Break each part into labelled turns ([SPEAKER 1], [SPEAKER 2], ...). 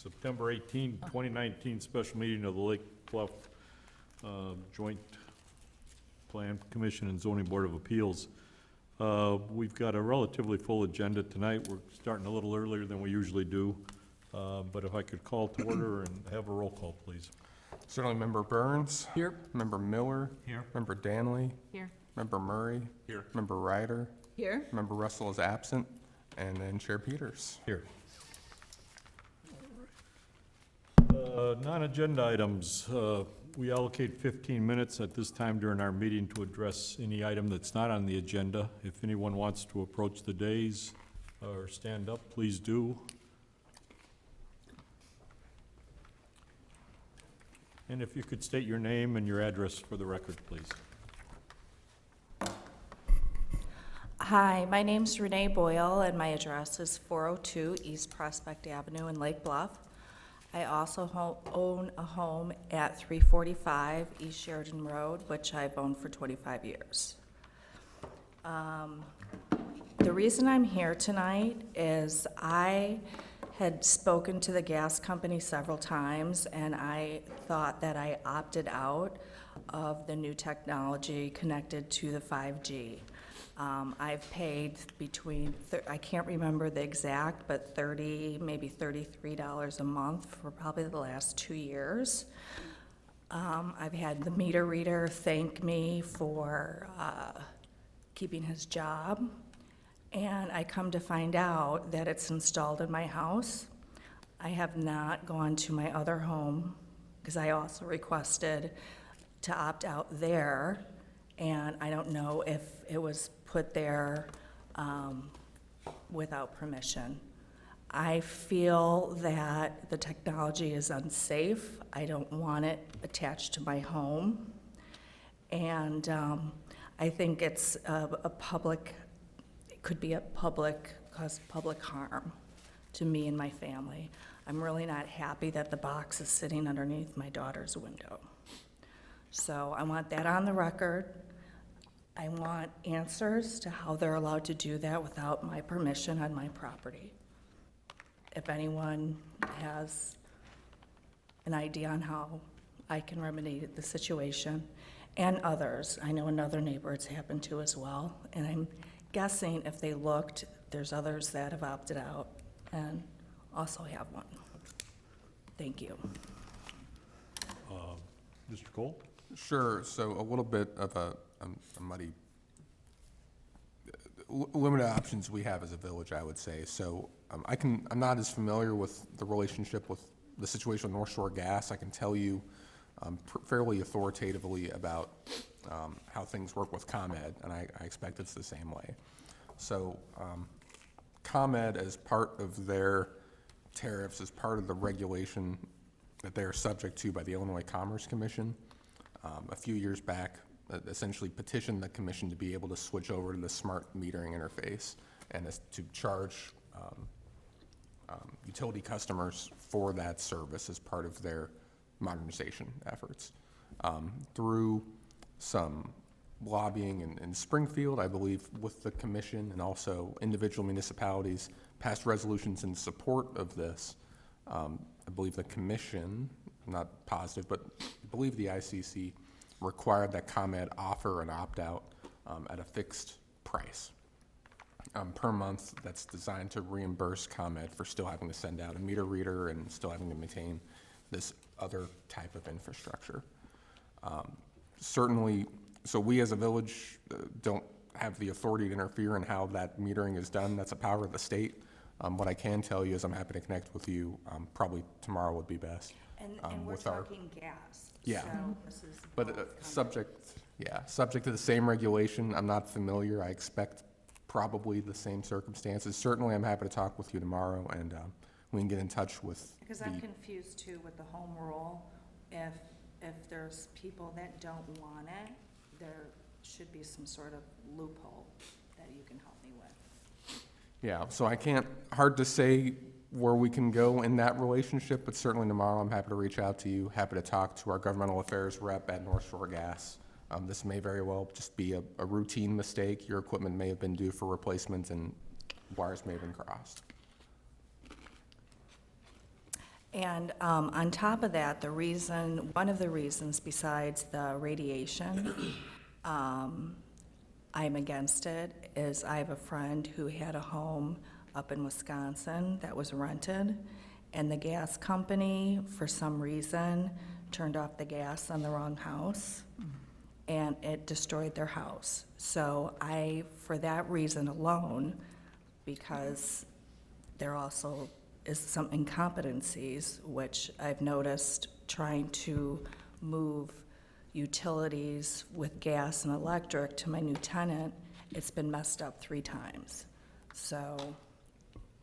[SPEAKER 1] September 18, 2019 special meeting of the Lake Bluff Joint Plan Commission and Zoning Board of Appeals. We've got a relatively full agenda tonight. We're starting a little earlier than we usually do. But if I could call to order and have a roll call, please.
[SPEAKER 2] Certainly Member Burns.
[SPEAKER 1] Here.
[SPEAKER 2] Member Miller.
[SPEAKER 1] Here.
[SPEAKER 2] Member Danley.
[SPEAKER 3] Here.
[SPEAKER 2] Member Murray.
[SPEAKER 1] Here.
[SPEAKER 2] Member Ryder.
[SPEAKER 3] Here.
[SPEAKER 2] Member Russell is absent. And then Chair Peters.
[SPEAKER 1] Here. Non-agenda items. We allocate 15 minutes at this time during our meeting to address any item that's not on the agenda. If anyone wants to approach the dais or stand up, please do. And if you could state your name and your address for the record, please.
[SPEAKER 4] Hi, my name's Renee Boyle, and my address is 402 East Prospect Avenue in Lake Bluff. I also own a home at 345 East Sheridan Road, which I've owned for 25 years. The reason I'm here tonight is I had spoken to the gas company several times, and I thought that I opted out of the new technology connected to the 5G. I've paid between, I can't remember the exact, but $30, maybe $33 a month for probably the last 2 years. I've had the meter reader thank me for keeping his job. And I come to find out that it's installed in my house. I have not gone to my other home because I also requested to opt out there. And I don't know if it was put there without permission. I feel that the technology is unsafe. I don't want it attached to my home. And I think it's a public, it could be cause public harm to me and my family. I'm really not happy that the box is sitting underneath my daughter's window. So I want that on the record. I want answers to how they're allowed to do that without my permission on my property. If anyone has an idea on how I can remedy the situation, and others, I know another neighbor it's happened to as well, and I'm guessing if they looked, there's others that have opted out and also have one. Thank you.
[SPEAKER 1] Mr. Cole?
[SPEAKER 2] Sure. So a little bit of a muddy, limited options we have as a village, I would say. So I'm not as familiar with the relationship with the situation with North Shore Gas. I can tell you fairly authoritatively about how things work with ComEd, and I expect it's the same way. So ComEd, as part of their tariffs, as part of the regulation that they're subject to by the Illinois Commerce Commission, a few years back, essentially petitioned the commission to be able to switch over to the smart metering interface and to charge utility customers for that service as part of their modernization efforts. Through some lobbying in Springfield, I believe, with the commission, and also individual municipalities passed resolutions in support of this. I believe the commission, I'm not positive, but I believe the ICC required that ComEd offer an opt-out at a fixed price per month that's designed to reimburse ComEd for still having to send out a meter reader and still having to maintain this other type of infrastructure. Certainly, so we as a village don't have the authority to interfere in how that metering is done. That's a power of the state. What I can tell you is I'm happy to connect with you. Probably tomorrow would be best.
[SPEAKER 4] And we're talking gas.
[SPEAKER 2] Yeah.
[SPEAKER 4] So this is
[SPEAKER 2] But subject to the same regulation. I'm not familiar. I expect probably the same circumstances. Certainly, I'm happy to talk with you tomorrow, and we can get in touch with.
[SPEAKER 4] Because I'm confused too with the home rule. If there's people that don't want it, there should be some sort of loophole that you can help me with.
[SPEAKER 2] Yeah, so hard to say where we can go in that relationship, but certainly tomorrow I'm happy to reach out to you, happy to talk to our governmental affairs rep at North Shore Gas. This may very well just be a routine mistake. Your equipment may have been due for replacement and wires may have been crossed.
[SPEAKER 4] And on top of that, one of the reasons besides the radiation, I'm against it, is I have a friend who had a home up in Wisconsin that was rented, and the gas company, for some reason, turned off the gas on the wrong house, and it destroyed their house. So for that reason alone, because there also is some incompetencies, which I've noticed trying to move utilities with gas and electric to my new tenant, it's been messed up 3 times. So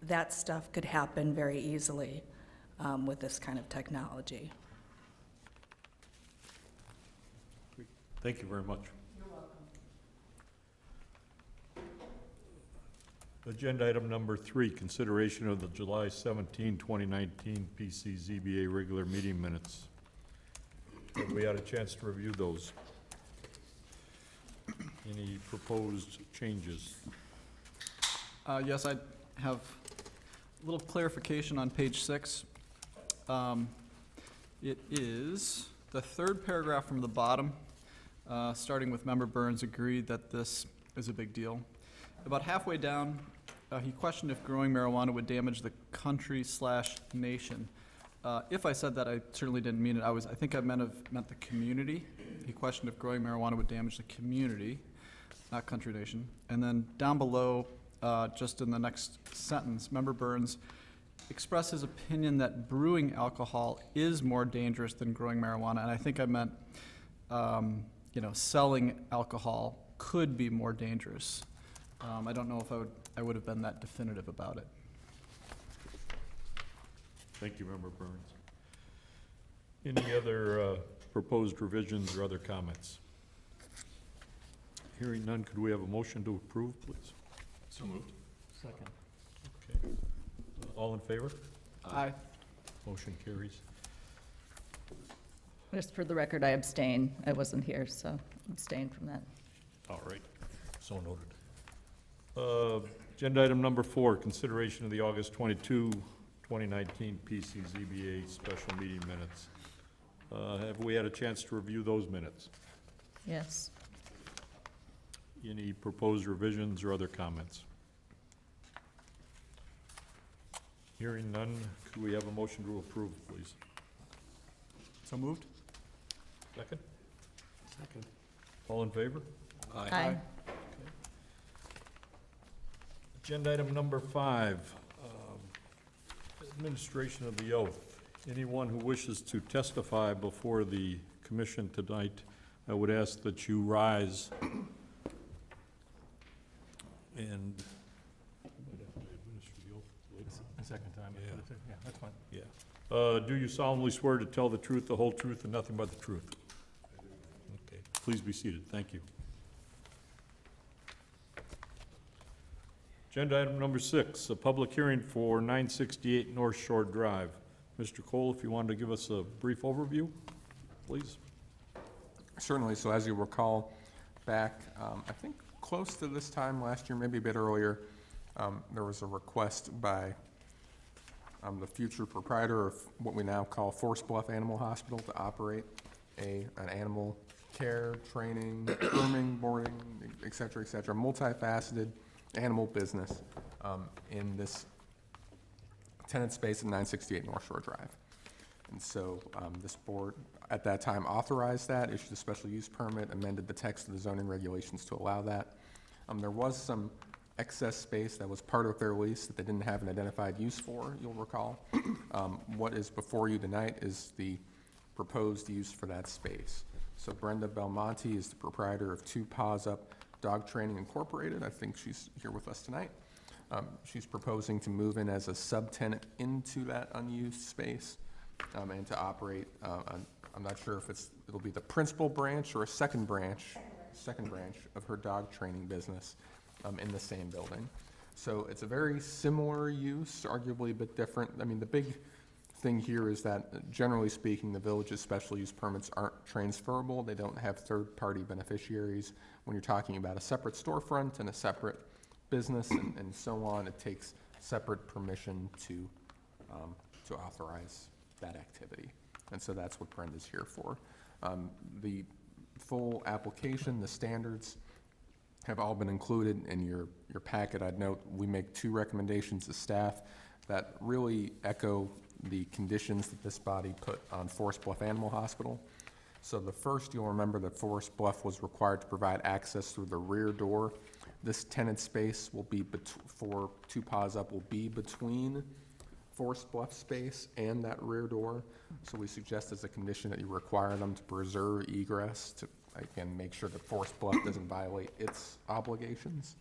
[SPEAKER 4] that stuff could happen very easily with this kind of technology.
[SPEAKER 1] Thank you very much.
[SPEAKER 4] You're welcome.
[SPEAKER 1] Agenda item number 3, consideration of the July 17, 2019 PCZBA regular meeting minutes. Have we had a chance to review those? Any proposed changes?
[SPEAKER 3] Yes, I have a little clarification on page 6. It is the 3rd paragraph from the bottom, starting with Member Burns agreed that this is a big deal. About halfway down, he questioned if growing marijuana would damage the country/nation. If I said that, I certainly didn't mean it. I think I meant the community. He questioned if growing marijuana would damage the community, not country nation. And then down below, just in the next sentence, Member Burns expressed his opinion that brewing alcohol is more dangerous than growing marijuana. And I think I meant, selling alcohol could be more dangerous. I don't know if I would have been that definitive about it.
[SPEAKER 1] Thank you, Member Burns. Any other proposed revisions or other comments? Hearing none, could we have a motion to approve, please?
[SPEAKER 5] So moved.
[SPEAKER 6] Second.
[SPEAKER 1] Okay. All in favor?
[SPEAKER 3] Aye.
[SPEAKER 1] Motion carries.
[SPEAKER 6] Just for the record, I abstain. I wasn't here, so abstain from that.
[SPEAKER 1] All right, so noted. Agenda item number 4, consideration of the August 22, 2019 PCZBA special meeting minutes. Have we had a chance to review those minutes?
[SPEAKER 6] Yes.
[SPEAKER 1] Any proposed revisions or other comments? Hearing none, could we have a motion to approve, please?
[SPEAKER 3] So moved?
[SPEAKER 1] Second?
[SPEAKER 5] Second.
[SPEAKER 1] All in favor?
[SPEAKER 6] Aye.
[SPEAKER 1] Agenda item number 5, administration of the oath. Anyone who wishes to testify before the commission tonight, I would ask that you rise and.
[SPEAKER 5] The second time.
[SPEAKER 1] Yeah.
[SPEAKER 5] Yeah, that's fine.
[SPEAKER 1] Yeah. Do you solemnly swear to tell the truth, the whole truth, and nothing but the truth? Okay. Please be seated. Thank you. Agenda item number 6, a public hearing for 968 North Shore Drive. Mr. Cole, if you wanted to give us a brief overview, please.
[SPEAKER 2] Certainly. So as you recall, back, I think close to this time last year, maybe a bit earlier, there was a request by the future proprietor of what we now call Forest Bluff Animal Hospital to operate an animal care, training, grooming, boarding, et cetera, multifaceted animal business in this tenant space at 968 North Shore Drive. And so this board at that time authorized that, issued a special use permit, amended the text of the zoning regulations to allow that. There was some excess space that was part of their lease that they didn't have an identified use for, you'll recall. What is before you tonight is the proposed use for that space. So Brenda Belmonte is the proprietor of 2 Paws Up Dog Training Incorporated. I think she's here with us tonight. She's proposing to move in as a subtenant into that unused space and to operate, I'm not sure if it'll be the principal branch or a second branch of her dog training business in the same building. So it's a very similar use, arguably a bit different. I mean, the big thing here is that, generally speaking, the village's special use permits aren't transferable. They don't have third-party beneficiaries. When you're talking about a separate storefront and a separate business and so on, it takes separate permission to authorize that activity. And so that's what Brenda's here for. The full application, the standards, have all been included in your packet. I'd note we make 2 recommendations to staff that really echo the conditions that this body put on Forest Bluff Animal Hospital. So the first, you'll remember that Forest Bluff was required to provide access through the rear door. This tenant space will be, for 2 Paws Up, will be between Forest Bluff space and that rear door. So we suggest as a condition that you require them to preserve egress to, again, make sure that Forest Bluff doesn't violate its obligations.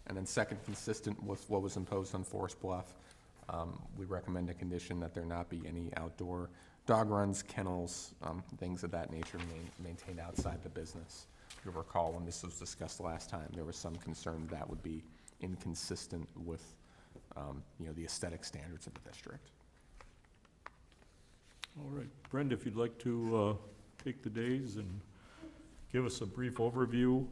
[SPEAKER 2] And then second, consistent with what was imposed on Forest Bluff, we recommend a condition that there not be any outdoor dog runs, kennels, things of that nature maintained outside the business. You'll recall when this was discussed last time, there was some concern that would be inconsistent with the aesthetic standards of the district.
[SPEAKER 1] All right, Brenda, if you'd like to take the days and give us a brief overview.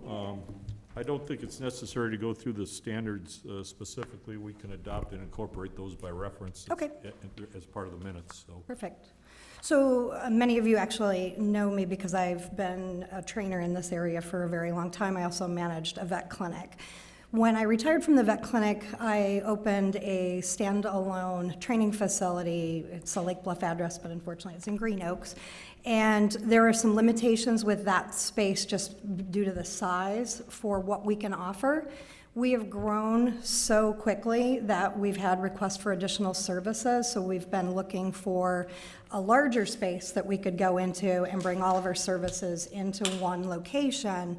[SPEAKER 1] I don't think it's necessary to go through the standards specifically. We can adopt and incorporate those by reference
[SPEAKER 7] Okay.
[SPEAKER 1] as part of the minutes, so.
[SPEAKER 7] Perfect. So many of you actually know me because I've been a trainer in this area for a very long time. I also managed a vet clinic. When I retired from the vet clinic, I opened a standalone training facility. It's a Lake Bluff address, but unfortunately it's in Green Oaks. And there are some limitations with that space just due to the size for what we can offer. We have grown so quickly that we've had requests for additional services, so we've been looking for a larger space that we could go into and bring all of our services into one location,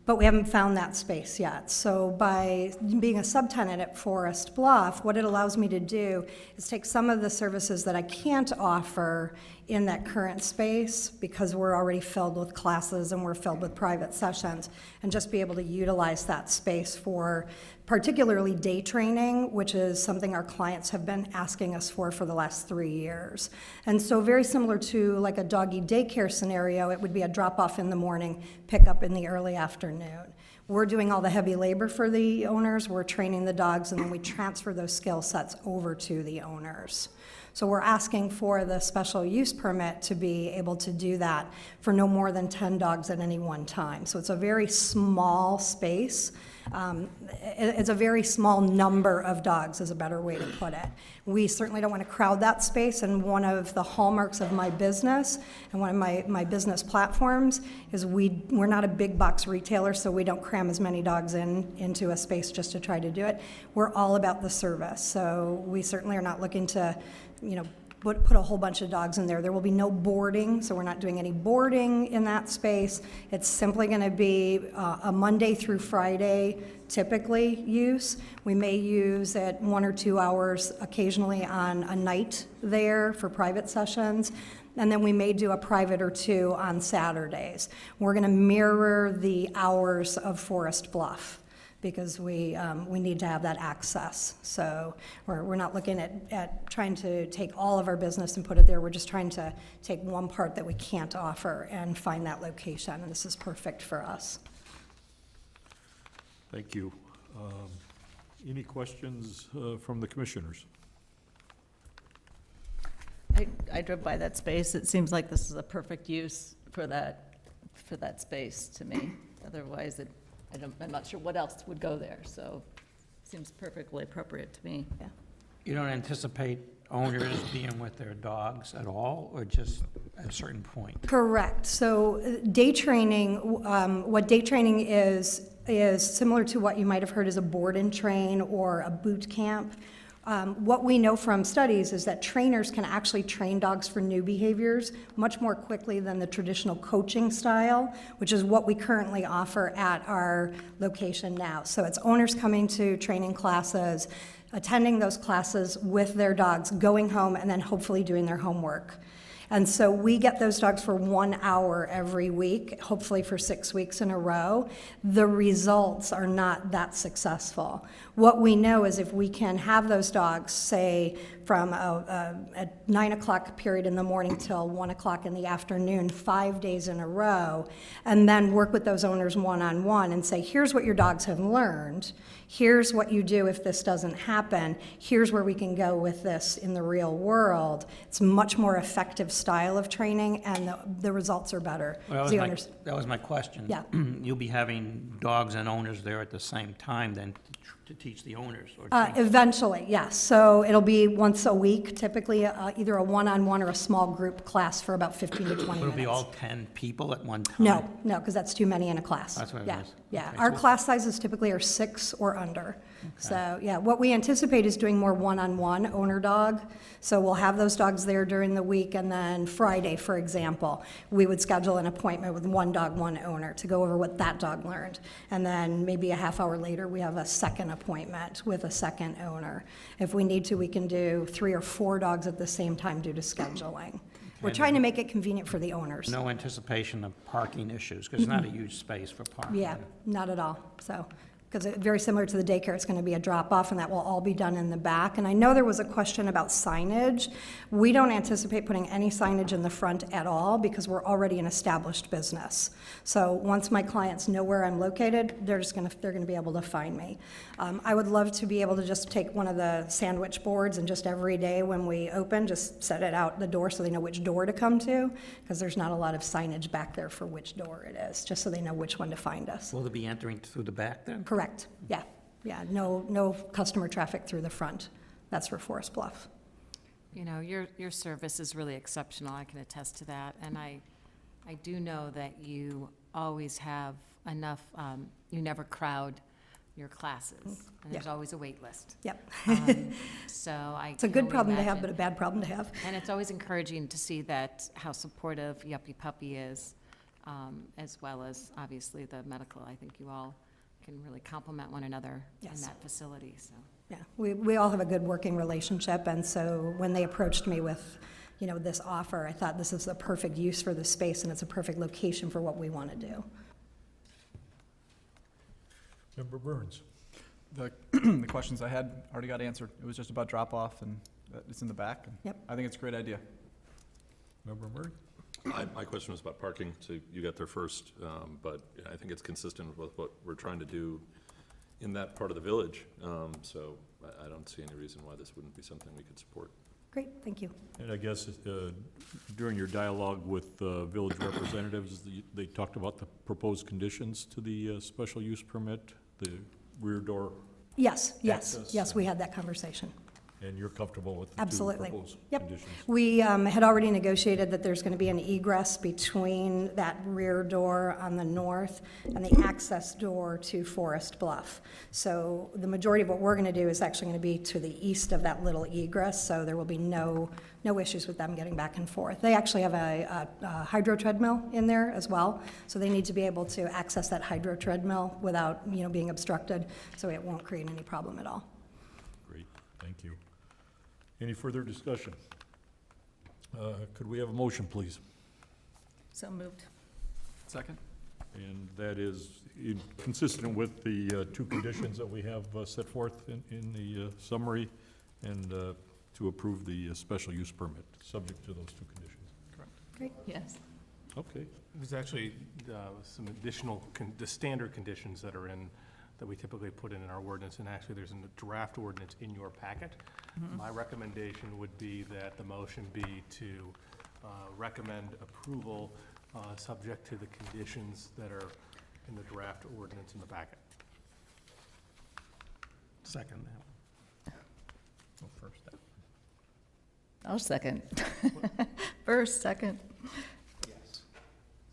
[SPEAKER 7] but we haven't found that space yet. So by being a subtenant at Forest Bluff, what it allows me to do is take some of the services that I can't offer in that current space because we're already filled with classes and we're filled with private sessions, and just be able to utilize that space for particularly day training, which is something our clients have been asking us for the last 3 years. And so very similar to like a doggy daycare scenario, it would be a drop-off in the morning, pick up in the early afternoon. We're doing all the heavy labor for the owners, we're training the dogs, and then we transfer those skill sets over to the owners. So we're asking for the special use permit to be able to do that for no more than 10 dogs at any one time. So it's a very small space. It's a very small number of dogs is a better way to put it. We certainly don't want to crowd that space, and one of the hallmarks of my business and one of my business platforms is we're not a big box retailer, so we don't cram as many dogs into a space just to try to do it. We're all about the service, so we certainly are not looking to put a whole bunch of dogs in there. There will be no boarding, so we're not doing any boarding in that space. It's simply going to be a Monday through Friday, typically, use. We may use it 1 or 2 hours occasionally on a night there for private sessions, and then we may do a private or 2 on Saturdays. We're going to mirror the hours of Forest Bluff, because we need to have that access. So we're not looking at trying to take all of our business and put it there. We're just trying to take one part that we can't offer and find that location, and this is perfect for us.
[SPEAKER 1] Thank you. Any questions from the commissioners?
[SPEAKER 6] I drove by that space. It seems like this is a perfect use for that space to me. Otherwise, I'm not sure what else would go there, so it seems perfectly appropriate to me.
[SPEAKER 7] Yeah.
[SPEAKER 8] You don't anticipate owners being with their dogs at all, or just at a certain point?
[SPEAKER 7] Correct. So day training, what day training is similar to what you might have heard as a board and train or a boot camp. What we know from studies is that trainers can actually train dogs for new behaviors much more quickly than the traditional coaching style, which is what we currently offer at our location now. So it's owners coming to training classes, attending those classes with their dogs, going home, and then hopefully doing their homework. And so we get those dogs for 1 hour every week, hopefully for 6 weeks in a row. The results are not that successful. What we know is if we can have those dogs, say, from a 9 o'clock period in the morning till 1 o'clock in the afternoon, 5 days in a row, and then work with those owners one-on-one and say, here's what your dogs have learned, here's what you do if this doesn't happen, here's where we can go with this in the real world. It's a much more effective style of training, and the results are better.
[SPEAKER 8] Well,
[SPEAKER 7] The owners-
[SPEAKER 8] that was my question.
[SPEAKER 7] Yeah.
[SPEAKER 8] You'll be having dogs and owners there at the same time then to teach the owners or train.
[SPEAKER 7] Eventually, yes. So it'll be once a week, typically, either a one-on-one or a small group class for about 15 to 20 minutes.
[SPEAKER 8] It'll be all 10 people at one time?
[SPEAKER 7] No, because that's too many in a class.
[SPEAKER 8] That's what it
[SPEAKER 7] Yeah,
[SPEAKER 8] was.
[SPEAKER 7] yeah.
[SPEAKER 8] Okay.
[SPEAKER 7] Our class sizes typically are 6 or under. So, yeah, what we anticipate is doing more one-on-one owner dog. So we'll have those dogs there during the week, and then Friday, for example, we would schedule an appointment with one dog, one owner to go over what that dog learned. And then maybe a half hour later, we have a second appointment with a second owner. If we need to, we can do 3 or 4 dogs at the same time due to scheduling. We're trying to make it convenient for the owners.
[SPEAKER 8] No anticipation of parking issues, because it's not a huge space for parking.
[SPEAKER 7] Yeah, not at all, so, because very similar to the daycare, it's going to be a drop-off, and that will all be done in the back. And I know there was a question about signage. We don't anticipate putting any signage in the front at all, because we're already an established business. So once my clients know where I'm located, they're going to be able to find me. I would love to be able to just take one of the sandwich boards and just every day when we open, just set it out the door so they know which door to come to, because there's not a lot of signage back there for which door it is, just so they know which one to find us.
[SPEAKER 8] Will they be entering through the back then?
[SPEAKER 7] Correct, yeah, yeah, no customer traffic through the front. That's for Forest Bluff.
[SPEAKER 9] You know, your service is really exceptional, I can attest to that, and I do know that you always have enough, you never crowd your classes, and there's
[SPEAKER 7] Yeah.
[SPEAKER 9] always a wait list.
[SPEAKER 7] Yep.
[SPEAKER 9] So I
[SPEAKER 7] It's a
[SPEAKER 9] can
[SPEAKER 7] good
[SPEAKER 9] only
[SPEAKER 7] problem to have,
[SPEAKER 9] imagine.
[SPEAKER 7] but a bad problem to have.
[SPEAKER 9] And it's always encouraging to see that, how supportive Yuppie Puppy is, as well as, obviously, the medical. I think you all can really complement one another in
[SPEAKER 7] Yes.
[SPEAKER 9] that facility, so.
[SPEAKER 7] Yeah, we all have a good working relationship, and so when they approached me with, this offer, I thought this is the perfect use for the space, and it's a perfect location for what we want to do.
[SPEAKER 1] Member Burns?
[SPEAKER 3] The questions I had already got answered. It was just about drop-off, and it's in the back. and
[SPEAKER 7] Yep.
[SPEAKER 3] I think it's a great idea.
[SPEAKER 1] Member Murray?
[SPEAKER 5] My question was about parking, so you got there first, but I think it's consistent with what we're trying to do in that part of the village, so I don't see any reason why this wouldn't be something we could support.
[SPEAKER 7] Great, thank you.
[SPEAKER 1] And I guess during your dialogue with village representatives, they talked about the proposed conditions to the special use permit, the rear door,
[SPEAKER 7] Yes,
[SPEAKER 1] Access.
[SPEAKER 7] we had that conversation.
[SPEAKER 1] and you're comfortable with the two
[SPEAKER 7] Absolutely.
[SPEAKER 1] proposed
[SPEAKER 7] Yep.
[SPEAKER 1] conditions?
[SPEAKER 7] We had already negotiated that there's going to be an egress between that rear door on the north and the access door to Forest Bluff. So the majority of what we're going to do is actually going to be to the east of that little egress, so there will be no issues with them getting back and forth. They actually have a hydro treadmill in there as well, so they need to be able to access that hydro treadmill without, being obstructed, so it won't create any problem at all.
[SPEAKER 1] Great, thank you. Any further discussion? Could we have a motion, please?
[SPEAKER 6] So moved.
[SPEAKER 3] Second?
[SPEAKER 1] And that is consistent with the two conditions that we have set forth in the summary, and to approve the special use permit, subject to those two conditions.
[SPEAKER 6] Yes.
[SPEAKER 1] Okay,
[SPEAKER 10] There's actually some additional, the standard conditions that are in, that we typically put in our ordinance, and actually there's a draft ordinance in your packet. My recommendation would be that the motion be to recommend approval, subject to the conditions that are in the draft ordinance in the packet.
[SPEAKER 8] Second that.
[SPEAKER 10] Well, first that.
[SPEAKER 6] I'll second. First, second.
[SPEAKER 10] Yes.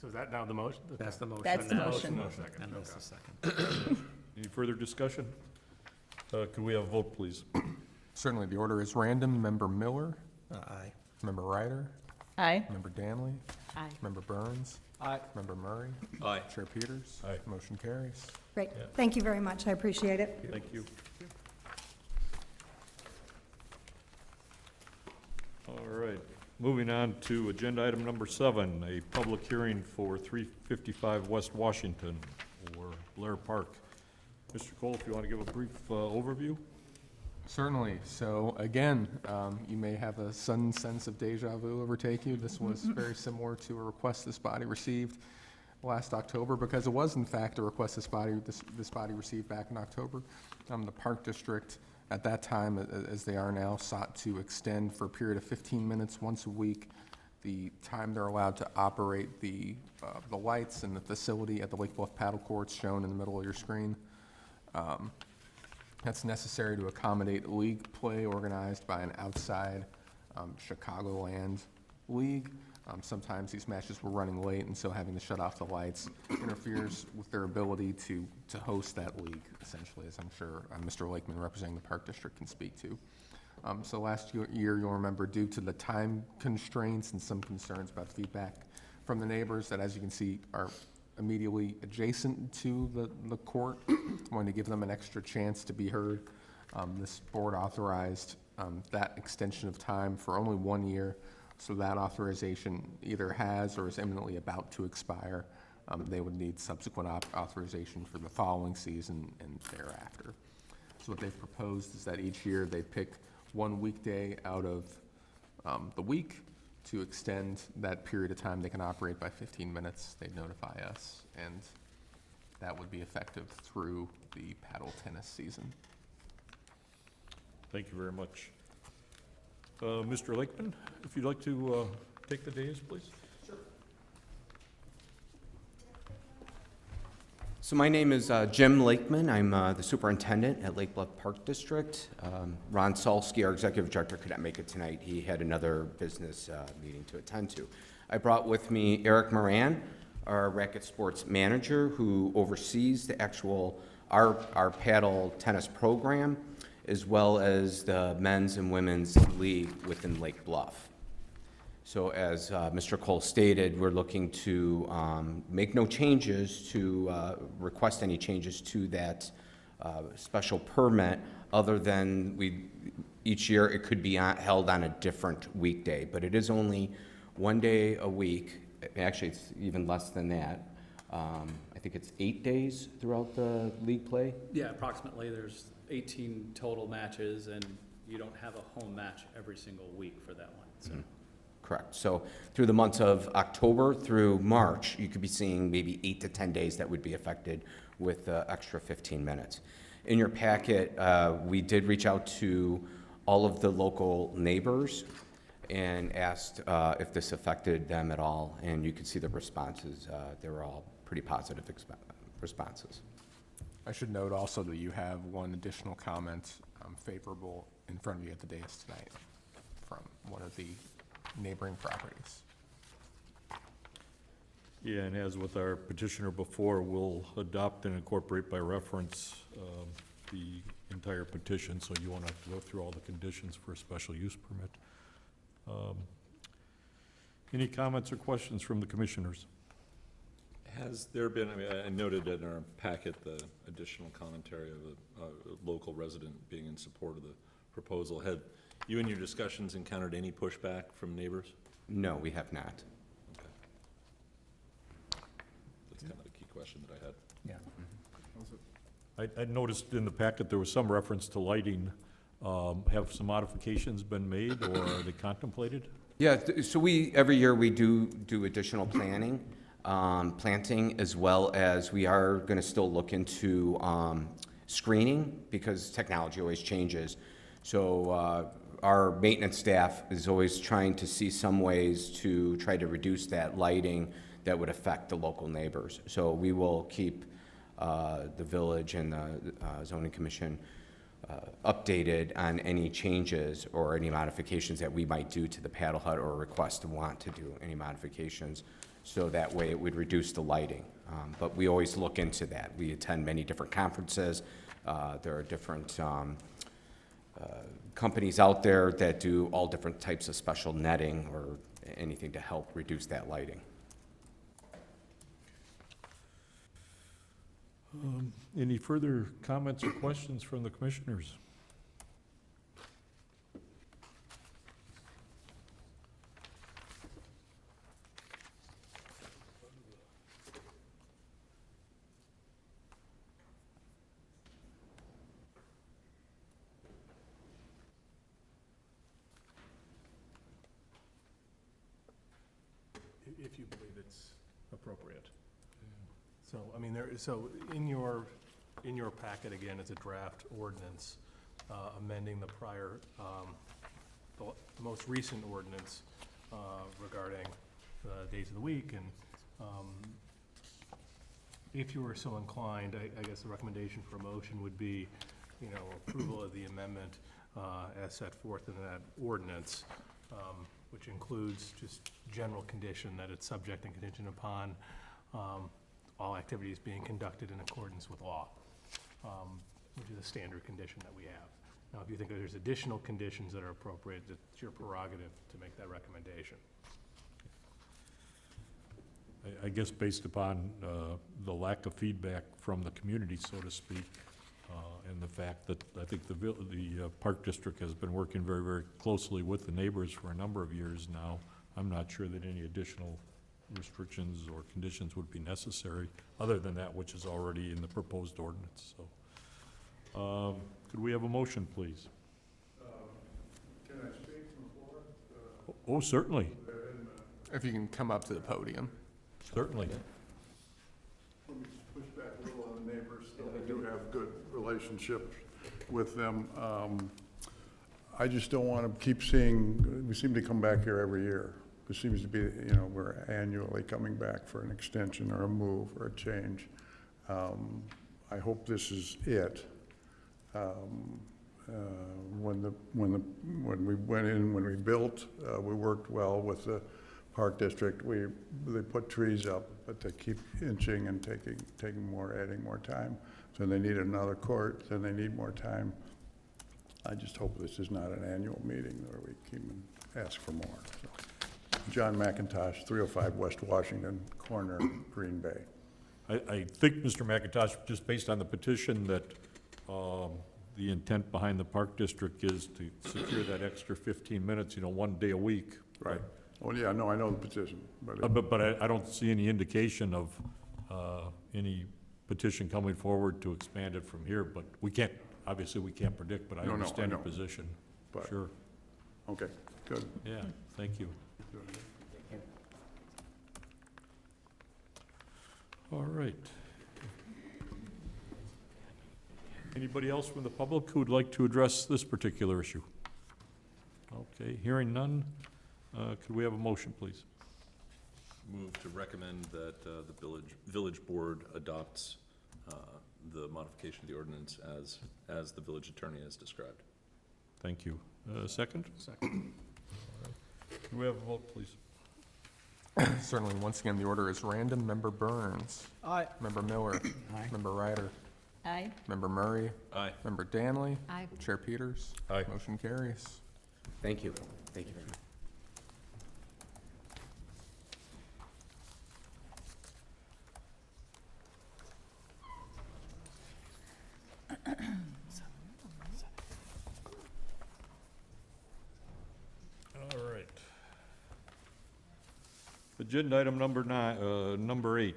[SPEAKER 10] So is that now the motion?
[SPEAKER 8] That's the motion.
[SPEAKER 6] That's the
[SPEAKER 8] now.
[SPEAKER 6] motion.
[SPEAKER 10] No second.
[SPEAKER 8] And that's
[SPEAKER 10] Okay.
[SPEAKER 8] the second.
[SPEAKER 1] any further discussion? Could we have a vote, please?
[SPEAKER 2] Certainly, the order is random. Member Miller,
[SPEAKER 8] Aye.
[SPEAKER 2] Member Ryder,
[SPEAKER 6] Aye.
[SPEAKER 2] Member Danley,
[SPEAKER 9] Aye.
[SPEAKER 2] Member Burns,
[SPEAKER 3] Aye.
[SPEAKER 2] Member Murray,
[SPEAKER 5] Aye.
[SPEAKER 2] Chair Peters.
[SPEAKER 1] Aye.
[SPEAKER 2] Motion carries.
[SPEAKER 7] Great,
[SPEAKER 1] Yeah.
[SPEAKER 7] thank you very much, I appreciate it.
[SPEAKER 1] Thank you. All right, moving on to agenda item number 7, a public hearing for 355 West Washington, or Blair Park. Mr. Cole, if you want to give a brief overview?
[SPEAKER 2] Certainly. So again, you may have a sudden sense of deja vu overtake you. This was very similar to a request this body received last October, because it was in fact a request this body received back in October. The Park District at that time, as they are now, sought to extend for a period of 15 minutes once a week the time they're allowed to operate the lights in the facility at the Lake Bluff paddle courts shown in the middle of your screen. That's necessary to accommodate league play organized by an outside Chicagoland league. Sometimes these matches were running late, and so having to shut off the lights interferes with their ability to host that league, essentially, as I'm sure Mr. Lakeman, representing the Park District, can speak to. So last year, you'll remember, due to the time constraints and some concerns about feedback from the neighbors that, as you can see, are immediately adjacent to the court, wanting to give them an extra chance to be heard. This board authorized that extension of time for only 1 year, so that authorization either has or is imminently about to expire. They would need subsequent authorization for the following season and thereafter. So what they've proposed is that each year they pick one weekday out of the week to extend that period of time they can operate by 15 minutes. They'd notify us, and that would be effective through the paddle tennis season.
[SPEAKER 1] Thank you very much. Mr. Lakeman, if you'd like to take the dais, please.
[SPEAKER 11] So my name is Jim Lakeman. I'm the superintendent at Lake Bluff Park District. Ron Salsky, our executive director, could not make it tonight. He had another business meeting to attend to. I brought with me Eric Moran, our racket sports manager, who oversees the actual our paddle tennis program, as well as the men's and women's league within Lake Bluff. So as Mr. Cole stated, we're looking to make no changes to request any changes to that special permit, other than each year it could be held on a different weekday, but it is only 1 day a week. Actually, it's even less than that. I think it's 8 days throughout the league play.
[SPEAKER 12] Yeah, approximately. There's 18 total matches, and you don't have a home match every single week for that one. So.
[SPEAKER 11] Correct. So through the months of October through March, you could be seeing maybe 8 to 10 days that would be affected with the extra 15 minutes. In your packet, we did reach out to all of the local neighbors and asked if this affected them at all, and you could see the responses. They were all pretty positive responses.
[SPEAKER 2] I should note also that you have one additional comment favorable in front of you at the dais tonight from one of the neighboring properties.
[SPEAKER 1] Yeah, and as with our petitioner before, we'll adopt and incorporate by reference the entire petition, so you won't have to go through all the conditions for a special use permit. Any comments or questions from the commissioners?
[SPEAKER 5] Has there been, I mean, I noted in our packet the additional commentary of a local resident being in support of the proposal. Had you in your discussions encountered any pushback from neighbors?
[SPEAKER 11] No, we have not.
[SPEAKER 5] Okay. That's kind of the key question that I had.
[SPEAKER 8] Yeah.
[SPEAKER 1] I noticed in the packet there was some reference to lighting. Have some modifications been made, or are they contemplated?
[SPEAKER 11] Yeah, so every year we do additional planting, as well as we are going to still look into screening, because technology always changes. So our maintenance staff is always trying to see some ways to try to reduce that lighting that would affect the local neighbors. So we will keep the village and the zoning commission updated on any changes or any modifications that we might do to the paddle hut, or request to want to do any modifications, so that way it would reduce the lighting. But we always look into that. We attend many different conferences. There are different companies out there that do all different types of special netting or anything to help reduce that lighting.
[SPEAKER 1] Any further comments or questions from the commissioners?
[SPEAKER 10] if you believe it's appropriate. So, I mean, so in your packet, again, is a draft ordinance amending the prior, the most recent ordinance regarding days of the week. And if you were so inclined, I guess the recommendation for a motion would be, approval of the amendment as set forth in that ordinance, which includes just general condition that it's subject and contingent upon all activities being conducted in accordance with law, which is a standard condition that we have. Now, if you think that there's additional conditions that are appropriate, it's your prerogative to make that recommendation.
[SPEAKER 1] I guess based upon the lack of feedback from the community, so to speak, and the fact that I think the Park District has been working very, very closely with the neighbors for a number of years now, I'm not sure that any additional restrictions or conditions would be necessary, other than that which is already in the proposed ordinance. So, could we have a motion, please?
[SPEAKER 13] Can I speak from the floor?
[SPEAKER 1] Oh, certainly,
[SPEAKER 2] If you can come up to the podium.
[SPEAKER 1] certainly.
[SPEAKER 13] Let me just push back a little on the neighbors. I do have good relationships with them. I just don't want to keep seeing, we seem to come back here every year. There seems to be, we're annually coming back for an extension or a move or a change. I hope this is it. When we went in, when we built, we worked well with the Park District. They put trees up, but they keep inching and taking more, adding more time. So they need another court, then they need more time. I just hope this is not an annual meeting where we keep and ask for more. So, John McIntosh, 305 West Washington, corner, Green Bay.
[SPEAKER 1] I think, Mr. McIntosh, just based on the petition, that the intent behind the Park District is to secure that extra 15 minutes, 1 day a week.
[SPEAKER 13] Right. Well, yeah, no, I know the petition, but
[SPEAKER 1] But I don't see any indication of any petition coming forward to expand it from here, but we can't, obviously, we can't predict, but I
[SPEAKER 13] No, I
[SPEAKER 1] understand your
[SPEAKER 13] know.
[SPEAKER 1] position.
[SPEAKER 13] But-
[SPEAKER 1] Sure,
[SPEAKER 13] okay, good.
[SPEAKER 1] yeah, thank you. All right. Anybody else from the public who would like to address this particular issue? Okay, hearing none, could we have a motion, please?
[SPEAKER 5] Move to recommend that the village board adopts the modification of the ordinance as the village attorney has described.
[SPEAKER 1] Thank you. Second?
[SPEAKER 10] Second.
[SPEAKER 1] Can we have a vote, please?
[SPEAKER 2] Certainly, once again, the order is random. Member Burns.
[SPEAKER 3] Aye.
[SPEAKER 2] Member Miller.
[SPEAKER 8] Aye.
[SPEAKER 2] Member Ryder.
[SPEAKER 6] Aye.
[SPEAKER 2] Member Murray.
[SPEAKER 5] Aye.
[SPEAKER 2] Member Danley.
[SPEAKER 9] Aye.
[SPEAKER 2] Chair Peters.
[SPEAKER 1] Aye.
[SPEAKER 2] Motion carries.
[SPEAKER 11] Thank you. Thank you very much.
[SPEAKER 1] All right. Agenda item number 8,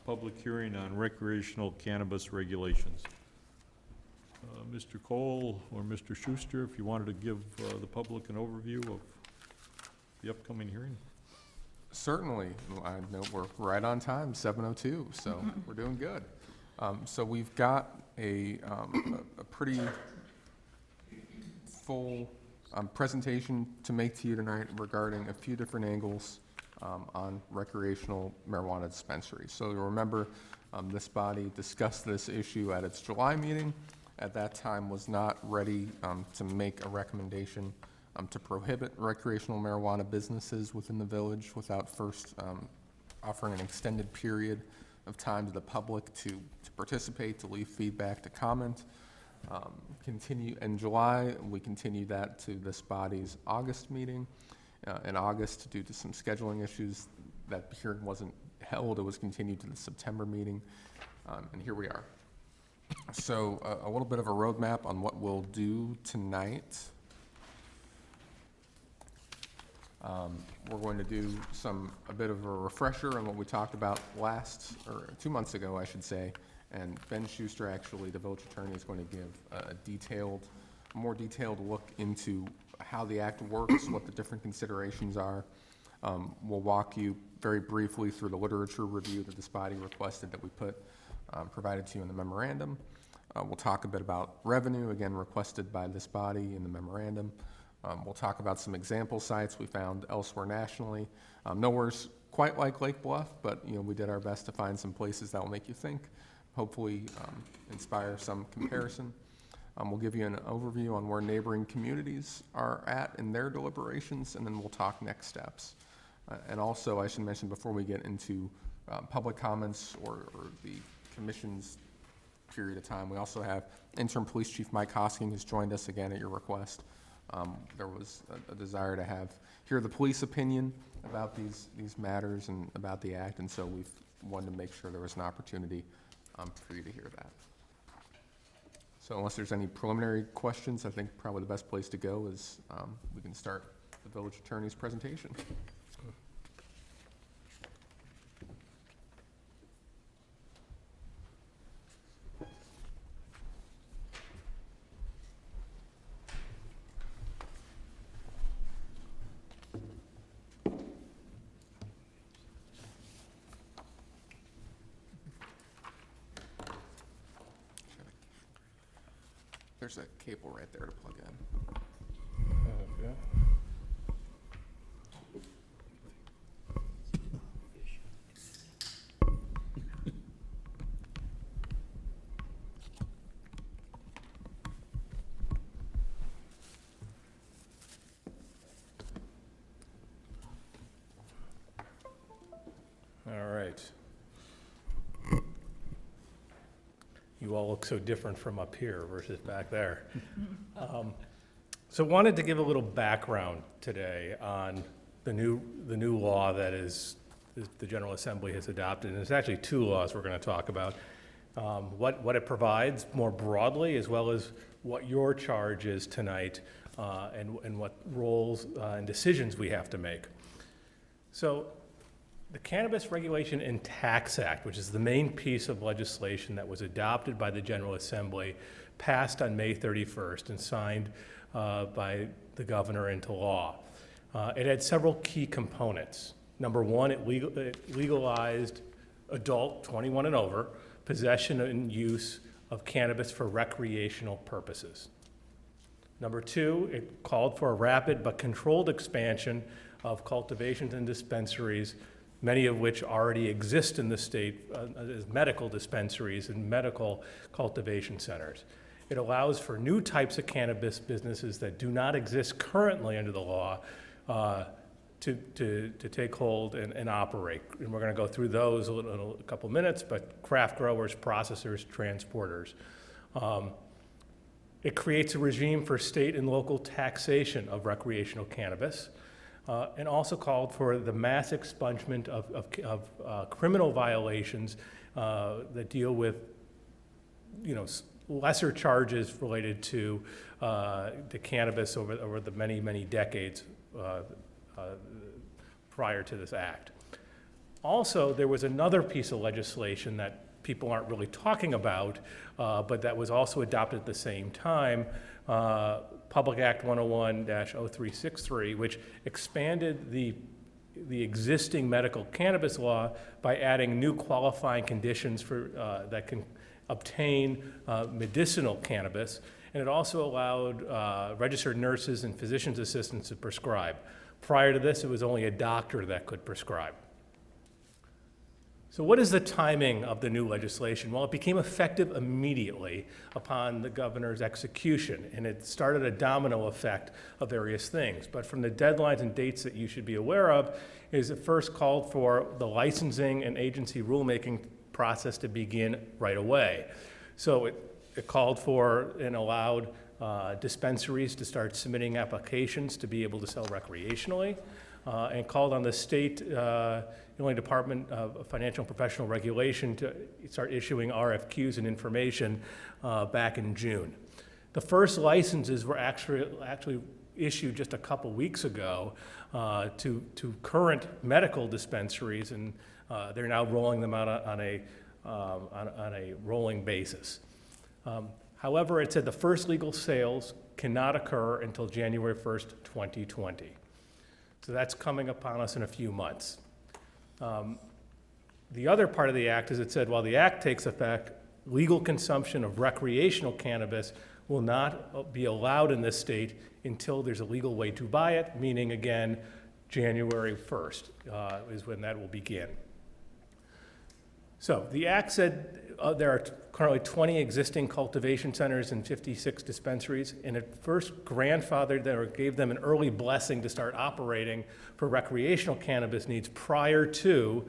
[SPEAKER 1] public hearing on recreational cannabis regulations. Mr. Cole or Mr. Schuster, if you wanted to give the public an overview of the upcoming hearing?
[SPEAKER 2] Certainly. I know we're right on time, 7:02, so we're doing good. So we've got a pretty full presentation to make to you tonight regarding a few different angles on recreational marijuana dispensaries. So you'll remember this body discussed this issue at its July meeting. At that time was not ready to make a recommendation to prohibit recreational marijuana businesses within the village without first offering an extended period of time to the public to participate, to leave feedback, to comment. Continue in July, we continued that to this body's August meeting. In August, due to some scheduling issues, that hearing wasn't held. It was continued to the September meeting, and here we are. So a little bit of a roadmap on what we'll do tonight. We're going to do a bit of a refresher on what we talked about 2 months ago, I should say. And Ben Schuster, actually, the village attorney, is going to give a more detailed look into how the act works, what the different considerations are, We'll walk you very briefly through the literature review that this body requested that we provided to you in the memorandum. We'll talk a bit about revenue, again requested by this body in the memorandum. We'll talk about some example sites we found elsewhere nationally. Nowhere's quite like Lake Bluff, but we did our best to find some places that will make you think, hopefully inspire some comparison. We'll give you an overview on where neighboring communities are at in their deliberations, and then we'll talk next steps. And also, I should mention before we get into public comments or the commission's period of time, we also have Interim Police Chief Mike Hosking, who's joined us again at your request. There was a desire to hear the police opinion about these matters and about the act, and so we've wanted to make sure there was an opportunity for you to hear that. So unless there's any preliminary questions, I think probably the best place to go is we can start the village attorney's presentation. There's a cable right there to plug in.
[SPEAKER 10] All right. You all look so different from up here versus back there. So wanted to give a little background today on the new law that the General Assembly has adopted. And there's actually two laws we're going to talk about. What it provides more broadly, as well as what your charge is tonight, and what roles and decisions we have to make. So the Cannabis Regulation and Tax Act, which is the main piece of legislation that was adopted by the General Assembly, passed on May 31st and signed by the governor into law. It had several key components. Number one, it legalized adult 21 and over possession and use of cannabis for recreational purposes. Number two, it called for a rapid but controlled expansion of cultivations and dispensaries, many of which already exist in the state as medical dispensaries and medical cultivation centers. It allows for new types of cannabis businesses that do not exist currently under the law to take hold and operate. And we're going to go through those in a couple minutes, but craft growers, processors, transporters. It creates a regime for state and local taxation of recreational cannabis. And also called for the mass expungement of criminal violations that deal with, lesser charges related to the cannabis over the many decades prior to this act. Also, there was another piece of legislation that people aren't really talking about, but that was also adopted at the same time. Public Act 101-0363, which expanded the existing medical cannabis law by adding new qualifying conditions that can obtain medicinal cannabis, and it also allowed registered nurses and physician's assistants to prescribe. Prior to this, it was only a doctor that could prescribe. So what is the timing of the new legislation? Well, it became effective immediately upon the governor's execution, and it started a domino effect of various things. But from the deadlines and dates that you should be aware of, is it first called for the licensing and agency rulemaking process to begin right away. So it called for and allowed dispensaries to start submitting applications to be able to sell recreationally, and called on the state Illinois Department of Financial and Professional Regulation to start issuing RFQs and information back in June. The first licenses were actually issued just a couple weeks ago to current medical dispensaries, and they're now rolling them out on a rolling basis. However, it said the first legal sales cannot occur until January 1st, 2020. So that's coming upon us in a few months. The other part of the act is it said, while the act takes effect, legal consumption of recreational cannabis will not be allowed in this state until there's a legal way to buy it, meaning, again, January 1st is when that will begin. So the act said there are currently 20 existing cultivation centers and 56 dispensaries, and it first grandfathered them or gave them an early blessing to start operating for recreational cannabis needs prior to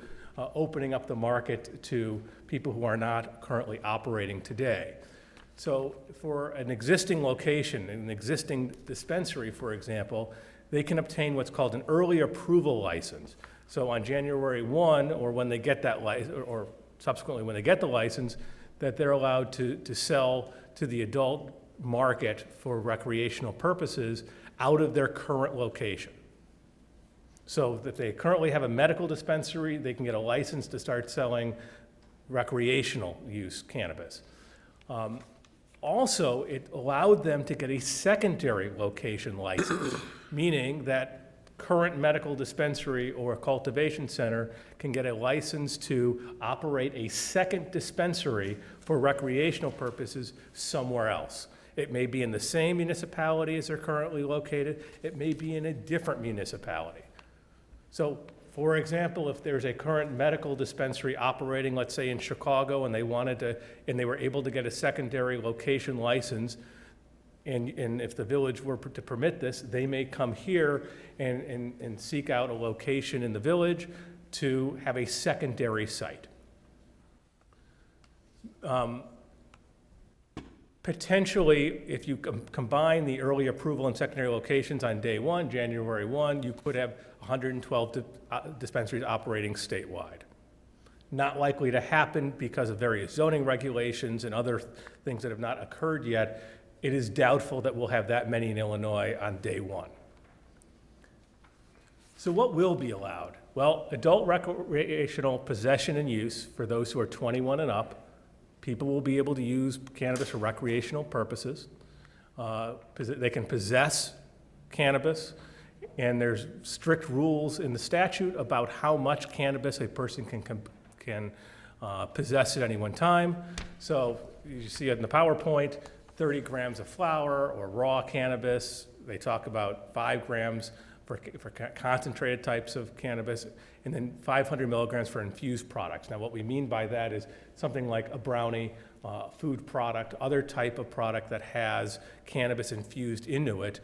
[SPEAKER 10] opening up the market to people who are not currently operating today. So for an existing location, an existing dispensary, for example, they can obtain what's called an early approval license. So on January 1, or when they get that license, or subsequently when they get the license, that they're allowed to sell to the adult market for recreational purposes out of their current location. So if they currently have a medical dispensary, they can get a license to start selling recreational use cannabis. Also, it allowed them to get a secondary location license, meaning that current medical dispensary or cultivation center can get a license to operate a second dispensary for recreational purposes somewhere else. It may be in the same municipality as they're currently located. It may be in a different municipality. So, for example, if there's a current medical dispensary operating, let's say in Chicago, and they were able to get a secondary location license, and if the village were to permit this, they may come here and seek out a location in the village to have a secondary site. Potentially, if you combine the early approval and secondary locations on day one, January 1, you could have 112 dispensaries operating statewide. Not likely to happen because of various zoning regulations and other things that have not occurred yet. It is doubtful that we'll have that many in Illinois on day one. So what will be allowed? Well, adult recreational possession and use for those who are 21 and up. People will be able to use cannabis for recreational purposes. They can possess cannabis, and there's strict rules in the statute about how much cannabis a person can possess at any one time. So you see it in the PowerPoint, 30 grams of flower or raw cannabis. They talk about 5 grams for concentrated types of cannabis, and then 500 milligrams for infused products. Now, what we mean by that is something like a brownie, food product, other type of product that has cannabis infused into it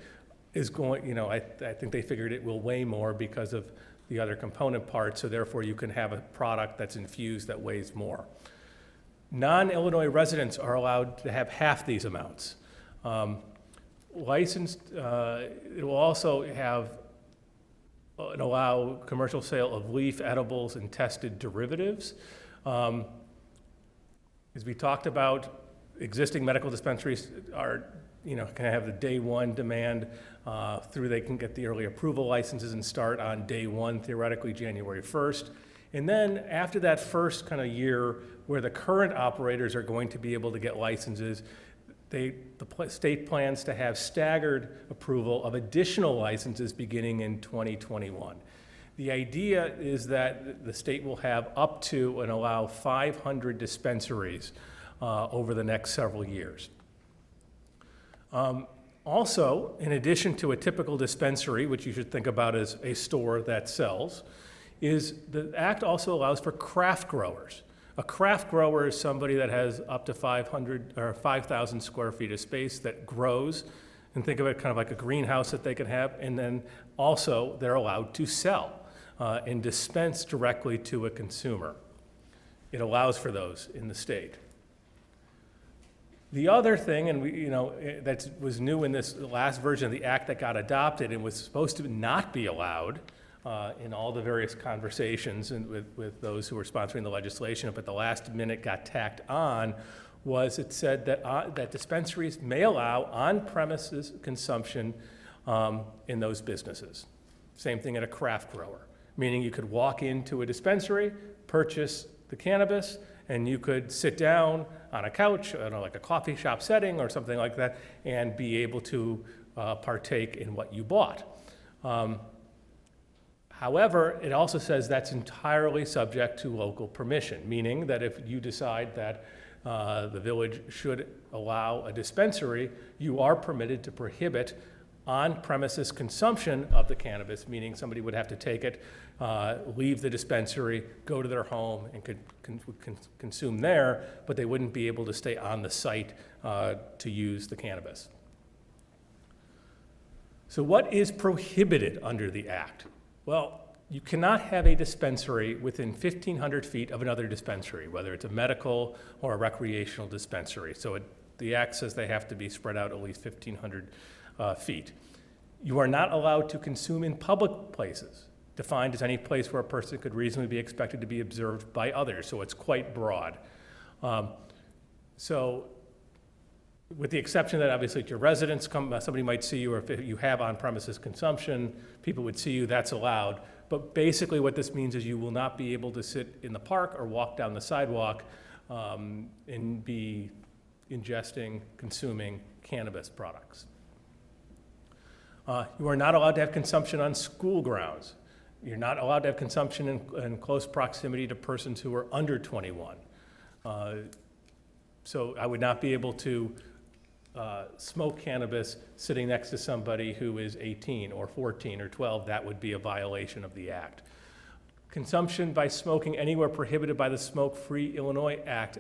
[SPEAKER 10] is going, I think they figured it will weigh more because of the other component parts, so therefore you can have a product that's infused that weighs more. Non-Illinois residents are allowed to have half these amounts. Licensed, it will also have and allow commercial sale of leaf edibles and tested derivatives. As we talked about, existing medical dispensaries are, can have the day one demand they can get the early approval licenses and start on day one, theoretically January 1st. And then after that first kind of year where the current operators are going to be able to get licenses, the state plans to have staggered approval of additional licenses beginning in 2021. The idea is that the state will have up to and allow 500 dispensaries over the next several years. Also, in addition to a typical dispensary, which you should think about as a store that sells, the act also allows for craft growers. A craft grower is somebody that has up to 500 or 5,000 square feet of space that grows, and think of it kind of like a greenhouse that they can have, and then also they're allowed to sell and dispense directly to a consumer. It allows for those in the state. The other thing, and that was new in this last version of the act that got adopted and was supposed to not be allowed in all the various conversations and with those who were sponsoring the legislation, but the last minute got tacked on, was it said that dispensaries may allow on-premises consumption in those businesses. Same thing at a craft grower, meaning you could walk into a dispensary, purchase the cannabis, and you could sit down on a couch, like a coffee shop setting or something like that, and be able to partake in what you bought. However, it also says that's entirely subject to local permission, meaning that if you decide that the village should allow a dispensary, you are permitted to prohibit on-premises consumption of the cannabis, meaning somebody would have to take it, leave the dispensary, go to their home, and could consume there, but they wouldn't be able to stay on the site to use the cannabis. So what is prohibited under the Act? Well, you cannot have a dispensary within 1,500 feet of another dispensary, whether it's a medical or a recreational dispensary. So the Act says they have to be spread out at least 1,500 feet. You are not allowed to consume in public places, defined as any place where a person could reasonably be expected to be observed by others, so it's quite broad. So with the exception that obviously if your residents come, somebody might see you, or if you have on-premises consumption, people would see you, that's allowed. But basically what this means is you will not be able to sit in the park or walk down the sidewalk and be ingesting, consuming cannabis products. You are not allowed to have consumption on school grounds. You're not allowed to have consumption in close proximity to persons who are under 21. So I would not be able to smoke cannabis sitting next to somebody who is 18 or 14 or 12. That would be a violation of the Act. Consumption by smoking anywhere prohibited by the Smoke-Free Illinois Act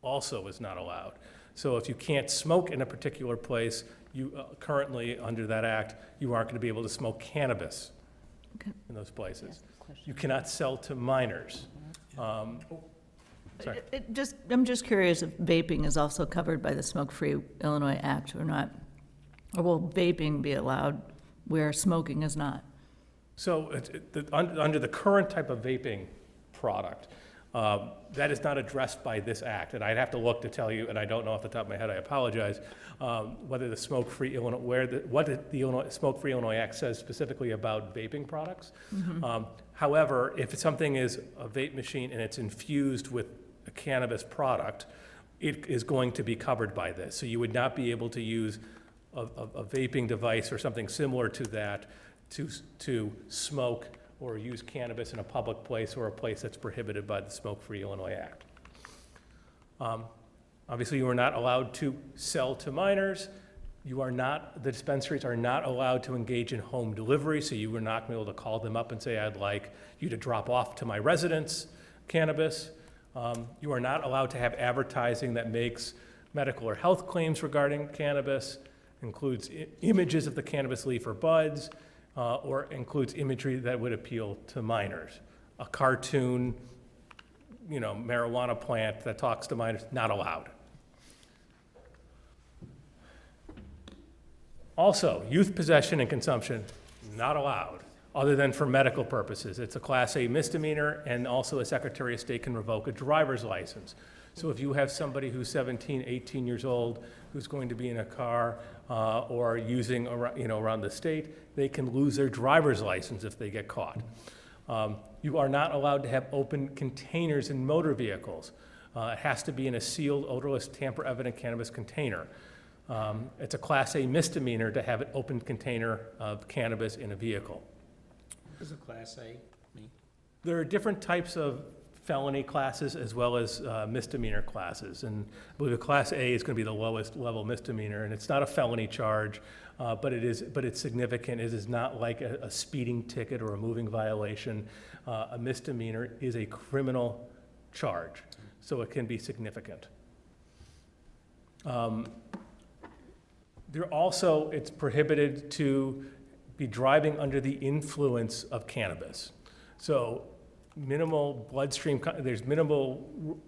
[SPEAKER 10] also is not allowed. So if you can't smoke in a particular place, you currently, under that Act, you aren't going to be able to smoke cannabis in those places. You cannot sell to minors. Sorry.
[SPEAKER 6] I'm just curious if vaping is also covered by the Smoke-Free Illinois Act or not. Or will vaping be allowed where smoking is not?
[SPEAKER 10] So under the current type of vaping product, that is not addressed by this Act. And I'd have to look to tell you, and I don't know off the top of my head, I apologize, whether the Smoke-Free Illinois, what the Smoke-Free Illinois Act says specifically about vaping products. However, if something is a vape machine and it's infused with a cannabis product, it is going to be covered by this. So you would not be able to use a vaping device or something similar to that to smoke or use cannabis in a public place or a place that's prohibited by the Smoke-Free Illinois Act. Obviously, you are not allowed to sell to minors. The dispensaries are not allowed to engage in home delivery, so you are not going to be able to call them up and say, I'd like you to drop off to my residence cannabis. You are not allowed to have advertising that makes medical or health claims regarding cannabis, includes images of the cannabis leaf or buds, or includes imagery that would appeal to minors. A cartoon, marijuana plant that talks to minors, not allowed. Also, youth possession and consumption, not allowed, other than for medical purposes. It's a Class A misdemeanor, and also a Secretary of State can revoke a driver's license. So if you have somebody who's 17, 18 years old, who's going to be in a car or using around the state, they can lose their driver's license if they get caught. You are not allowed to have open containers in motor vehicles. It has to be in a sealed, odorless, tamper-evident cannabis container. It's a Class A misdemeanor to have an open container of cannabis in a vehicle.
[SPEAKER 8] What does a Class A mean?
[SPEAKER 10] There are different types of felony classes as well as misdemeanor classes. And I believe a Class A is going to be the lowest level misdemeanor, and it's not a felony charge, but it's significant. It is not like a speeding ticket or a moving violation. A misdemeanor is a criminal charge, so it can be significant. It's prohibited to be driving under the influence of cannabis. So there's minimal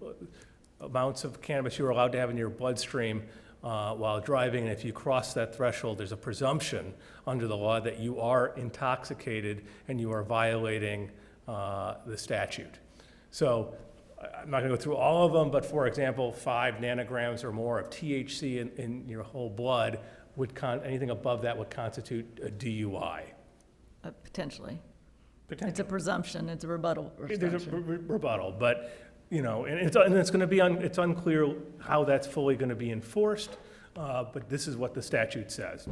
[SPEAKER 10] amounts of cannabis you're allowed to have in your bloodstream while driving, and if you cross that threshold, there's a presumption under the law that you are intoxicated and you are violating the statute. So I'm not going to go through all of them, but for example, 5 nanograms or more of THC in your whole blood anything above that would constitute a DUI.
[SPEAKER 6] Potentially. It's a presumption, it's a rebuttal.
[SPEAKER 10] There's a rebuttal, but, and it's going to be, it's unclear how that's fully going to be enforced, but this is what the statute says.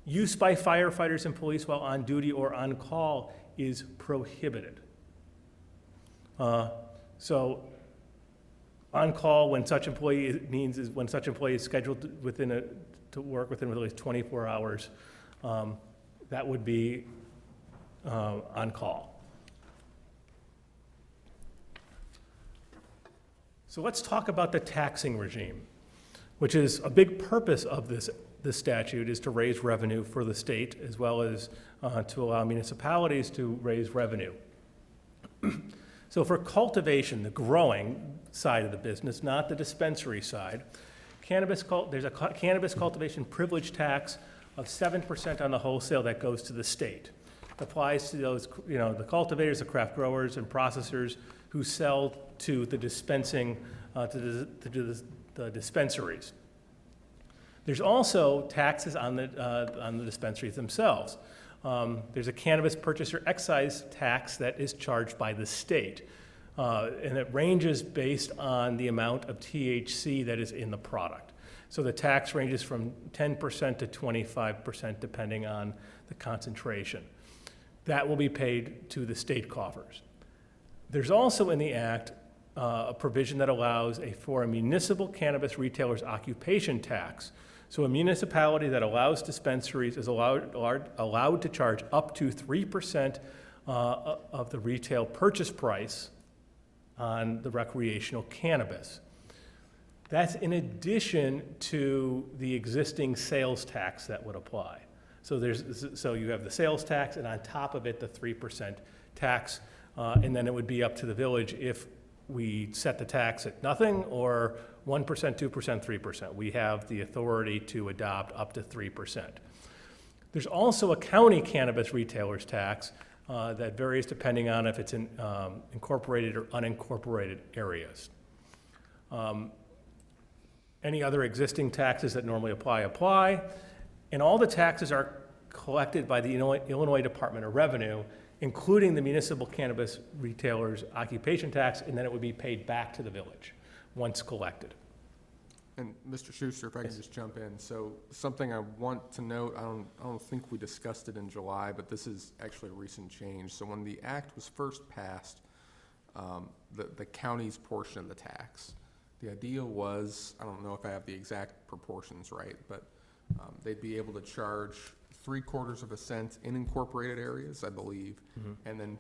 [SPEAKER 10] Use by firefighters and police while on duty or on call is prohibited. So on call when such employee means is when such employee is scheduled to work within at least 24 hours, that would be on call. So let's talk about the taxing regime, which is a big purpose of this statute, is to raise revenue for the state as well as to allow municipalities to raise revenue. So for cultivation, the growing side of the business, not the dispensary side, there's a cannabis cultivation privilege tax of 7% on the wholesale that goes to the state. It applies to those, the cultivators, the craft growers and processors who sell to the dispensing, to the dispensaries. There's also taxes on the dispensaries themselves. There's a cannabis purchaser excise tax that is charged by the state, and it ranges based on the amount of THC that is in the product. So the tax ranges from 10% to 25% depending on the concentration. That will be paid to the state coffers. There's also in the Act a provision that allows for a municipal cannabis retailer's occupation tax. So a municipality that allows dispensaries is allowed to charge up to 3% of the retail purchase price on the recreational cannabis. That's in addition to the existing sales tax that would apply. So you have the sales tax, and on top of it, the 3% tax, and then it would be up to the village if we set the tax at nothing or 1%, 2%, 3%. We have the authority to adopt up to 3%. There's also a county cannabis retailer's tax that varies depending on if it's in incorporated or unincorporated areas. Any other existing taxes that normally apply, and all the taxes are collected by the Illinois Department of Revenue, including the municipal cannabis retailer's occupation tax, and then it would be paid back to the village once collected.
[SPEAKER 2] And Mr. Schuster, if I can just jump in. So something I want to note, I don't think we discussed it in July, but this is actually a recent change. So when the act was first passed, the county's portion of the tax, the idea was, I don't know if I have the exact proportions right, but they'd be able to charge 3/4 cent in incorporated areas, I believe, and then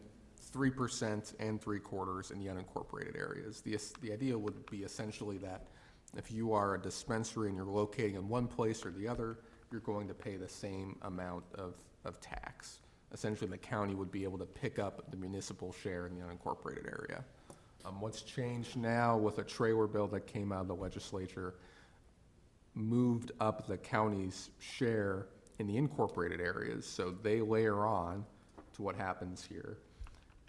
[SPEAKER 2] 3% and 3/4 in the unincorporated areas. The idea would be essentially that if you are a dispensary and you're locating in one place or the other, you're going to pay the same amount of tax. Essentially, the county would be able to pick up the municipal share in the unincorporated area. What's changed now with a trailer bill that came out of the legislature moved up the county's share in the incorporated areas, so they layer on to what happens here.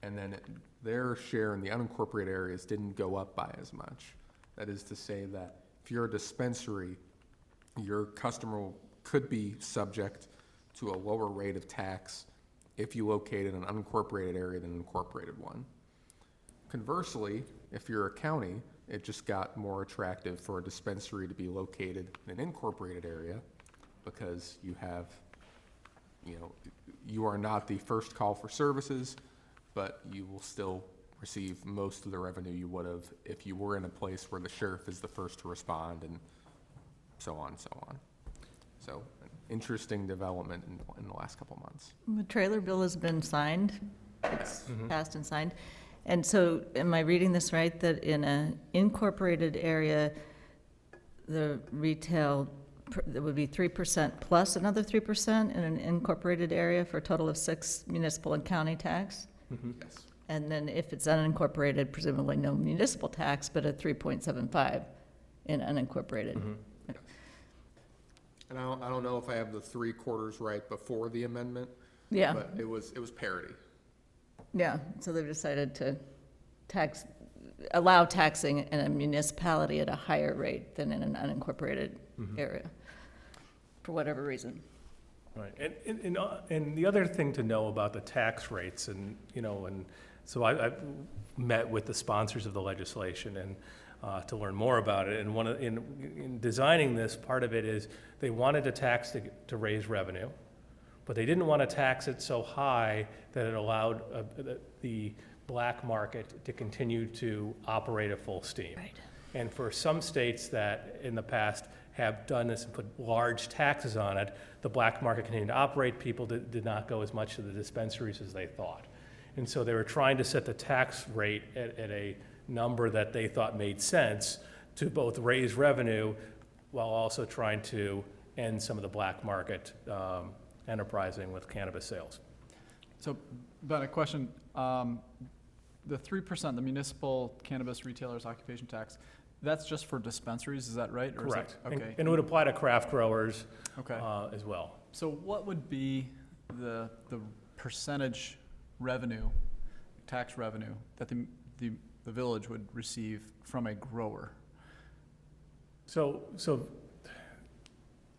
[SPEAKER 2] And then their share in the unincorporated areas didn't go up by as much. That is to say that if you're a dispensary, your customer could be subject to a lower rate of tax if you locate in an unincorporated area than an incorporated one. Conversely, if you're a county, it just got more attractive for a dispensary to be located in an incorporated area because you have, you are not the first call for services, but you will still receive most of the revenue you would have if you were in a place where the sheriff is the first to respond, and so on and so on. So, an interesting development in the last couple months.
[SPEAKER 6] The trailer bill has been signed, it's passed and signed. And so, am I reading this right, that in an incorporated area, the retail, there would be 3% plus another 3% in an incorporated area for a total of 6 municipal and county tax?
[SPEAKER 2] Yes.
[SPEAKER 6] And then if it's unincorporated, presumably no municipal tax, but a 3.75 in unincorporated.
[SPEAKER 2] And I don't know if I have the 3/4 right before the amendment.
[SPEAKER 6] Yeah.
[SPEAKER 2] But it was parity.
[SPEAKER 6] Yeah, so they've decided to allow taxing in a municipality at a higher rate than in an unincorporated area, for whatever reason.
[SPEAKER 10] Right, and the other thing to know about the tax rates, and so I've met with the sponsors of the legislation and to learn more about it. And in designing this, part of it is they wanted a tax to raise revenue, but they didn't want to tax it so high that it allowed the black market to continue to operate at full steam.
[SPEAKER 6] Right.
[SPEAKER 10] And for some states that in the past have done this and put large taxes on it, the black market continued to operate. People did not go as much to the dispensaries as they thought. And so they were trying to set the tax rate at a number that they thought made sense to both raise revenue while also trying to end some of the black market enterprising with cannabis sales.
[SPEAKER 3] So, Ben, a question. The 3%, the municipal cannabis retailers occupation tax, that's just for dispensaries, is that right? Or is that-
[SPEAKER 10] Correct. And-
[SPEAKER 3] Okay.
[SPEAKER 10] And it would apply to craft growers
[SPEAKER 3] Okay.
[SPEAKER 10] as well.
[SPEAKER 3] So what would be the percentage revenue, tax revenue, that the village would receive from a grower,
[SPEAKER 10] So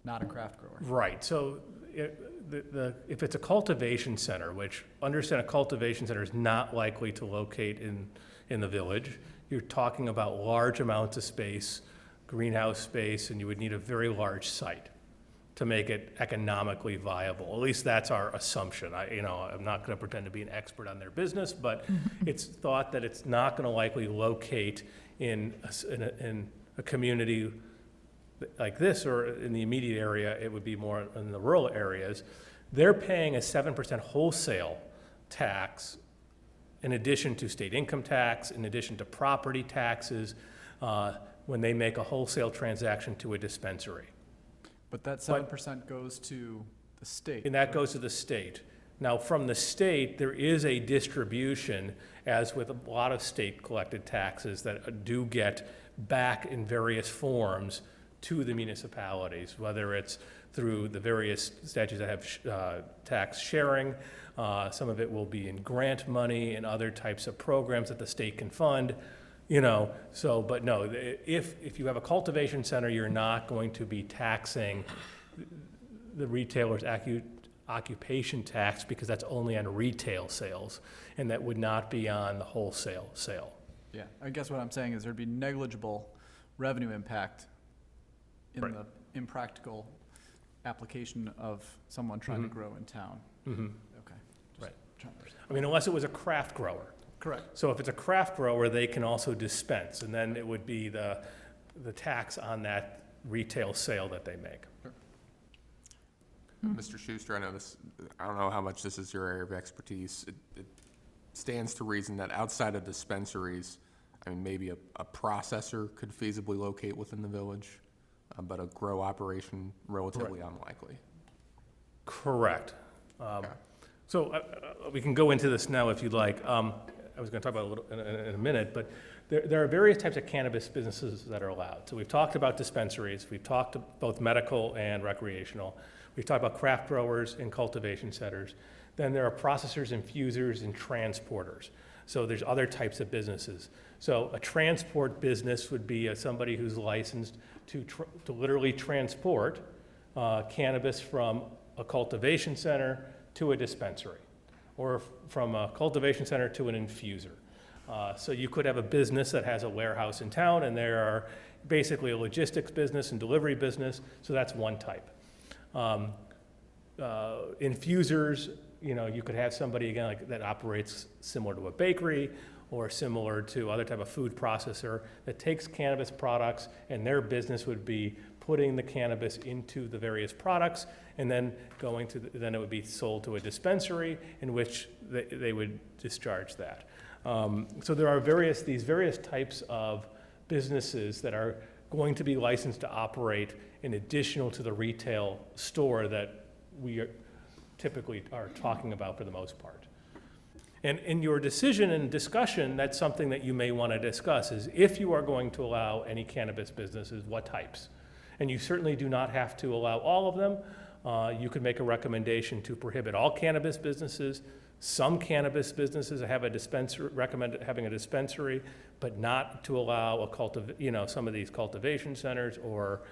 [SPEAKER 3] not a craft grower?
[SPEAKER 10] right, so if it's a cultivation center, which, understand a cultivation center is not likely to locate in the village, you're talking about large amounts of space, greenhouse space, and you would need a very large site to make it economically viable. At least that's our assumption. I'm not gonna pretend to be an expert on their business, but it's thought that it's not gonna likely locate in a community like this, or in the immediate area. It would be more in the rural areas. They're paying a 7% wholesale tax in addition to state income tax, in addition to property taxes, when they make a wholesale transaction to a dispensary.
[SPEAKER 3] But that 7% goes to the state.
[SPEAKER 10] And that goes to the state. Now, from the state, there is a distribution, as with a lot of state collected taxes, that do get back in various forms to the municipalities, whether it's through the various statutes that have tax sharing. Some of it will be in grant money and other types of programs that the state can fund. But no, if you have a cultivation center, you're not going to be taxing the retailer's occupation tax, because that's only on retail sales, and that would not be on the wholesale sale.
[SPEAKER 3] Yeah, I guess what I'm saying is there'd be negligible revenue impact in
[SPEAKER 10] Right.
[SPEAKER 3] the impractical application of someone trying to grow in town.
[SPEAKER 10] Mm-hmm.
[SPEAKER 3] Okay. Just
[SPEAKER 10] Right.
[SPEAKER 3] trying to understand.
[SPEAKER 10] I mean, unless it was a craft grower.
[SPEAKER 3] Correct.
[SPEAKER 10] So if it's a craft grower, they can also dispense, and then it would be the tax on that retail sale that they make.
[SPEAKER 2] Mr. Schuster, I don't know how much this is your area of expertise. It stands to reason that outside of dispensaries, maybe a processor could feasibly locate within the village, but a grow operation relatively unlikely.
[SPEAKER 10] Correct.
[SPEAKER 2] Okay.
[SPEAKER 10] So we can go into this now if you'd like. I was going to talk about it a little in a minute, but there are various types of cannabis businesses that are allowed. So we've talked about dispensaries, we've talked both medical and recreational. We've talked about craft growers and cultivation centers. Then there are processors, infusers, and transporters. So there's other types of businesses. So a transport business would be somebody who's licensed to literally transport cannabis from a cultivation center to a dispensary, or from a cultivation center to an infuser. So you could have a business that has a warehouse in town, and there are basically a logistics business and delivery business, so that's one type. Infusers, you could have somebody, again, like that operates similar to a bakery or similar to other type of food processor that takes cannabis products, and their business would be putting the cannabis into the various products, and then then it would be sold to a dispensary in which they would discharge that. So there are these various types of businesses that are going to be licensed to operate in addition to the retail store that we typically are talking about for the most part. And in your decision and discussion, that's something that you may want to discuss, is if you are going to allow any cannabis businesses, what types? And you certainly do not have to allow all of them. You could make a recommendation to prohibit all cannabis businesses. Some cannabis businesses recommend having a dispensary, but not to allow some of these cultivation centers or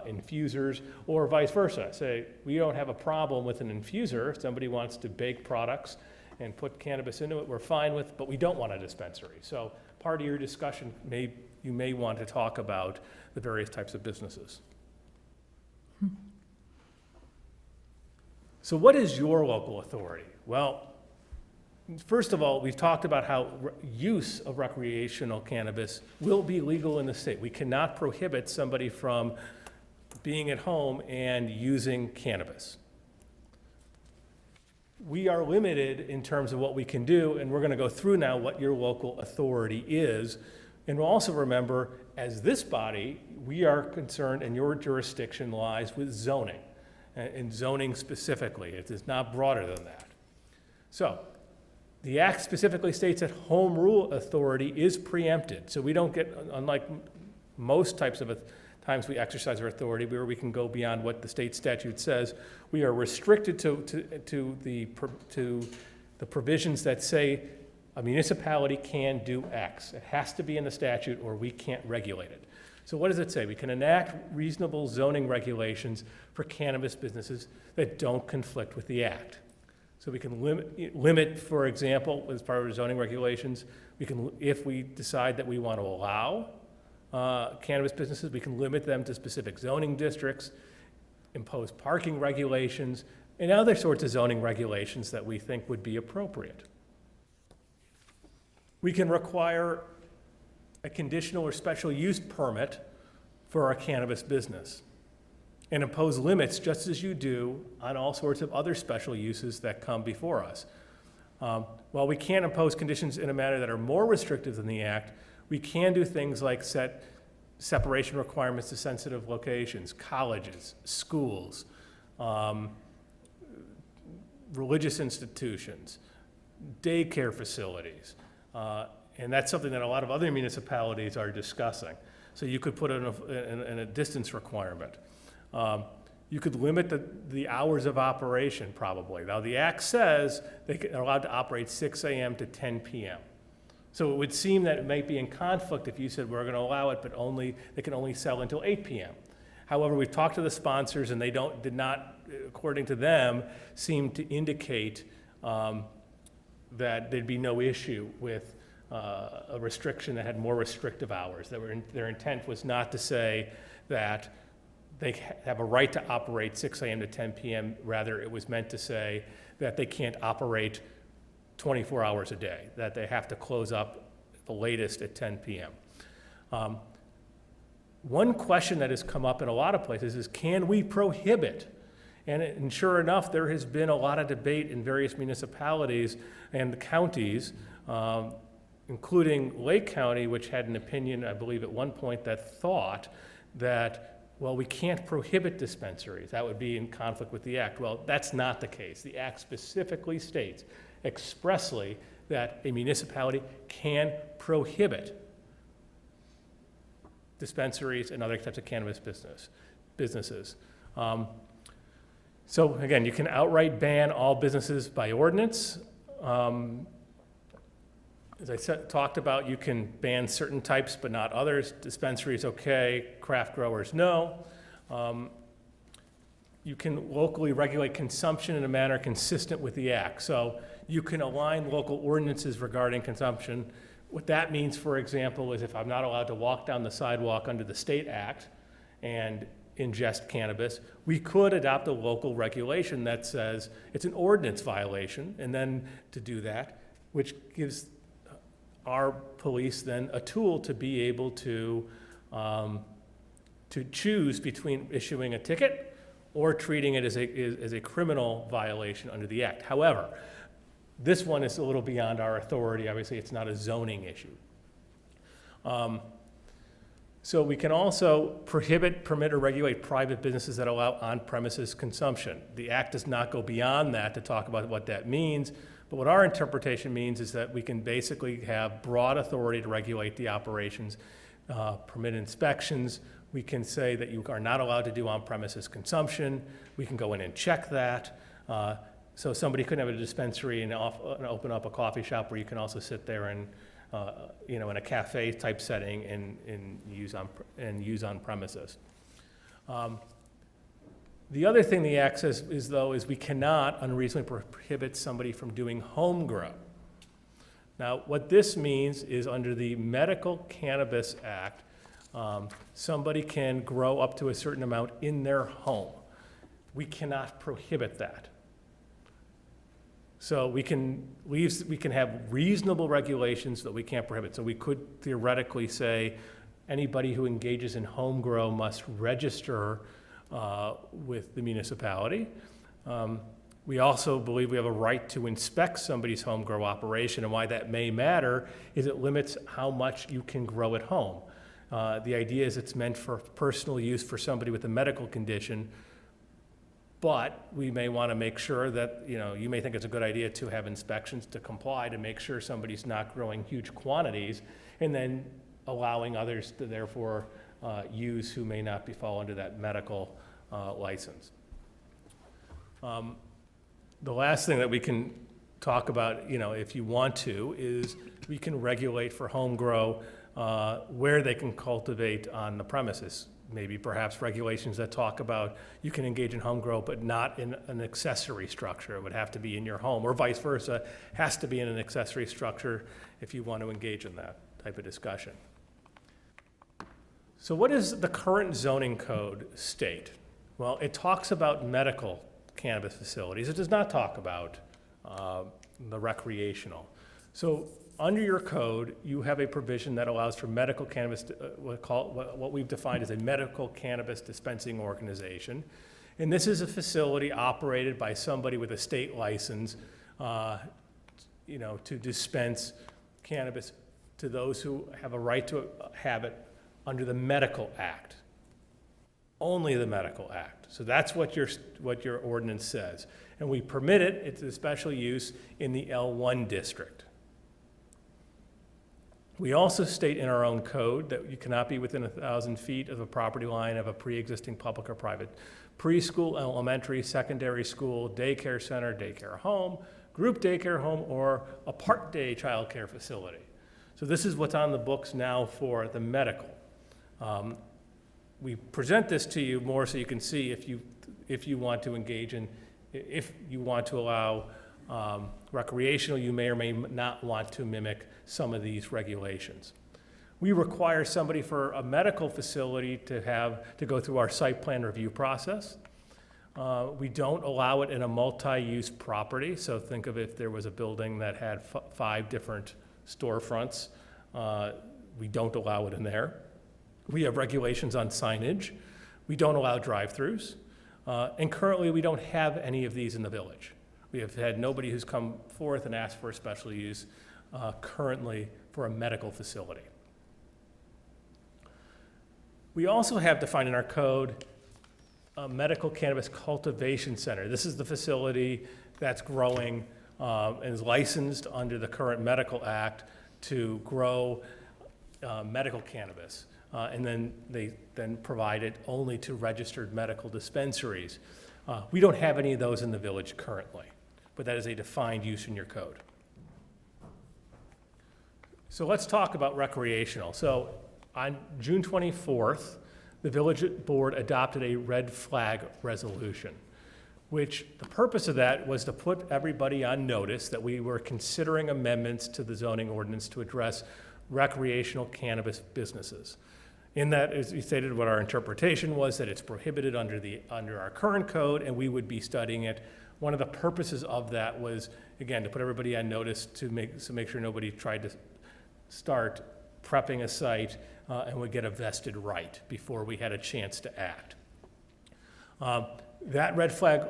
[SPEAKER 10] infusers, or vice versa. Say, we don't have a problem with an infuser. If somebody wants to bake products and put cannabis into it, we're fine with, but we don't want a dispensary. So part of your discussion, you may want to talk about the various types of businesses. So what is your local authority? Well, first of all, we've talked about how use of recreational cannabis will be legal in the state. We cannot prohibit somebody from being at home and using cannabis. We are limited in terms of what we can do, and we're going to go through now what your local authority is. And we'll also remember, as this body, we are concerned, and your jurisdiction lies with zoning, and zoning specifically. It is not broader than that. So, the Act specifically states that home rule authority is preempted. So we don't get, unlike most types of times we exercise our authority, where we can go beyond what the state statute says, we are restricted to the provisions that say a municipality can do X. It has to be in the statute or we can't regulate it. So what does it say? We can enact reasonable zoning regulations for cannabis businesses that don't conflict with the Act. So we can limit, for example, as part of our zoning regulations, we can, if we decide that we want to allow cannabis businesses, we can limit them to specific zoning districts, impose parking regulations, and other sorts of zoning regulations that we think would be appropriate. We can require a conditional or special use permit for a cannabis business and impose limits, just as you do on all sorts of other special uses that come before us. While we can't impose conditions in a manner that are more restrictive than the Act, we can do things like set separation requirements to sensitive locations, colleges, schools, religious institutions, daycare facilities, and that's something that a lot of other municipalities are discussing. So you could put in a distance requirement. You could limit the hours of operation, probably. Now, the Act says they're allowed to operate 6 a.m. to 10 p.m. So it would seem that it might be in conflict if you said we're going to allow it, but they can only sell until 8 p.m. However, we've talked to the sponsors, and they did not, according to them, seem to indicate that there'd be no issue with a restriction that had more restrictive hours. Their intent was not to say that they have a right to operate 6 a.m. to 10 p.m. Rather, it was meant to say that they can't operate 24 hours a day, that they have to close up the latest at 10 p.m. One question that has come up in a lot of places is, can we prohibit? And sure enough, there has been a lot of debate in various municipalities and counties, including Lake County, which had an opinion, I believe, at one point that thought that, well, we can't prohibit dispensaries. That would be in conflict with the Act. Well, that's not the case. The Act specifically states expressly that a municipality can prohibit dispensaries and other types of cannabis businesses. So again, you can outright ban all businesses by ordinance. As I talked about, you can ban certain types but not others. Dispensaries, okay. Craft growers, no. You can locally regulate consumption in a manner consistent with the Act. So you can align local ordinances regarding consumption. What that means, for example, is if I'm not allowed to walk down the sidewalk under the state act and ingest cannabis, we could adopt a local regulation that says it's an ordinance violation, and then to do that, which gives our police then a tool to be able to choose between issuing a ticket or treating it as a criminal violation under the Act. However, this one is a little beyond our authority. Obviously, it's not a zoning issue. So we can also prohibit, permit, or regulate private businesses that allow on-premises consumption. The Act does not go beyond that to talk about what that means, but what our interpretation means is that we can basically have broad authority to regulate the operations, permit inspections. We can say that you are not allowed to do on-premises consumption. We can go in and check that. So somebody couldn't have a dispensary and open up a coffee shop where you can also sit there and, in a cafe type setting and use on premises. The other thing the Act says is we cannot unreasonably prohibit somebody from doing home grow. Now, what this means is under the Medical Cannabis Act, somebody can grow up to a certain amount in their home. We cannot prohibit that. So we can have reasonable regulations that we can't prohibit. So we could theoretically say anybody who engages in home grow must register with the municipality. We also believe we have a right to inspect somebody's home grow operation, and why that may matter is it limits how much you can grow at home. The idea is it's meant for personal use for somebody with a medical condition, but we may want to make sure that, you may think it's a good idea to have inspections to comply, to make sure somebody's not growing huge quantities, and then allowing others to therefore use who may not fall under that medical license. The last thing that we can talk about, if you want to, is we can regulate for home grow where they can cultivate on the premises. Maybe perhaps regulations that talk about you can engage in home grow, but not in an accessory structure. It would have to be in your home, or vice versa, has to be in an accessory structure if you want to engage in that type of discussion. So what does the current zoning code state? Well, it talks about medical cannabis facilities. It does not talk about the recreational. So under your code, you have a provision that allows for medical cannabis, what we've defined as a medical cannabis dispensing organization. And this is a facility operated by somebody with a state license, to dispense cannabis to those who have a right to have it under the Medical Act. Only the Medical Act. So that's what your ordinance says. And we permit it, it's a special use in the L1 district. We also state in our own code that you cannot be within 1,000 feet of a property line of a pre-existing public or private preschool, elementary, secondary school, daycare center, daycare home, group daycare home, or a part-day childcare facility. So this is what's on the books now for the medical. We present this to you more so you can see if you want to engage in, if you want to allow recreational, you may or may not want to mimic some of these regulations. We require somebody for a medical facility to go through our site plan review process. We don't allow it in a multi-use property, so think of if there was a building that had 5 different storefronts, we don't allow it in there. We have regulations on signage. We don't allow drive-throughs. And currently, we don't have any of these in the village. We have had nobody who's come forth and asked for a special use currently for a medical facility. We also have defined in our code a medical cannabis cultivation center. This is the facility that's growing and is licensed under the current Medical Act to grow medical cannabis. And then they provide it only to registered medical dispensaries. We don't have any of those in the village currently, but that is a defined use in your code. So let's talk about recreational. So on June 24th, the village board adopted a red flag resolution, which the purpose of that was to put everybody on notice that we were considering amendments to the zoning ordinance to address recreational cannabis businesses. In that, as we stated, what our interpretation was that it's prohibited under our current code, and we would be studying it. One of the purposes of that was, again, to put everybody on notice to make sure nobody tried to start prepping a site and would get a vested right before we had a chance to act. That red flag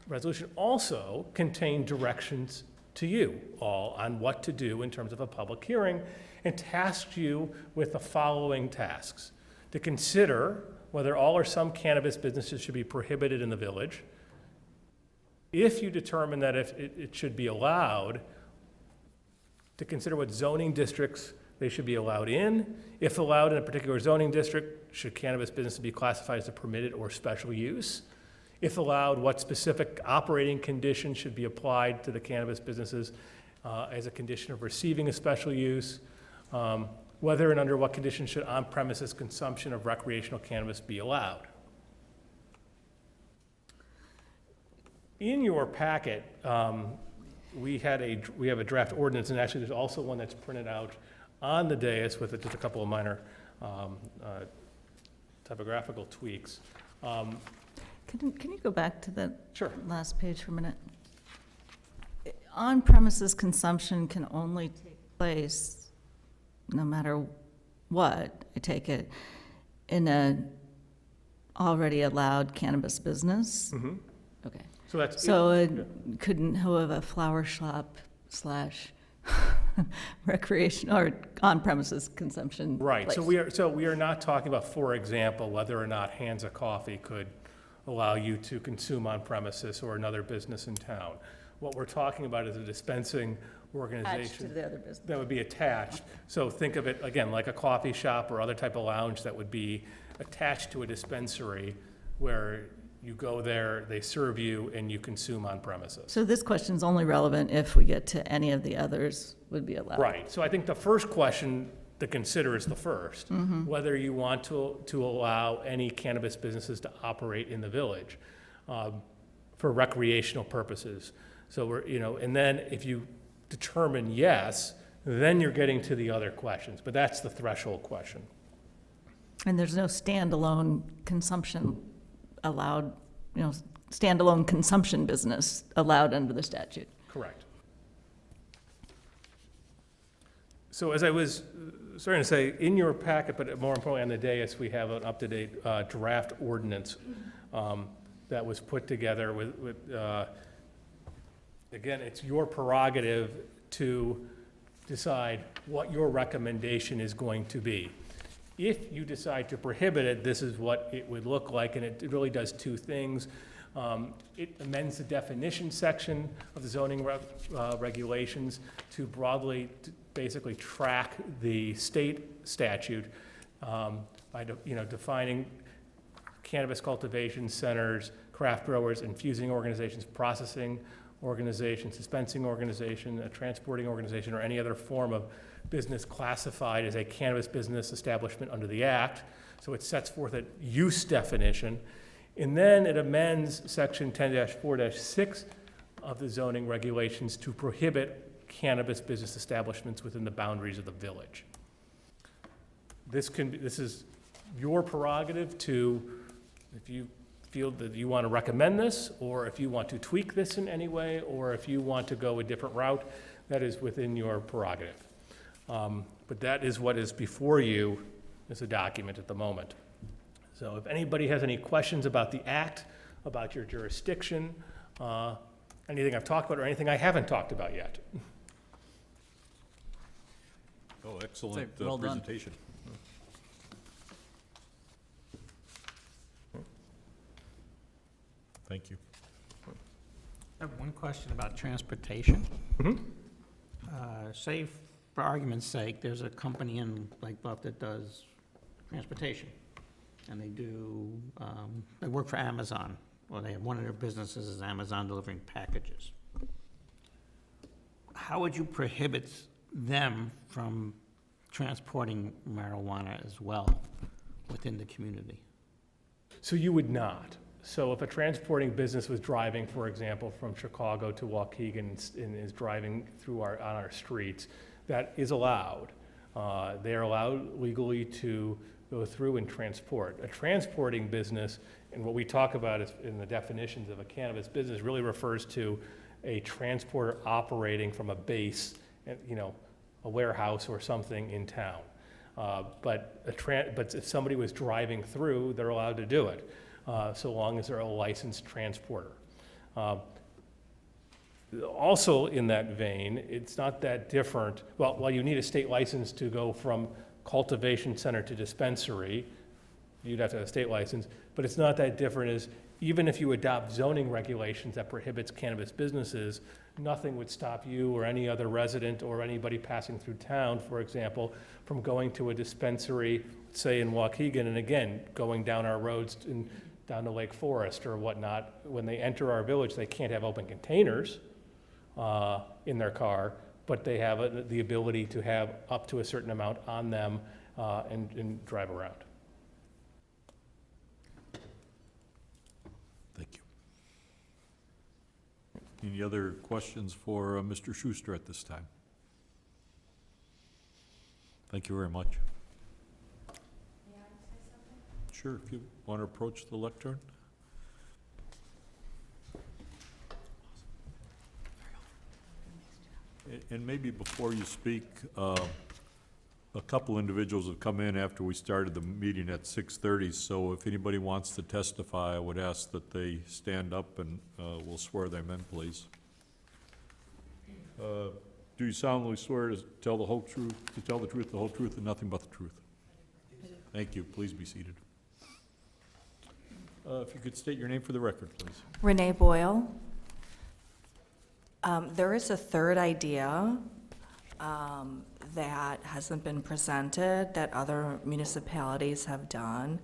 [SPEAKER 10] resolution also contained directions to you all on what to do in terms of a public hearing, and tasked you with the following tasks: to consider whether all or some cannabis businesses should be prohibited in the village. If you determine that if it should be allowed, to consider what zoning districts they should be allowed in. If allowed in a particular zoning district, should cannabis businesses be classified as a permitted or special use? If allowed, what specific operating conditions should be applied to the cannabis businesses as a condition of receiving a special use? Whether and under what conditions should on-premises consumption of recreational cannabis be allowed? In your packet, we have a draft ordinance, and actually there's also one that's printed out on the dais with just a couple of minor typographical tweaks.
[SPEAKER 6] Can you go back to that
[SPEAKER 10] Sure.
[SPEAKER 6] last page for a minute? on-premises consumption can only take place, no matter what, I take it, in a already allowed cannabis business?
[SPEAKER 10] Mhm.
[SPEAKER 6] Okay.
[SPEAKER 10] So that's.
[SPEAKER 6] So it couldn't have a flower shop / recreation or on-premises consumption
[SPEAKER 10] Right, so
[SPEAKER 6] place.
[SPEAKER 10] we are not talking about, for example, whether or not Hansa Coffee could allow you to consume on premises or another business in town. What we're talking about is a dispensing organization.
[SPEAKER 6] Attached to the other business.
[SPEAKER 10] That would be attached. So think of it, again, like a coffee shop or other type of lounge that would be attached to a dispensary where you go there, they serve you, and you consume on premises.
[SPEAKER 6] So this question's only relevant if we get to any of the others would be allowed.
[SPEAKER 10] Right, so I think the first question to consider is the first, whether you want to allow any cannabis businesses to operate in the village for recreational purposes. So we're, and then if you determine yes, then you're getting to the other questions, but that's the threshold question.
[SPEAKER 6] And there's no standalone consumption allowed, standalone consumption business allowed under the statute.
[SPEAKER 10] Correct. So as I was starting to say, in your packet, but more importantly on the dais, we have an up-to-date draft ordinance that was put together with again, it's your prerogative to decide what your recommendation is going to be. If you decide to prohibit it, this is what it would look like, and it really does two things. It amends the definition section of the zoning regulations to broadly, basically track the state statute by defining cannabis cultivation centers, craft growers, infusing organizations, processing organizations, dispensing organization, a transporting organization, or any other form of business classified as a cannabis business establishment under the Act. So it sets forth a use definition. And then it amends section 10-4-6 of the zoning regulations to prohibit cannabis business establishments within the boundaries of the village. This is your prerogative to, if you feel that you want to recommend this, or if you want to tweak this in any way, or if you want to go a different route, that is within your prerogative. But that is what is before you as a document at the moment. So if anybody has any questions about the act, about your jurisdiction, anything I've talked about or anything I haven't talked about yet.
[SPEAKER 1] Oh, excellent
[SPEAKER 3] Say, well done.
[SPEAKER 1] presentation. Thank you.
[SPEAKER 8] I have one question about transportation. Say, for argument's sake, there's a company in Lake Bluff that does transportation, and they work for Amazon, or they have one of their businesses is Amazon delivering packages. How would you prohibit them from transporting marijuana as well within the community?
[SPEAKER 10] So you would not. So if a transporting business was driving, for example, from Chicago to Waukegan and is driving through on our streets, that is allowed. They are allowed legally to go through and transport. A transporting business, and what we talk about is in the definitions of a cannabis business, really refers to a transporter operating from a base, a warehouse or something in town. But if somebody was driving through, they're allowed to do it, so long as they're a licensed transporter. Also in that vein, it's not that different. Well, while you need a state license to go from cultivation center to dispensary, you'd have to have a state license, but it's not that different as even if you adopt zoning regulations that prohibits cannabis businesses, nothing would stop you or any other resident or anybody passing through town, for example, from going to a dispensary, say in Waukegan, and again, going down our roads and down to Lake Forest or whatnot. When they enter our village, they can't have open containers in their car, but they have the ability to have up to a certain amount on them and drive around.
[SPEAKER 1] Thank you. Any other questions for Mr. Schuster at this time? Thank you very much.
[SPEAKER 4] May I say something?
[SPEAKER 1] Sure, if you want to approach the lectern. And maybe before you speak, a couple individuals have come in after we started the meeting at 6:30, so if anybody wants to testify, I would ask that they stand up and we'll swear them in, please. Do you solemnly swear to tell the whole truth, to tell the truth, the whole truth, and nothing but the truth? Thank you. Please be seated. If you could state your name for the record, please.
[SPEAKER 4] Renee Boyle. There is a third idea that hasn't been presented that other municipalities have done.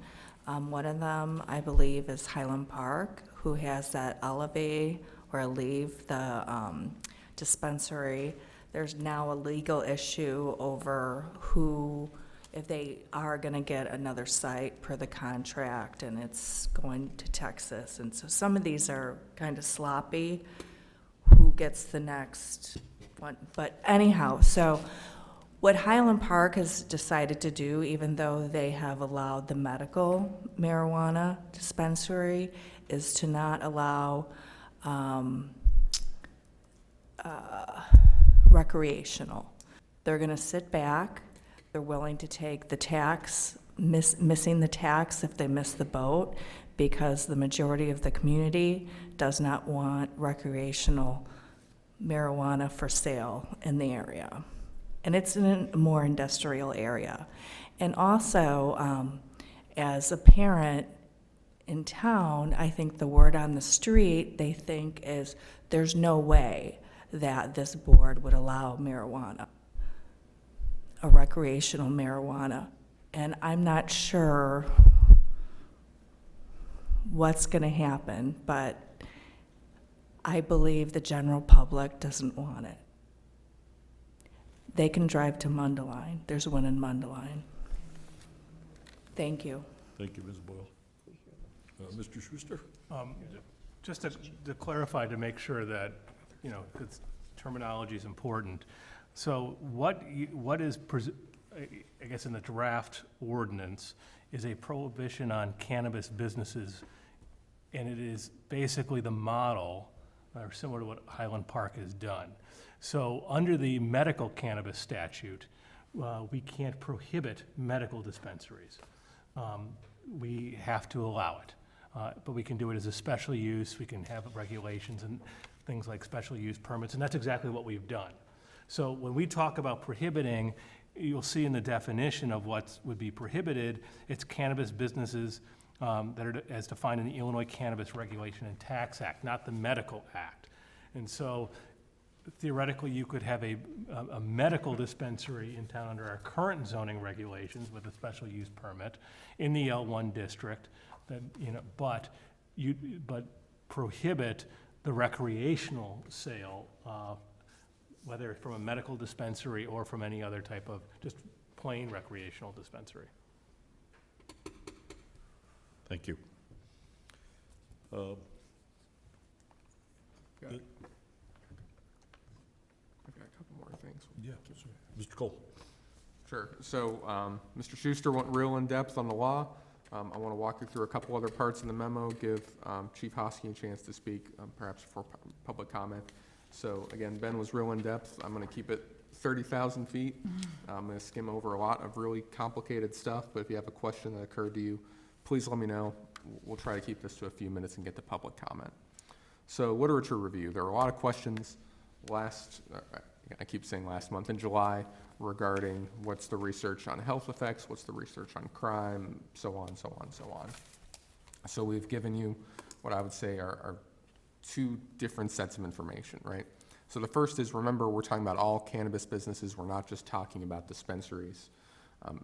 [SPEAKER 4] One of them, I believe, is Highland Park, who has that elevate or leave the dispensary. There's now a legal issue over who, if they are gonna get another site per the contract, and it's going to Texas. And so some of these are kind of sloppy, who gets the next one. But anyhow, so what Highland Park has decided to do, even though they have allowed the medical marijuana dispensary, is to not allow recreational. They're gonna sit back, they're willing to take the tax, missing the tax if they miss the boat, because the majority of the community does not want recreational marijuana for sale in the area. And it's in a more industrial area. And also, as a parent in town, I think the word on the street, they think, is there's no way that this board would allow marijuana, a recreational marijuana. And I'm not sure what's gonna happen, but I believe the general public doesn't want it. They can drive to Mundelein. There's one in Mundelein. Thank you.
[SPEAKER 1] Thank you, Ms. Boyle. Mr. Schuster?
[SPEAKER 10] Just to clarify, to make sure that, you know, 'cause terminology is important. So what is, I guess in the draft ordinance, is a prohibition on cannabis businesses, and it is basically the model, or similar to what Highland Park has done. So under the medical cannabis statute, we can't prohibit medical dispensaries. We have to allow it. But we can do it as a special use. We can have regulations and things like special use permits, and that's exactly what we've done. So when we talk about prohibiting, you'll see in the definition of what would be prohibited, it's cannabis businesses that are as defined in the Illinois Cannabis Regulation and Tax Act, not the Medical Act. And so theoretically, you could have a medical dispensary in town under our current zoning regulations with a special use permit in the L1 district, that, you know, but prohibit the recreational sale, whether from a medical dispensary or from any other type of just plain recreational dispensary.
[SPEAKER 1] Thank you.
[SPEAKER 2] I've got a couple more things.
[SPEAKER 1] Yeah, Mr. Cole.
[SPEAKER 2] Sure. So, Mr. Schuster went real in-depth on the law. I want to walk you through a couple other parts in the memo, give Chief Hosky a chance to speak, perhaps for public comment. So again, Ben was real in-depth. I'm going to keep it 30,000 feet. I'm going to skim over a lot of really complicated stuff, but if you have a question that occurred to you, please let me know. We'll try to keep this to a few minutes and get to public comment. So literature review. There were a lot of questions I keep saying last month, in July, regarding what's the research on health effects, what's the research on crime, so on, so on, so on. So we've given you what I would say are two different sets of information, right? So the first is, remember, we're talking about all cannabis businesses. We're not just talking about dispensaries.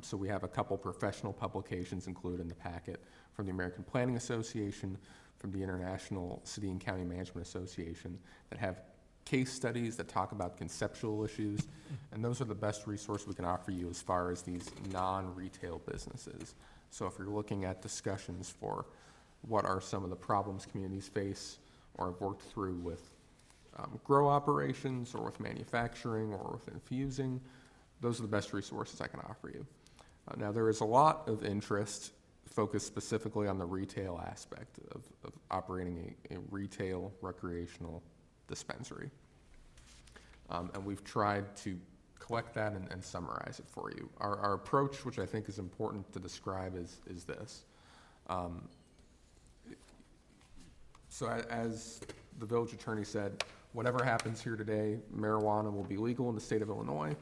[SPEAKER 2] So we have a couple professional publications included in the packet from the American Planning Association, from the International City and County Management Association, that have case studies that talk about conceptual issues, and those are the best resource we can offer you as far as these non-retail businesses. So if you're looking at discussions for what are some of the problems communities face or have worked through with grow operations or with manufacturing or with infusing, those are the best resources I can offer you. Now, there is a lot of interest focused specifically on the retail aspect of operating a retail recreational dispensary. And we've tried to collect that and summarize it for you. Our approach, which I think is important to describe, is this. So as the village attorney said, whatever happens here today, marijuana will be legal in the state of Illinois.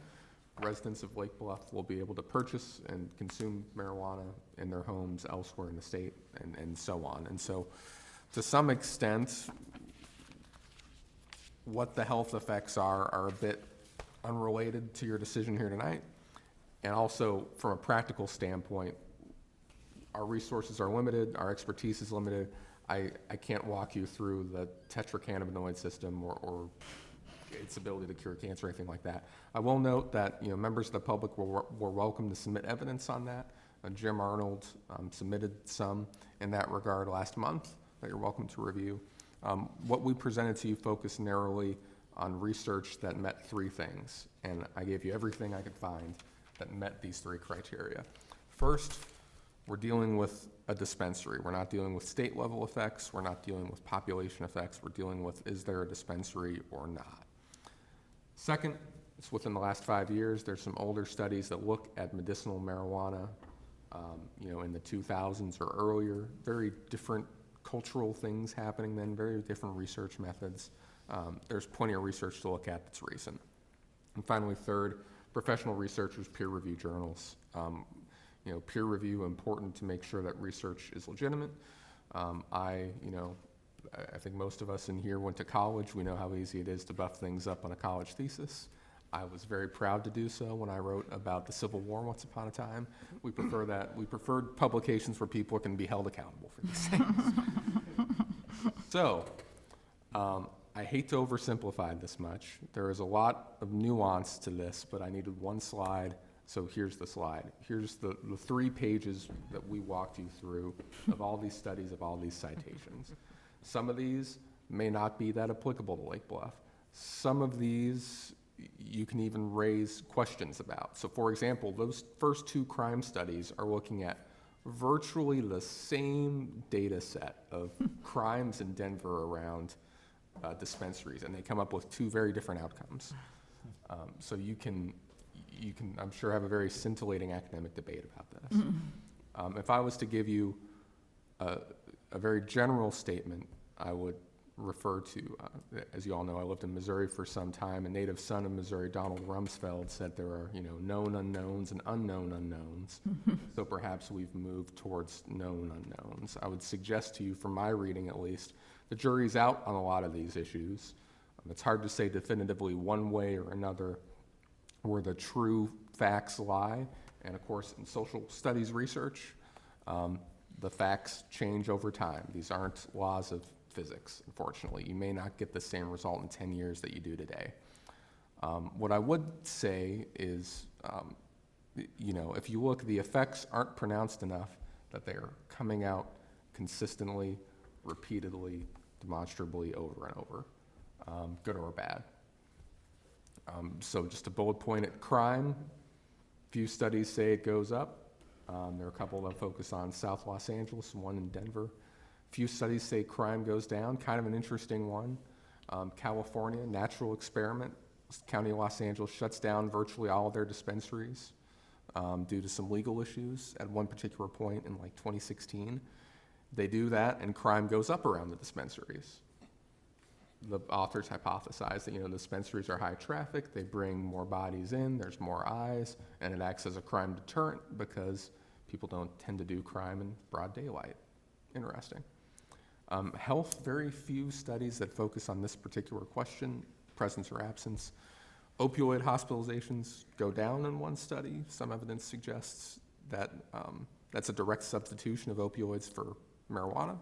[SPEAKER 2] Residents of Lake Bluff will be able to purchase and consume marijuana in their homes elsewhere in the state, and so on. And so, to some extent, what the health effects are a bit unrelated to your decision here tonight. And also, from a practical standpoint, our resources are limited, our expertise is limited. I can't walk you through the tetracannabinoid system or its ability to cure cancer or anything like that. I will note that, you know, members of the public were welcome to submit evidence on that. Jim Arnold submitted some in that regard last month that you're welcome to review. What we presented to you focused narrowly on research that met three things, and I gave you everything I could find that met these three criteria. First, we're dealing with a dispensary. We're not dealing with state level effects. We're not dealing with population effects. We're dealing with, is there a dispensary or not? Second, it's within the last 5 years. There's some older studies that look at medicinal marijuana, you know, in the 2000s or earlier. Very different cultural things happening then, very different research methods. There's plenty of research to look at that's recent. And finally, third, professional researchers, peer review journals. You know, peer review, important to make sure that research is legitimate. I think most of us in here went to college. We know how easy it is to buff things up on a college thesis. I was very proud to do so when I wrote about the Civil War once upon a time. We prefer that. We preferred publications where people can be held accountable for these things. So, I hate to oversimplify this much. There is a lot of nuance to this, but I needed one slide, so here's the slide. Here's the 3 pages that we walked you through of all these studies, of all these citations. Some of these may not be that applicable to Lake Bluff. Some of these you can even raise questions about. So for example, those first 2 crime studies are looking at virtually the same data set of crimes in Denver around dispensaries, and they come up with 2 very different outcomes. So you can, I'm sure, have a very scintillating academic debate about this. If I was to give you a very general statement, I would refer to, as you all know, I lived in Missouri for some time. A native son of Missouri, Donald Rumsfeld, said there are, you know, known unknowns and unknown unknowns. So perhaps we've moved towards known unknowns. I would suggest to you, from my reading at least, the jury's out on a lot of these issues. It's hard to say definitively one way or another where the true facts lie. And of course, in social studies research, the facts change over time. These aren't laws of physics, unfortunately. You may not get the same result in 10 years that you do today. What I would say is, you know, if you look, the effects aren't pronounced enough that they are coming out consistently, repeatedly, demonstrably over and over, good or bad. So just a bullet point at crime, few studies say it goes up. There are a couple that focus on South Los Angeles, one in Denver. Few studies say crime goes down, kind of an interesting one. California, natural experiment. County of Los Angeles shuts down virtually all of their dispensaries due to some legal issues at one particular point in like 2016. They do that and crime goes up around the dispensaries. The authors hypothesize that, you know, dispensaries are high traffic, they bring more bodies in, there's more eyes, and it acts as a crime deterrent because people don't tend to do crime in broad daylight. Interesting. Health, very few studies that focus on this particular question, presence or absence. Opioid hospitalizations go down in one study. Some evidence suggests that that's a direct substitution of opioids for marijuana.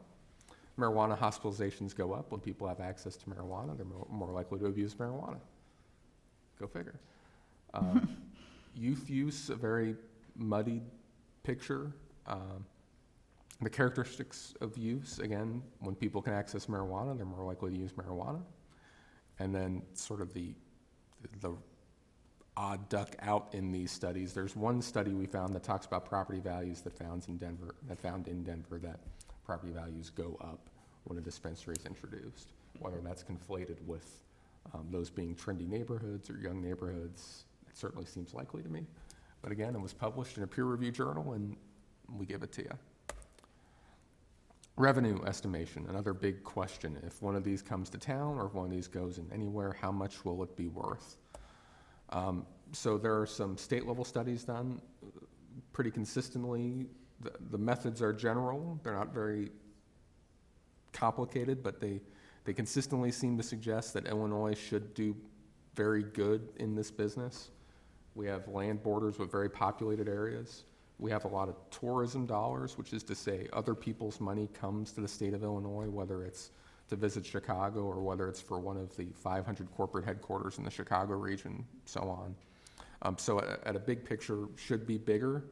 [SPEAKER 2] Marijuana hospitalizations go up when people have access to marijuana. They're more likely to abuse marijuana. Go figure. Youth use, a very muddied picture. The characteristics of use, again, when people can access marijuana, they're more likely to use marijuana. And then sort of the odd duck out in these studies. There's one study we found that talks about property values that found in Denver that property values go up when a dispensary is introduced, whether that's conflated with Those being trendy neighborhoods or young neighborhoods, that certainly seems likely to me. But again, it was published in a peer-reviewed journal, and we give it to you. Revenue estimation, another big question. If one of these comes to town or if one of these goes in anywhere, how much will it be worth? So there are some state-level studies done pretty consistently. The methods are general. They're not very complicated, but they consistently seem to suggest that Illinois should do very good in this business. We have land borders with very populated areas. We have a lot of tourism dollars, which is to say other people's money comes to the state of Illinois, whether it's to visit Chicago or whether it's for one of the 500 corporate headquarters in the Chicago region, so on. So at a big picture, should be bigger.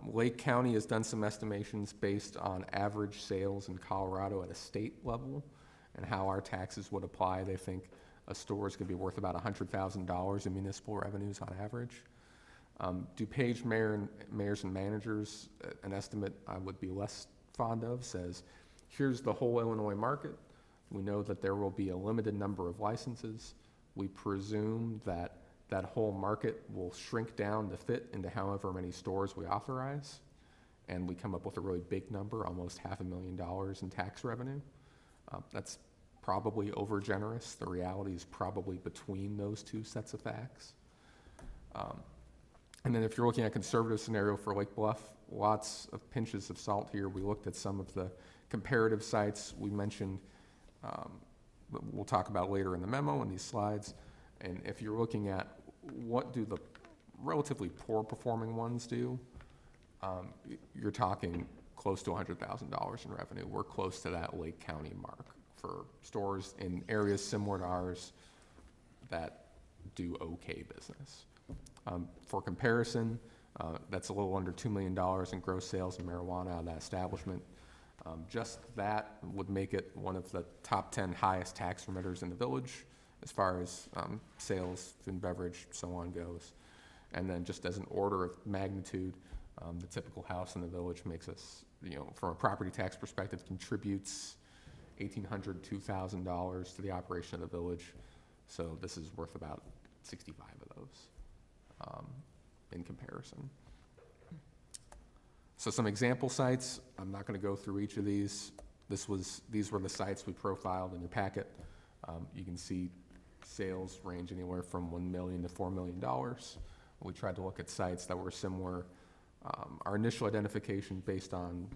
[SPEAKER 2] Lake County has done some estimations based on average sales in Colorado at a state level and how our taxes would apply. They think a store is going to be worth about $100,000 in municipal revenues on average. DuPage mayors and managers, an estimate I would be less fond of, says, here's the whole Illinois market. We know that there will be a limited number of licenses. We presume that that whole market will shrink down to fit into however many stores we authorize. And we come up with a really big number, almost $500,000 in tax revenue. That's probably over generous. The reality is probably between those two sets of facts. And then if you're looking at a conservative scenario for Lake Bluff, lots of pinches of salt here. We looked at some of the comparative sites we mentioned, we'll talk about later in the memo in these slides. And if you're looking at what do the relatively poor performing ones do, you're talking close to $100,000 in revenue. We're close to that Lake County mark for stores in areas similar to ours that do okay business. For comparison, that's a little under $2 million in gross sales of marijuana out of that establishment. Just that would make it one of the top 10 highest tax remitters in the village as far as sales, food and beverage, so on goes. And then just as an order of magnitude, the typical house in the village makes us, from a property tax perspective, contributes $1,800, $2,000 to the operation of the village. So this is worth about 65 of those in comparison. So some example sites, I'm not going to go through each of these. These were the sites we profiled in your packet. You can see sales range anywhere from $1 million to $4 million. We tried to look at sites that were similar. Our initial identification based on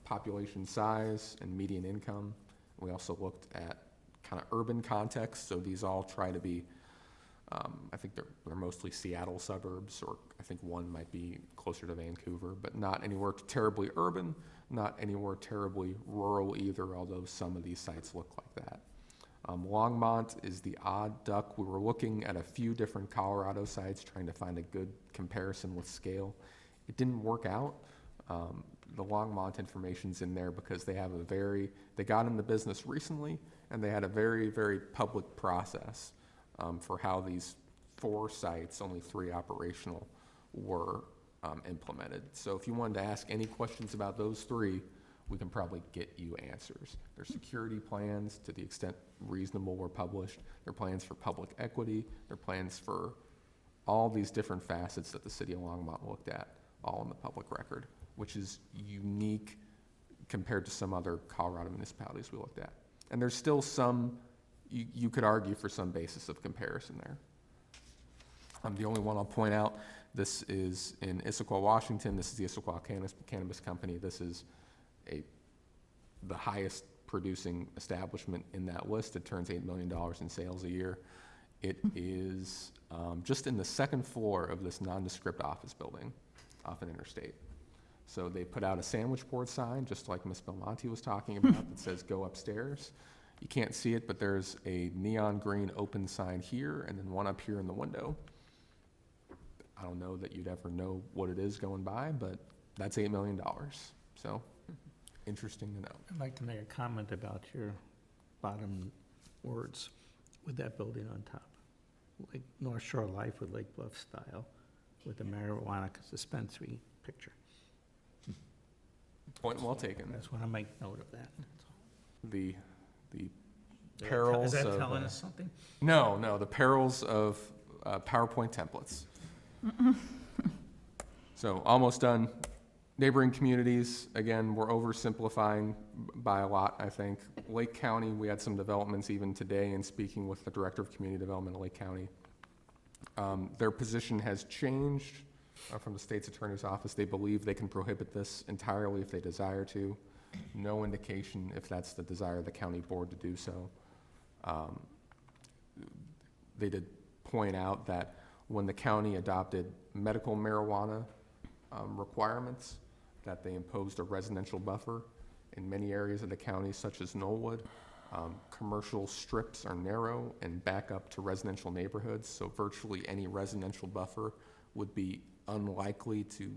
[SPEAKER 2] population size and median income. We also looked at kind of urban context, so these all try to be, I think they're mostly Seattle suburbs, or I think one might be closer to Vancouver, but not anywhere terribly urban, not anywhere terribly rural either, although some of these sites look like that. Longmont is the odd duck. We were looking at a few different Colorado sites trying to find a good comparison with scale. It didn't work out. The Longmont information's in there because they got in the business recently, and they had a very, very public process for how these 4 sites, only 3 operational, were implemented. So if you wanted to ask any questions about those 3, we can probably get you answers. Their security plans, to the extent reasonable, were published. Their plans for public equity, their plans for all these different facets that the city of Longmont looked at, all in the public record, which is unique compared to some other Colorado municipalities we looked at. And there's still some, you could argue for some basis of comparison there. The only one I'll point out, this is in Issaquah, Washington. This is the Issaquah Cannabis Company. This is the highest producing establishment in that list. It turns $8 million in sales a year. It is just in the 2nd floor of this nondescript office building off an interstate. So they put out a sandwich board sign, just like Ms. Belmonte was talking about, that says go upstairs. You can't see it, but there's a neon green open sign here and then one up here in the window. I don't know that you'd ever know what it is going by, but that's $8 million. So interesting to know.
[SPEAKER 8] I'd like to make a comment about your bottom words with that building on top. Like North Shore Life with Lake Bluff style with the marijuana dispensary picture.
[SPEAKER 2] Point well taken.
[SPEAKER 8] I just want to make note of that.
[SPEAKER 2] The perils
[SPEAKER 8] Is that
[SPEAKER 2] of,
[SPEAKER 8] telling us something?
[SPEAKER 2] No, the perils of PowerPoint templates. So almost done. Neighboring communities, again, we're oversimplifying by a lot, I think. Lake County, we had some developments even today in speaking with the Director of Community Development of Lake County. Their position has changed from the state's attorney's office. They believe they can prohibit this entirely if they desire to. No indication if that's the desire of the county board to do so. They did point out that when the county adopted medical marijuana requirements, that they imposed a residential buffer in many areas of the county, such as Knollwood. Commercial strips are narrow and back up to residential neighborhoods, so virtually any residential buffer would be unlikely to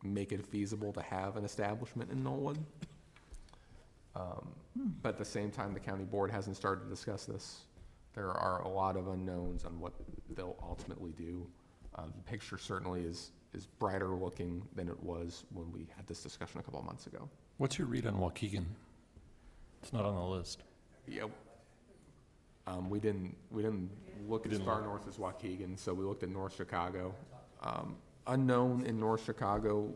[SPEAKER 2] make it feasible to have an establishment in Knollwood. But at the same time, the county board hasn't started to discuss this. There are a lot of unknowns on what they'll ultimately do. The picture certainly is brighter looking than it was when we had this discussion a couple of months ago.
[SPEAKER 5] What's your read on Waukegan? It's not on the list.
[SPEAKER 2] Yep. We didn't look as far north as Waukegan, so we looked at North Chicago. Unknown in North Chicago,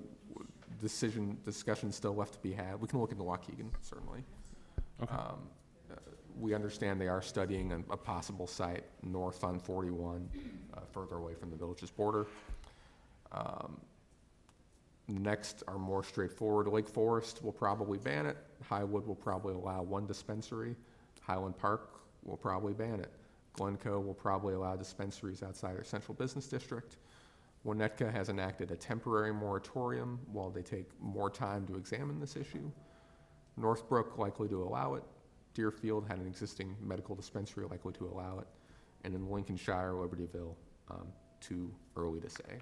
[SPEAKER 2] discussion still left to be had. We can look into Waukegan, certainly.
[SPEAKER 5] Okay.
[SPEAKER 2] We understand they are studying a possible site north on 41, further away from the village's border. Next are more straightforward. Lake Forest will probably ban it. Highwood will probably allow one dispensary. Highland Park will probably ban it. Glencoe will probably allow dispensaries outside their central business district. Winnetka has enacted a temporary moratorium while they take more time to examine this issue. Northbrook likely to allow it. Deerfield had an existing medical dispensary likely to allow it. And in Lincolnshire, Libertyville, too early to say.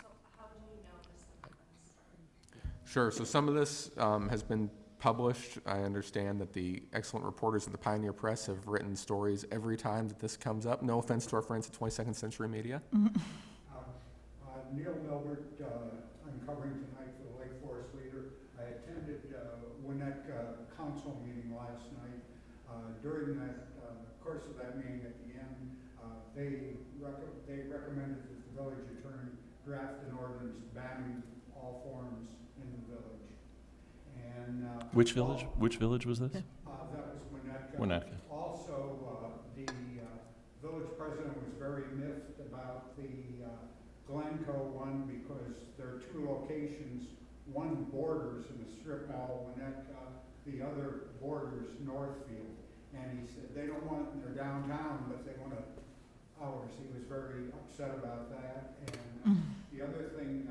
[SPEAKER 4] So how do you know this?
[SPEAKER 2] Sure, so some of this has been published. I understand that the excellent reporters at the Pioneer Press have written stories every time that this comes up. No offense to our friends at 22nd Century Media.
[SPEAKER 13] Neil Milbert, I'm covering tonight for the Lake Forest Leader. I attended Winnetka Council meeting last night. During that course of that meeting at the end, they recommended that the village attorney draft an ordinance banning all forms in the village. And
[SPEAKER 5] Which village? Which village was this?
[SPEAKER 13] that was Winnetka.
[SPEAKER 5] Winnetka.
[SPEAKER 13] Also, the village president was very miffed about the Glencoe one because there are two locations. One borders in the strip mall, Winnetka, the other borders Northfield. And he said they don't want it in their downtown, but they want it ours. He was very upset about that. And the other thing,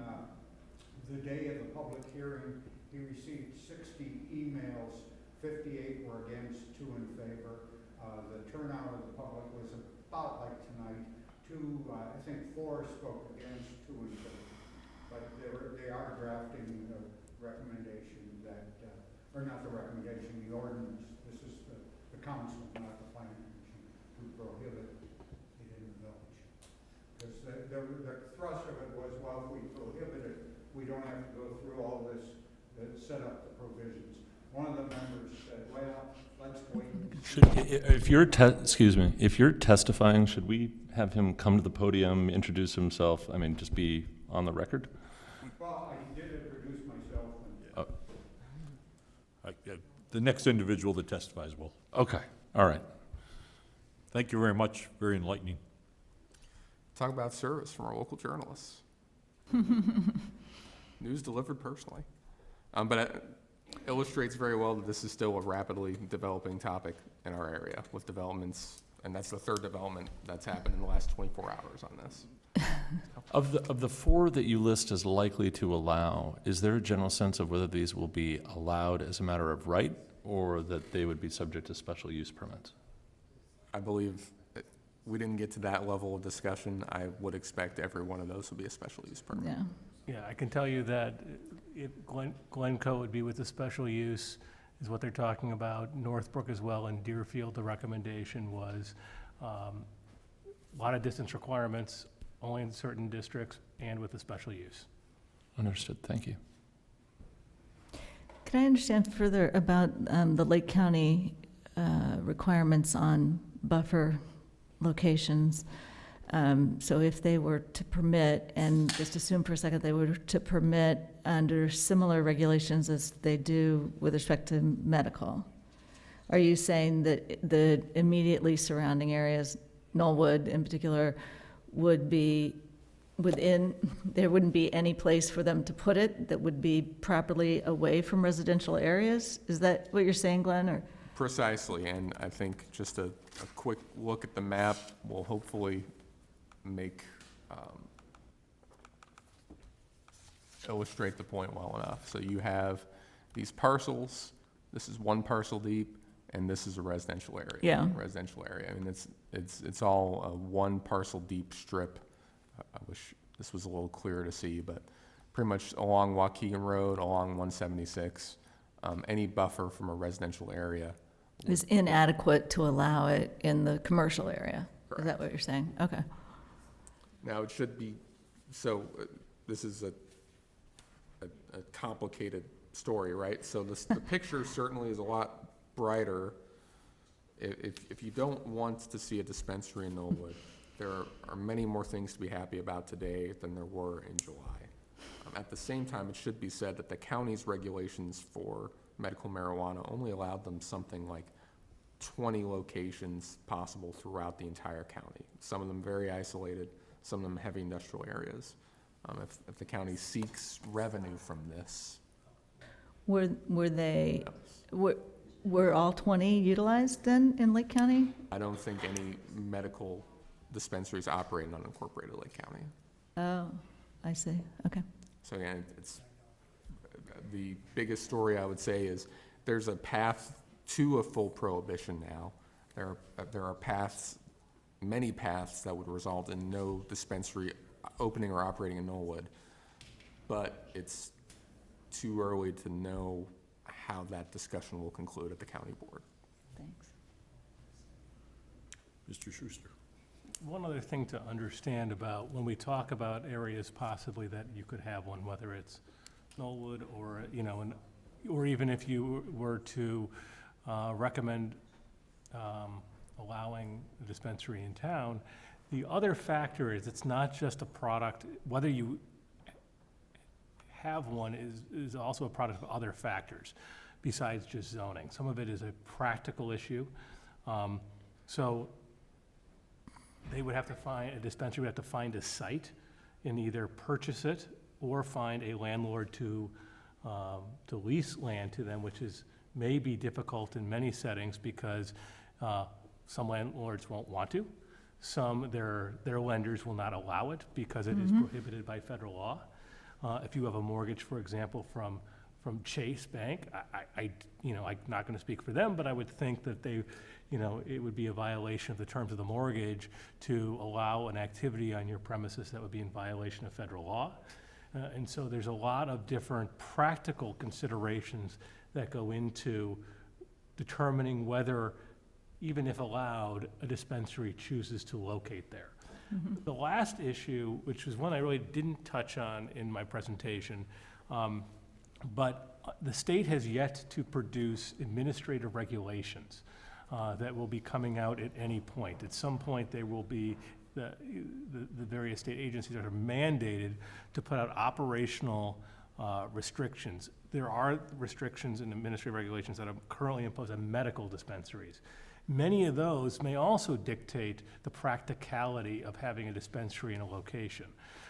[SPEAKER 13] the day of the public hearing, he received 60 emails, 58 were against, 2 in favor. The turnout of the public was about like tonight. 2, I think 4 spoke against, 2 in favor. But they are drafting the recommendation that, or not the recommendation, the ordinance. This is the council, not the planning commission, to prohibit it in the village. Because the thrust of it was, well, if we prohibit it, we don't have to go through all this, set up the provisions. One of the members said, well, let's wait.
[SPEAKER 5] If you're if you're testifying, should we have him come to the podium, introduce himself? I mean, just be on the record?
[SPEAKER 13] Well, I did introduce myself. And
[SPEAKER 1] The next individual that testifies will.
[SPEAKER 5] Okay, all right.
[SPEAKER 1] Thank you very much, very enlightening.
[SPEAKER 2] Talk about service from our local journalists. News delivered personally. But it illustrates very well that this is still a rapidly developing topic in our area with developments, and that's the third development that's happened in the last 24 hours on this.
[SPEAKER 5] Of the 4 that you list as likely to allow, is there a general sense of whether these will be allowed as a matter of right, or that they would be subject to special use permits?
[SPEAKER 2] I believe we didn't get to that level of discussion. I would expect every one of those would be a special use permit.
[SPEAKER 6] Yeah.
[SPEAKER 10] Yeah, I can tell you that Glencoe would be with the special use, is what they're talking about. Northbrook as well, and Deerfield, the recommendation was a lot of distance requirements, only in certain districts, and with the special use.
[SPEAKER 5] Understood, thank you.
[SPEAKER 6] Can I understand further about the Lake County requirements on buffer locations. So if they were to permit, and just assume for a second they were to permit under similar regulations as they do with respect to medical, are you saying that the immediately surrounding areas, Knollwood in particular, would be within, there wouldn't be any place for them to put it that would be properly away from residential areas? Is that what you're saying, Glenn, or?
[SPEAKER 2] Precisely, and I think just a quick look at the map will hopefully make, illustrate the point well enough. So you have these parcels, this is one parcel deep, and this is a residential area.
[SPEAKER 6] Yeah.
[SPEAKER 2] Residential area. I mean, it's all a one parcel deep strip. I wish this was a little clearer to see, but pretty much along Waukegan Road, along 176, any buffer from a residential area.
[SPEAKER 6] Is inadequate to allow it in the commercial area? Is that what you're saying? Okay.
[SPEAKER 2] Now, it should be, so this is a complicated story, right? So the picture certainly is a lot brighter. If you don't want to see a dispensary in Knollwood, there are many more things to be happy about today than there were in July. At the same time, it should be said that the county's regulations for medical marijuana only allowed them something like 20 locations possible throughout the entire county. Some of them very isolated, some of them heavy industrial areas. If the county seeks revenue from this.
[SPEAKER 6] Were all 20 utilized then in Lake County?
[SPEAKER 2] I don't think any medical dispensaries operate in unincorporated Lake County.
[SPEAKER 6] Oh, I see. Okay.
[SPEAKER 2] So again, it's, the biggest story I would say is there's a path to a full prohibition now. There are paths, many paths that would result in no dispensary opening or operating in Knollwood, but it's too early to know how that discussion will conclude at the county board.
[SPEAKER 6] Thanks.
[SPEAKER 1] Mr. Schuster.
[SPEAKER 10] One other thing to understand about when we talk about areas possibly that you could have one, whether it's Knollwood or, or even if you were to recommend allowing a dispensary in town, the other factor is it's not just a product, whether you have one is also a product of other factors besides just zoning. Some of it is a practical issue. So they would have to find, a dispensary would have to find a site and either purchase it or find a landlord to lease land to them, which may be difficult in many settings because some landlords won't want to. Some, their lenders will not allow it because it is prohibited by federal law. If you have a mortgage, for example, from Chase Bank, I'm not going to speak for them, but I would think that they, it would be a violation of the terms of the mortgage to allow an activity on your premises that would be in violation of federal law. And so there's a lot of different practical considerations that go into determining whether, even if allowed, a dispensary chooses to locate there. The last issue, which was one I really didn't touch on in my presentation, but the state has yet to produce administrative regulations that will be coming out at any point. At some point, there will be the various state agencies that are mandated to put out operational restrictions. There are restrictions and administrative regulations that are currently imposed on medical dispensaries. Many of those may also dictate the practicality of having a dispensary in a location.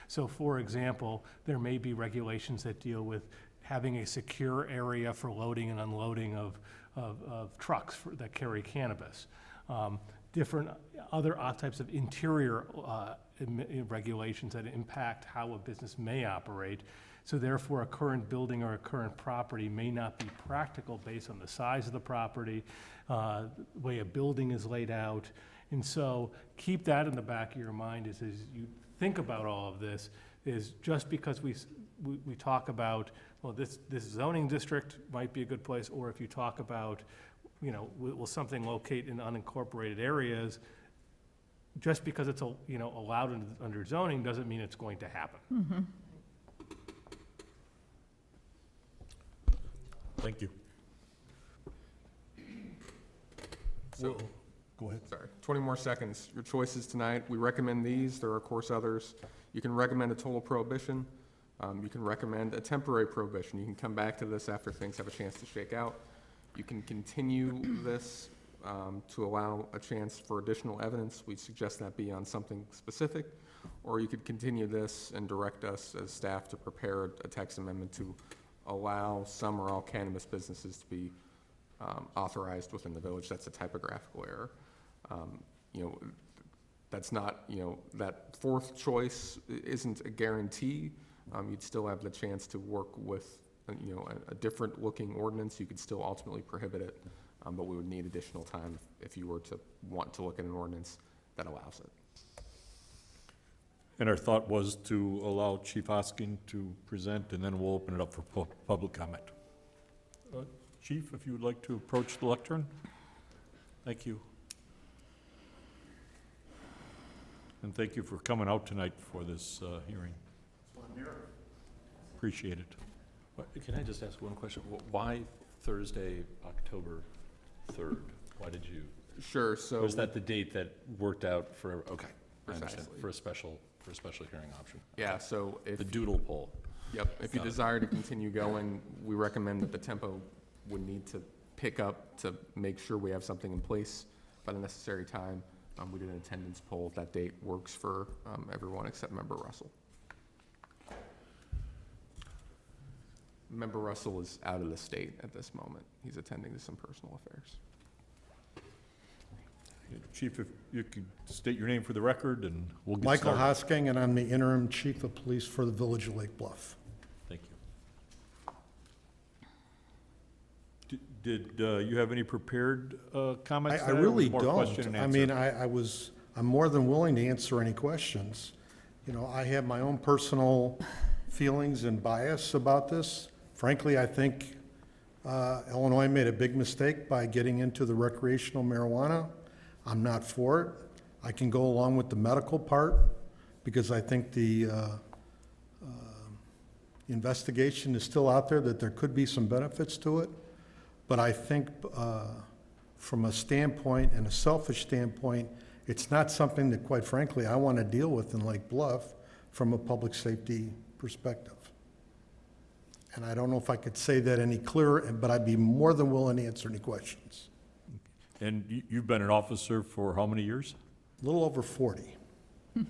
[SPEAKER 10] So for example, there may be regulations that deal with having a secure area for loading and unloading of trucks that carry cannabis. Different other types of interior regulations that impact how a business may operate. So therefore, a current building or a current property may not be practical based on the size of the property, the way a building is laid out. And so keep that in the back of your mind as you think about all of this, is just because we talk about, well, this zoning district might be a good place, or if you talk about, will something locate in unincorporated areas, just because it's allowed under zoning doesn't mean it's going to happen.
[SPEAKER 1] Thank you.
[SPEAKER 2] So,
[SPEAKER 13] Go ahead.
[SPEAKER 2] sorry, 20 more seconds. Your choices tonight, we recommend these, there are of course others. You can recommend a total prohibition. You can recommend a temporary prohibition. You can come back to this after things have a chance to shake out. You can continue this to allow a chance for additional evidence. We suggest that be on something specific. Or you could continue this and direct us as staff to prepare a text amendment to allow some or all cannabis businesses to be authorized within the village. That's a typographical error. You know, that's not, you know, that fourth choice isn't a guarantee. You'd still have the chance to work with, you know, a different looking ordinance. You could still ultimately prohibit it, but we would need additional time if you were to want to look at an ordinance that allows it.
[SPEAKER 1] And our thought was to allow Chief Hosking to present, and then we'll open it up for public comment. Chief, if you would like to approach the lectern? Thank you. And thank you for coming out tonight for this hearing. Appreciate it.
[SPEAKER 5] Can I just ask one question? Why Thursday, October 3rd? Why did you?
[SPEAKER 2] Sure, so.
[SPEAKER 5] Was that the date that worked out for, okay, I understand,
[SPEAKER 2] Precisely.
[SPEAKER 5] for a special hearing option?
[SPEAKER 2] Yeah, so if.
[SPEAKER 5] The doodle poll.
[SPEAKER 2] Yep, if you
[SPEAKER 5] Got it.
[SPEAKER 2] desire to continue going, we recommend that the tempo would need to pick up to make sure we have something in place by the necessary time. We did an attendance poll. That date works for everyone except Member Russell. Member Russell is out of the state at this moment. He's attending to some personal affairs.
[SPEAKER 1] Chief, if you could state your name for the record, and we'll get
[SPEAKER 14] Michael
[SPEAKER 1] started.
[SPEAKER 14] Hosking, and I'm the interim chief of police for the village of Lake Bluff.
[SPEAKER 1] Thank you. Did you have any prepared comments?
[SPEAKER 14] I
[SPEAKER 1] tonight, or
[SPEAKER 14] really
[SPEAKER 1] more question
[SPEAKER 14] don't.
[SPEAKER 1] and
[SPEAKER 14] I mean,
[SPEAKER 1] answer?
[SPEAKER 14] I'm more than willing to answer any questions. You know, I have my own personal feelings and bias about this. Frankly, I think Illinois made a big mistake by getting into the recreational marijuana. I'm not for it. I can go along with the medical part because I think the investigation is still out there that there could be some benefits to it. But I think from a standpoint and a selfish standpoint, it's not something that, quite frankly, I want to deal with in Lake Bluff from a public safety perspective. And I don't know if I could say that any clearer, but I'd be more than willing to answer any questions.
[SPEAKER 1] And you've been an officer for how many years?
[SPEAKER 14] A little over 40.
[SPEAKER 1] Okay.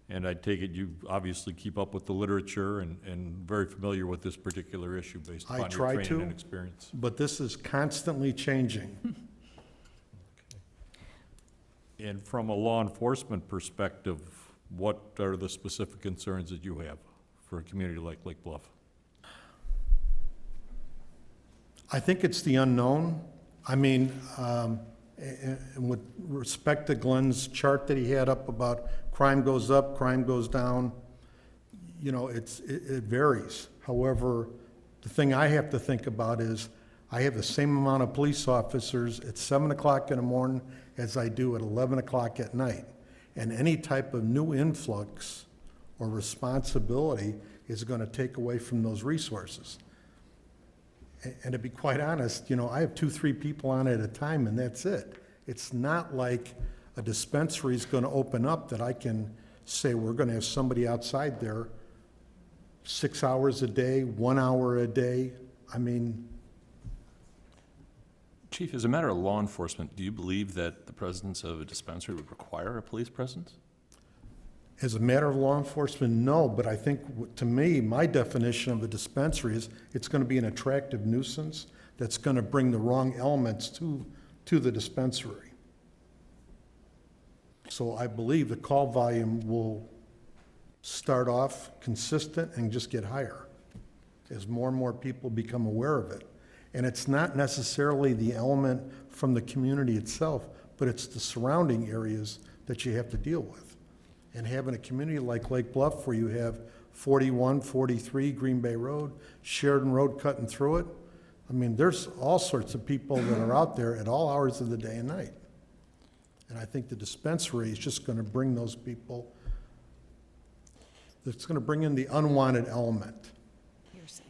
[SPEAKER 1] And I take it you obviously keep up with the literature and very familiar with this particular issue based
[SPEAKER 14] I
[SPEAKER 1] upon your
[SPEAKER 14] try
[SPEAKER 1] training
[SPEAKER 14] to.
[SPEAKER 1] and experience.
[SPEAKER 14] But this is constantly changing.
[SPEAKER 1] And from a law enforcement perspective, what are the specific concerns that you have for a community like Lake Bluff?
[SPEAKER 14] I think it's the unknown. I mean, and with respect to Glenn's chart that he had up about crime goes up, crime goes down, you know, it varies. However, the thing I have to think about is I have the same amount of police officers at 7 o'clock in the morning as I do at 11 o'clock at night. And any type of new influx or responsibility is going to take away from those resources. And to be quite honest, you know, I have 2-3 people on at a time, and that's it. It's not like a dispensary is going to open up that I can say we're going to have somebody outside there 6 hours a day, 1 hour a day. I mean,
[SPEAKER 5] Chief, as a matter of law enforcement, do you believe that the presence of a dispensary would require a police presence?
[SPEAKER 14] as a matter of law enforcement, no, but I think, to me, my definition of a dispensary is it's going to be an attractive nuisance that's going to bring the wrong elements to the dispensary. So I believe the call volume will start off consistent and just get higher as more and more people become aware of it. And it's not necessarily the element from the community itself, but it's the surrounding areas that you have to deal with. And having a community like Lake Bluff where you have 41, 43 Green Bay Road, Sheridan Road cutting through it, I mean, there's all sorts of people that are out there at all hours of the day and night. And I think the dispensary is just going to bring those people, it's going to bring in the unwanted element.
[SPEAKER 9] Hearsay.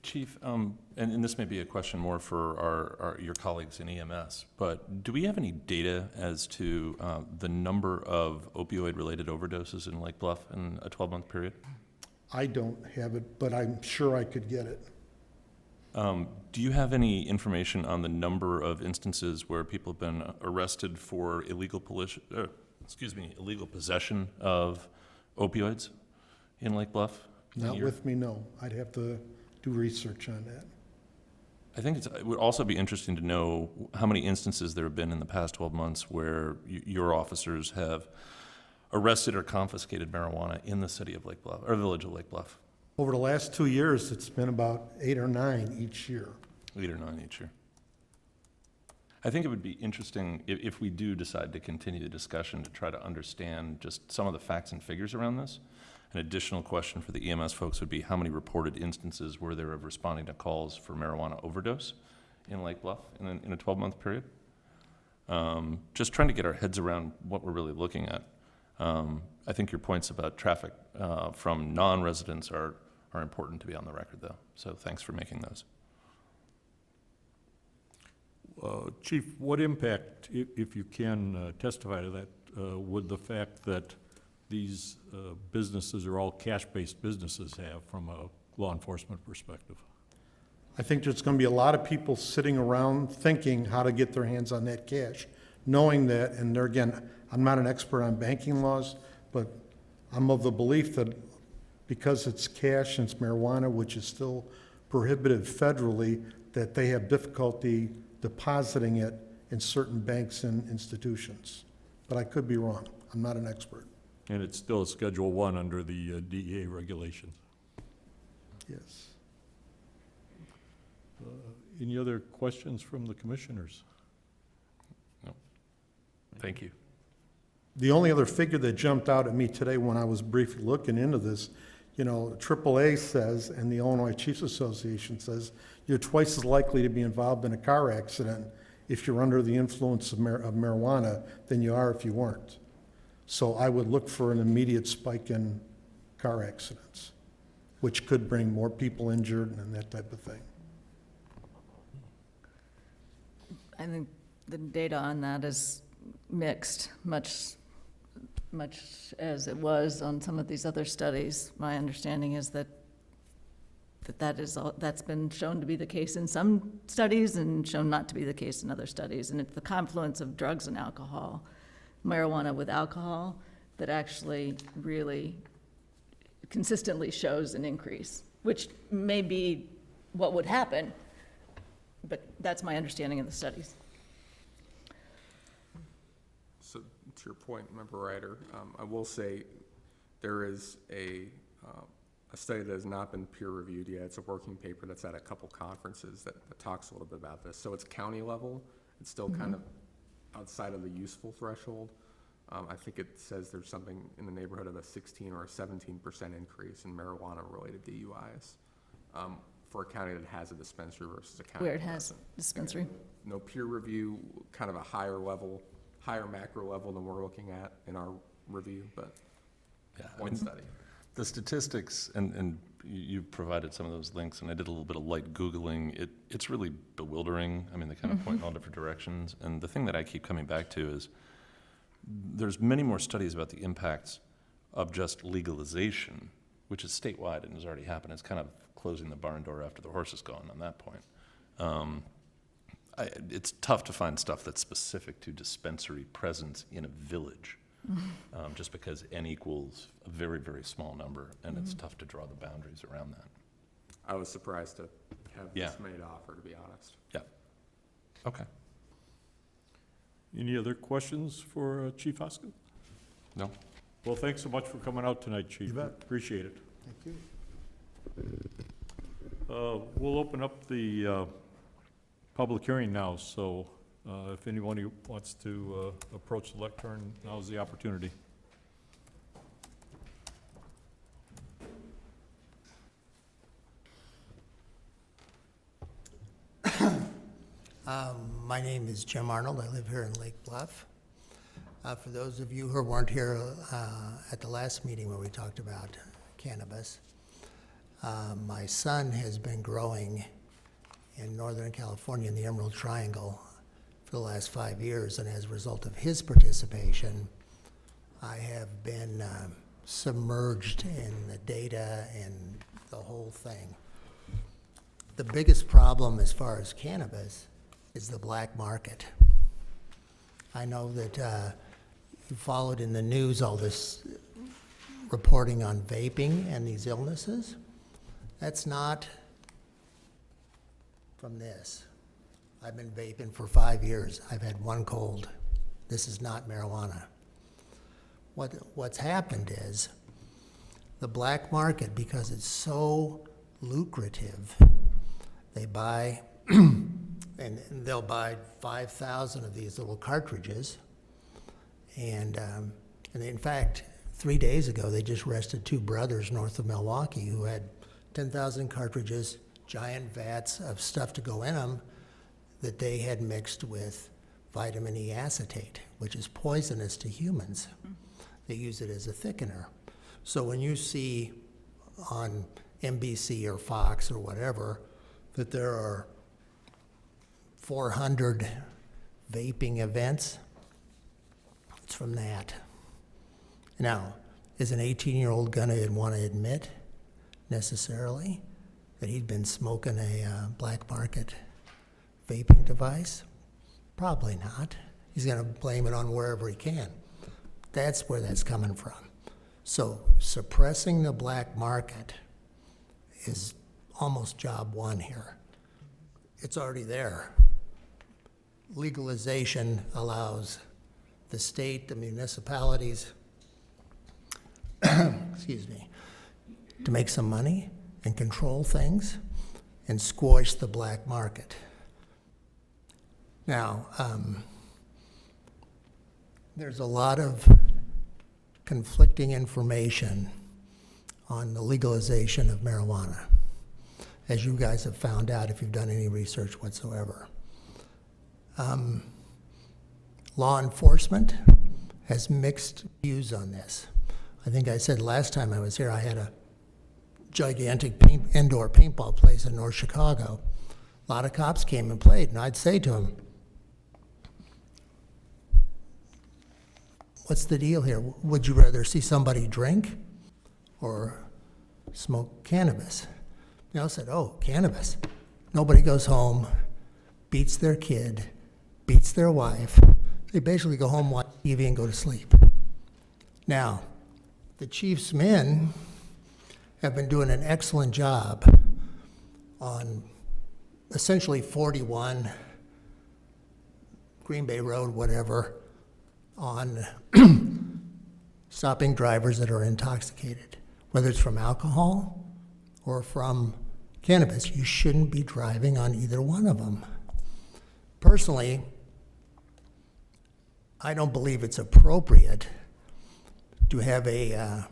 [SPEAKER 5] Chief, and this may be a question more for your colleagues in EMS, but do we have any data as to the number of opioid-related overdoses in Lake Bluff in a 12-month period?
[SPEAKER 14] I don't have it, but I'm sure I could get it.
[SPEAKER 5] Do you have any information on the number of instances where people have been arrested for illegal possession of opioids in Lake Bluff?
[SPEAKER 14] Not with me, no. I'd have to do research on that.
[SPEAKER 5] I think it would also be interesting to know how many instances there have been in the past 12 months where your officers have arrested or confiscated marijuana in the city of Lake Bluff, or village of Lake Bluff.
[SPEAKER 14] Over the last 2 years, it's been about 8 or 9 each year.
[SPEAKER 5] 8 or 9 each year. I think it would be interesting if we do decide to continue the discussion to try to understand just some of the facts and figures around this. An additional question for the EMS folks would be how many reported instances were there of responding to calls for marijuana overdose in Lake Bluff in a 12-month period? Just trying to get our heads around what we're really looking at. I think your points about traffic from non-residents are important to be on the record, though. So thanks for making those.
[SPEAKER 1] Chief, what impact, if you can testify to that, would the fact that these businesses are all cash-based businesses have from a law enforcement perspective?
[SPEAKER 14] I think there's going to be a lot of people sitting around thinking how to get their hands on that cash, knowing that, and there again, I'm not an expert on banking laws, but I'm of the belief that because it's cash and it's marijuana, which is still prohibited federally, that they have difficulty depositing it in certain banks and institutions. But I could be wrong. I'm not an expert.
[SPEAKER 1] And it's still a Schedule I under the DEA regulations.
[SPEAKER 14] Yes.
[SPEAKER 1] Any other questions from the commissioners?
[SPEAKER 5] No. Thank you.
[SPEAKER 14] The only other figure that jumped out at me today when I was briefly looking into this, you know, AAA says, and the Illinois Chiefs Association says, you're twice as likely to be involved in a car accident if you're under the influence of marijuana than you are if you weren't. So I would look for an immediate spike in car accidents, which could bring more people injured and that type of thing.
[SPEAKER 6] I think the data on that is mixed, much as it was on some of these other studies. My understanding is that's been shown to be the case in some studies and shown not to be the case in other studies. And it's the confluence of drugs and alcohol, marijuana with alcohol, that actually really consistently shows an increase, which may be what would happen, but that's my understanding of the studies.
[SPEAKER 2] So to your point, Member Ryder, I will say there is a study that has not been peer reviewed yet. It's a working paper that's at a couple conferences that talks a little bit about this. So it's county level. It's still kind of outside of the useful threshold. I think it says there's something in the neighborhood of a 16 or a 17% increase in marijuana-related DUIs for a county that has a dispensary versus a county
[SPEAKER 6] Where it
[SPEAKER 2] that
[SPEAKER 6] has
[SPEAKER 2] doesn't.
[SPEAKER 6] dispensary.
[SPEAKER 2] No peer review, kind of a higher level, higher macro level than we're looking at in our review, but one study.
[SPEAKER 5] The statistics, and you provided some of those links, and I did a little bit of light Googling. It's really bewildering. I mean, they kind of point in all different directions. And the thing that I keep coming back to is there's many more studies about the impacts of just legalization, which is statewide and has already happened. It's kind of closing the barn door after the horse is gone on that point. It's tough to find stuff that's specific to dispensary presence in a village, just because N equals a very, very small number, and it's tough to draw the boundaries around that.
[SPEAKER 2] I was surprised to have this made offer, to be honest.
[SPEAKER 5] Yeah. Okay.
[SPEAKER 1] Any other questions for Chief Hoskins?
[SPEAKER 5] No?
[SPEAKER 1] Well, thanks so much for coming out tonight, Chief.
[SPEAKER 14] You bet.
[SPEAKER 1] Appreciate it.
[SPEAKER 14] Thank you.
[SPEAKER 1] We'll open up the public hearing now, so if anyone wants to approach the lectern, now's the opportunity.
[SPEAKER 15] My name is Jim Arnold. I live here in Lake Bluff. For those of you who weren't here at the last meeting where we talked about cannabis, My son has been growing in Northern California in the Emerald Triangle for the last 5 years, and as a result of his participation, I have been submerged in the data and the whole thing. The biggest problem as far as cannabis is the black market. I know that you followed in the news all this reporting on vaping and these illnesses. That's not from this. I've been vaping for 5 years. I've had one cold. This is not marijuana. What's happened is the black market, because it's so lucrative, they buy, and they'll buy 5,000 of these little cartridges. And in fact, 3 days ago, they just arrested 2 brothers north of Milwaukee who had 10,000 cartridges, giant vats of stuff to go in them that they had mixed with vitamin E acetate, which is poisonous to humans. They use it as a thickener. So when you see on NBC or Fox or whatever that there are 400 vaping events, it's from that. Now, is an 18-year-old gonna want to admit necessarily that he'd been smoking a black market vaping device? Probably not. He's gonna blame it on wherever he can. That's where that's coming from. So suppressing the black market is almost job one here. It's already there. Legalization allows the state, the municipalities, excuse me, to make some money and control things and squash the black market. Now, there's a lot of conflicting information on the legalization of marijuana, as you guys have found out if you've done any research whatsoever. Law enforcement has mixed views on this. I think I said last time I was here, I had a gigantic indoor paintball place in North Chicago. A lot of cops came and played, and I'd say to them, what's the deal here? Would you rather see somebody drink or smoke cannabis? They all said, oh, cannabis. Nobody goes home, beats their kid, beats their wife. They basically go home, watch TV, and go to sleep. Now, the Chiefs men have been doing an excellent job on essentially 41 Green Bay Road, whatever, on stopping drivers that are intoxicated, whether it's from alcohol or from cannabis. You shouldn't be driving on either one of them. Personally, I don't believe it's appropriate to have a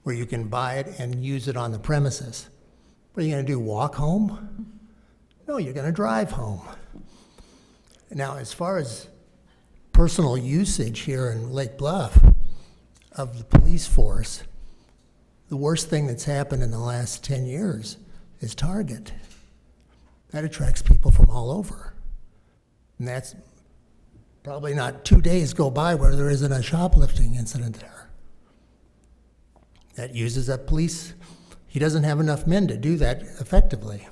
[SPEAKER 15] where you can buy it and use it on the premises. What are you going to do, walk home? No, you're going to drive home. Now, as far as personal usage here in Lake Bluff of the police force, the worst thing that's happened in the last 10 years is Target. That attracts people from all over. And that's probably not 2 days go by where there isn't a shoplifting incident there. That uses up police. He doesn't have enough men to do that effectively.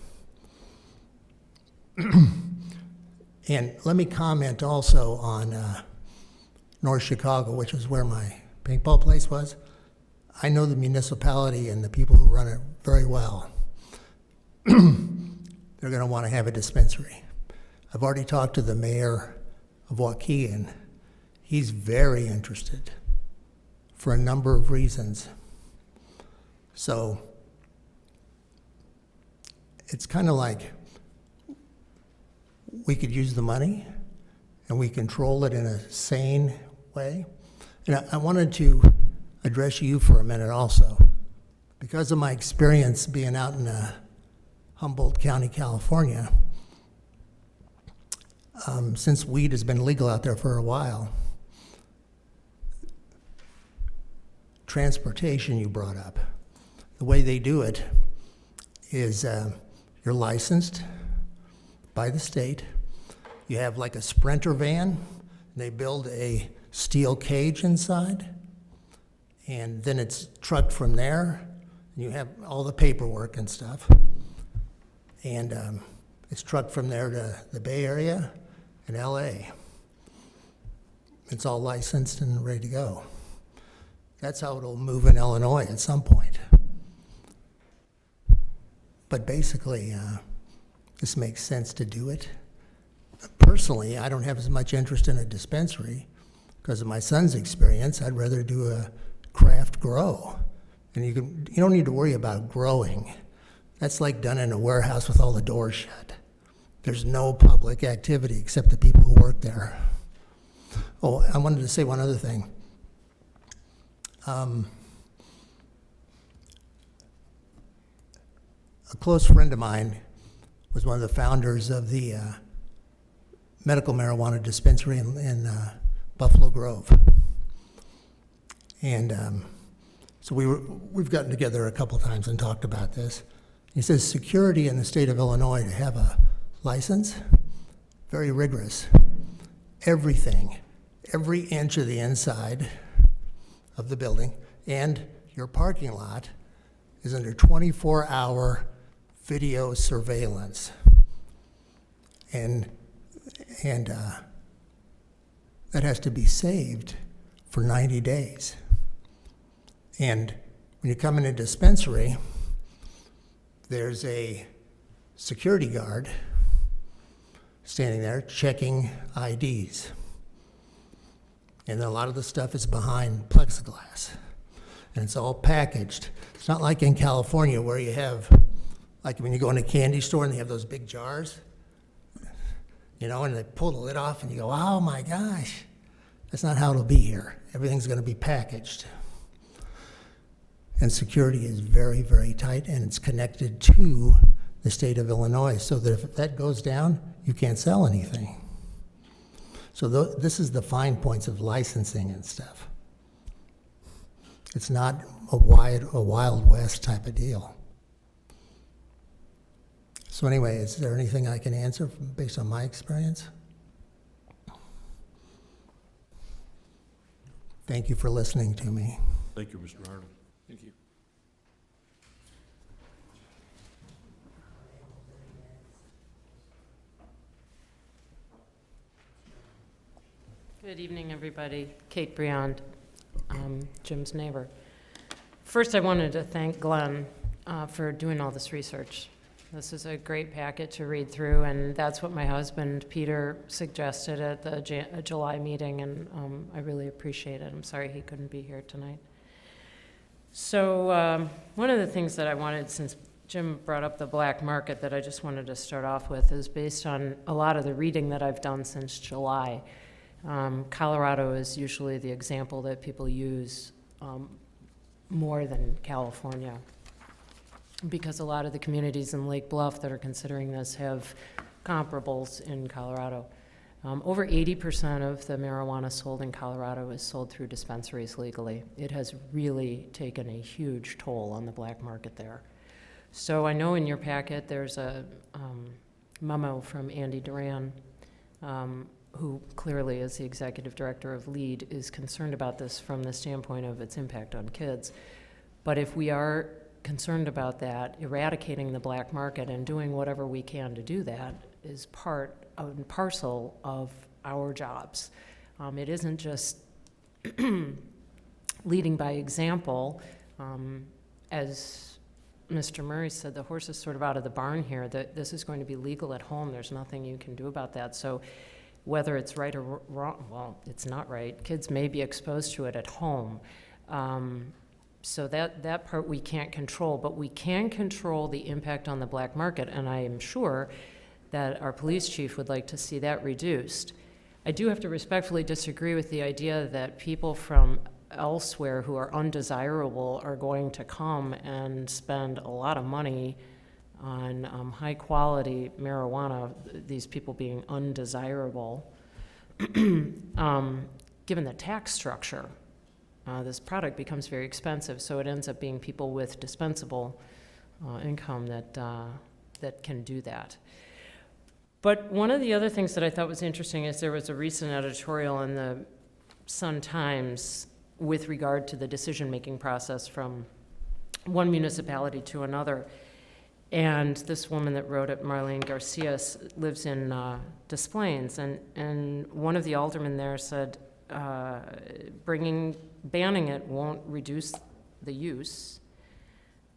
[SPEAKER 15] And let me comment also on North Chicago, which is where my paintball place was. I know the municipality and the people who run it very well. They're going to want to have a dispensary. I've already talked to the mayor of Waukegan. He's very interested for a number of reasons. So it's kind of like we could use the money and we control it in a sane way. And I wanted to address you for a minute also. Because of my experience being out in Humboldt County, California, since weed has been legal out there for a while, transportation you brought up, the way they do it is you're licensed by the state. You have like a Sprinter van. They build a steel cage inside, and then it's trucked from there. You have all the paperwork and stuff. And it's trucked from there to the Bay Area and LA. It's all licensed and ready to go. That's how it'll move in Illinois at some point. But basically, this makes sense to do it. Personally, I don't have as much interest in a dispensary because of my son's experience. I'd rather do a craft grow. And you don't need to worry about growing. That's like done in a warehouse with all the doors shut. There's no public activity except the people who work there. Oh, I wanted to say one other thing. A close friend of mine was one of the founders of the medical marijuana dispensary in Buffalo Grove. And so we've gotten together a couple times and talked about this. He says security in the state of Illinois to have a license, very rigorous. Everything, every inch of the inside of the building and your parking lot is under 24-hour video surveillance. And that has to be saved for 90 days. And when you come in a dispensary, there's a security guard standing there checking IDs. And then a lot of the stuff is behind plexiglass. And it's all packaged. It's not like in California where you have, like when you go in a candy store and they have those big jars, you know, and they pull the lid off and you go, oh my gosh. That's not how it'll be here. Everything's gonna be packaged. And security is very, very tight, and it's connected to the state of Illinois, so that if that goes down, you can't sell anything. So this is the fine points of licensing and stuff. It's not a Wild West type of deal. So anyway, is there anything I can answer based on my experience? Thank you for listening to me.
[SPEAKER 1] Thank you, Mr. Harlan.
[SPEAKER 5] Thank you.
[SPEAKER 16] Good evening, everybody. Kate Briand, Jim's neighbor. First, I wanted to thank Glenn for doing all this research. This is a great packet to read through, and that's what my husband, Peter, suggested at the July meeting, and I really appreciate it. I'm sorry he couldn't be here tonight. So one of the things that I wanted, since Jim brought up the black market, that I just wanted to start off with is based on a lot of the reading that I've done since July. Colorado is usually the example that people use more than California, because a lot of the communities in Lake Bluff that are considering this have comparables in Colorado. Over 80% of the marijuana sold in Colorado is sold through dispensaries legally. It has really taken a huge toll on the black market there. So I know in your packet there's a memo from Andy Duran, who clearly, as the executive director of LEAD, is concerned about this from the standpoint of its impact on kids. But if we are concerned about that, eradicating the black market and doing whatever we can to do that is part and parcel of our jobs. It isn't just leading by example. As Mr. Murray said, the horse is sort of out of the barn here, that this is going to be legal at home. There's nothing you can do about that. So whether it's right or wrong, well, it's not right. Kids may be exposed to it at home. So that part we can't control, but we can control the impact on the black market, and I am sure that our police chief would like to see that reduced. I do have to respectfully disagree with the idea that people from elsewhere who are undesirable are going to come and spend a lot of money on high-quality marijuana, these people being undesirable. Given the tax structure, this product becomes very expensive, so it ends up being people with dispensable income that can do that. But one of the other things that I thought was interesting is there was a recent editorial in the Sun-Times with regard to the decision-making process from one municipality to another. And this woman that wrote it, Marlene Garcia, lives in Des Plaines, and one of the aldermen there said banning it won't reduce the use,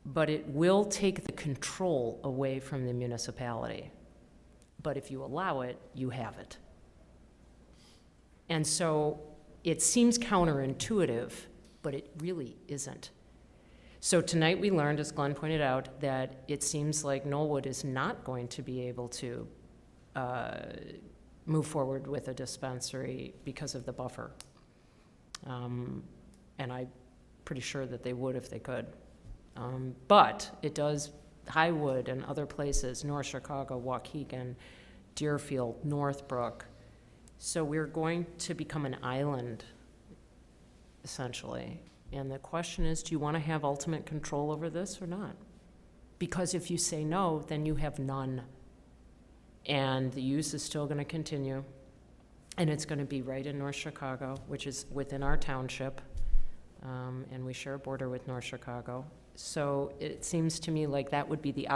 [SPEAKER 16] but it will take the control away from the municipality. But if you allow it, you have it. And so it seems counterintuitive, but it really isn't. So tonight we learned, as Glenn pointed out, that it seems like Knollwood is not going to be able to move forward with a dispensary because of the buffer. And I'm pretty sure that they would if they could. But it does, Highwood and other places, North Chicago, Waukegan, Deerfield, Northbrook. So we're going to become an island, essentially. And the question is, do you want to have ultimate control over this or not? Because if you say no, then you have none. And the use is still going to continue. And it's going to be right in North Chicago, which is within our township. And we share a border with North Chicago. So it seems to me like that would be the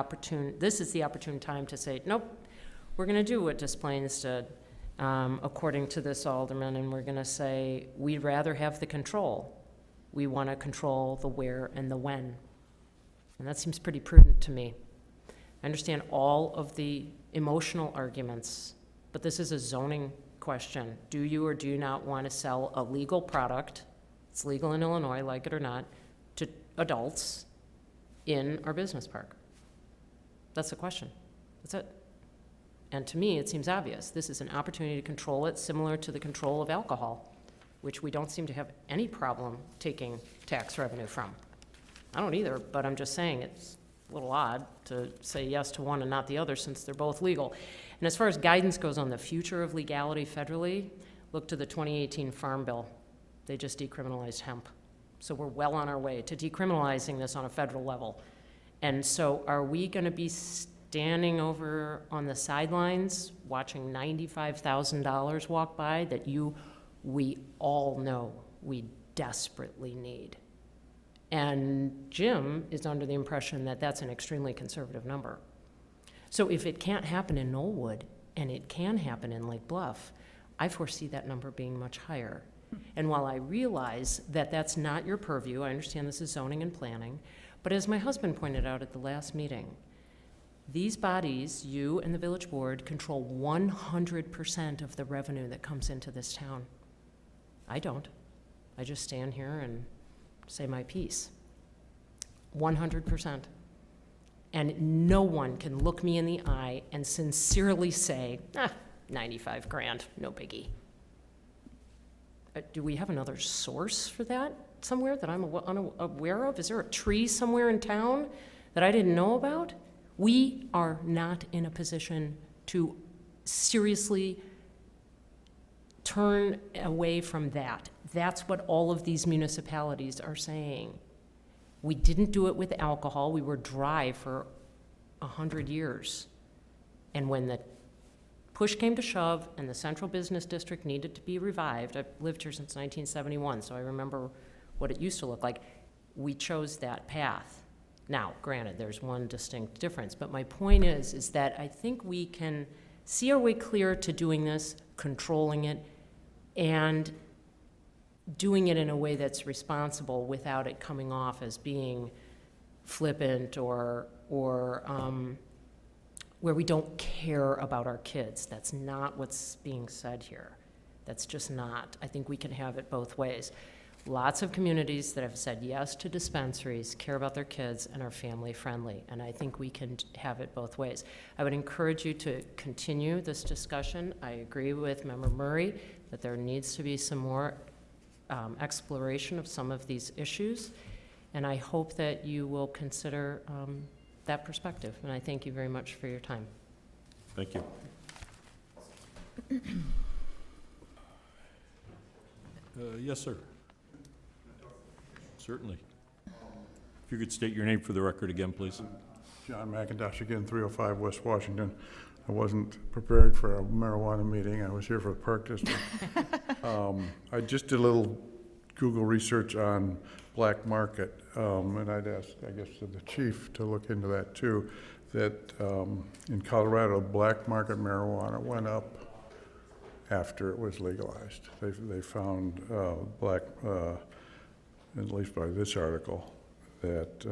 [SPEAKER 16] this is the opportune time to say, nope, we're going to do what Des Plaines did, according to this alderman, and we're going to say, we'd rather have the control. We want to control the where and the when. And that seems pretty prudent to me. I understand all of the emotional arguments, but this is a zoning question. Do you or do you not want to sell a legal product, it's legal in Illinois, like it or not, to adults in our business park? That's the question. That's it. And to me, it seems obvious. This is an opportunity to control it, similar to the control of alcohol, which we don't seem to have any problem taking tax revenue from. I don't either, but I'm just saying it's a little odd to say yes to one and not the other since they're both legal. And as far as guidance goes on the future of legality federally, look to the 2018 Farm Bill. They just decriminalized hemp. So we're well on our way to decriminalizing this on a federal level. And so are we going to be standing over on the sidelines watching $95,000 walk by that we all know we desperately need? And Jim is under the impression that that's an extremely conservative number. So if it can't happen in Knollwood and it can happen in Lake Bluff, I foresee that number being much higher. And while I realize that that's not your purview, I understand this is zoning and planning, but as my husband pointed out at the last meeting, these bodies, you and the village board, control 100% of the revenue that comes into this town. I don't. I just stand here and say my piece. 100%. And no one can look me in the eye and sincerely say, 95 grand, no biggie. Do we have another source for that somewhere that I'm unaware of? Is there a tree somewhere in town that I didn't know about? We are not in a position to seriously turn away from that. That's what all of these municipalities are saying. We didn't do it with alcohol. We were dry for 100 years. And when the push came to shove and the central business district needed to be revived, I've lived here since 1971, so I remember what it used to look like, we chose that path. Now, granted, there's one distinct difference, but my point is that I think we can see our way clear to doing this, controlling it, and doing it in a way that's responsible without it coming off as being flippant or where we don't care about our kids. That's not what's being said here. That's just not. I think we can have it both ways. Lots of communities that have said yes to dispensaries care about their kids and are family friendly, and I think we can have it both ways. I would encourage you to continue this discussion. I agree with Member Murray that there needs to be some more exploration of some of these issues, and I hope that you will consider that perspective, and I thank you very much for your time.
[SPEAKER 1] Thank you. Yes, sir. Certainly. If you could state your name for the record again, please.
[SPEAKER 13] John McIntosh again, 305 West Washington. I wasn't prepared for a marijuana meeting. I was here for the Park District. I just did a little Google research on black market, and I'd ask, I guess, to the chief to look into that too, that in Colorado, black market marijuana went up after it was legalized. They found at least by this article, that,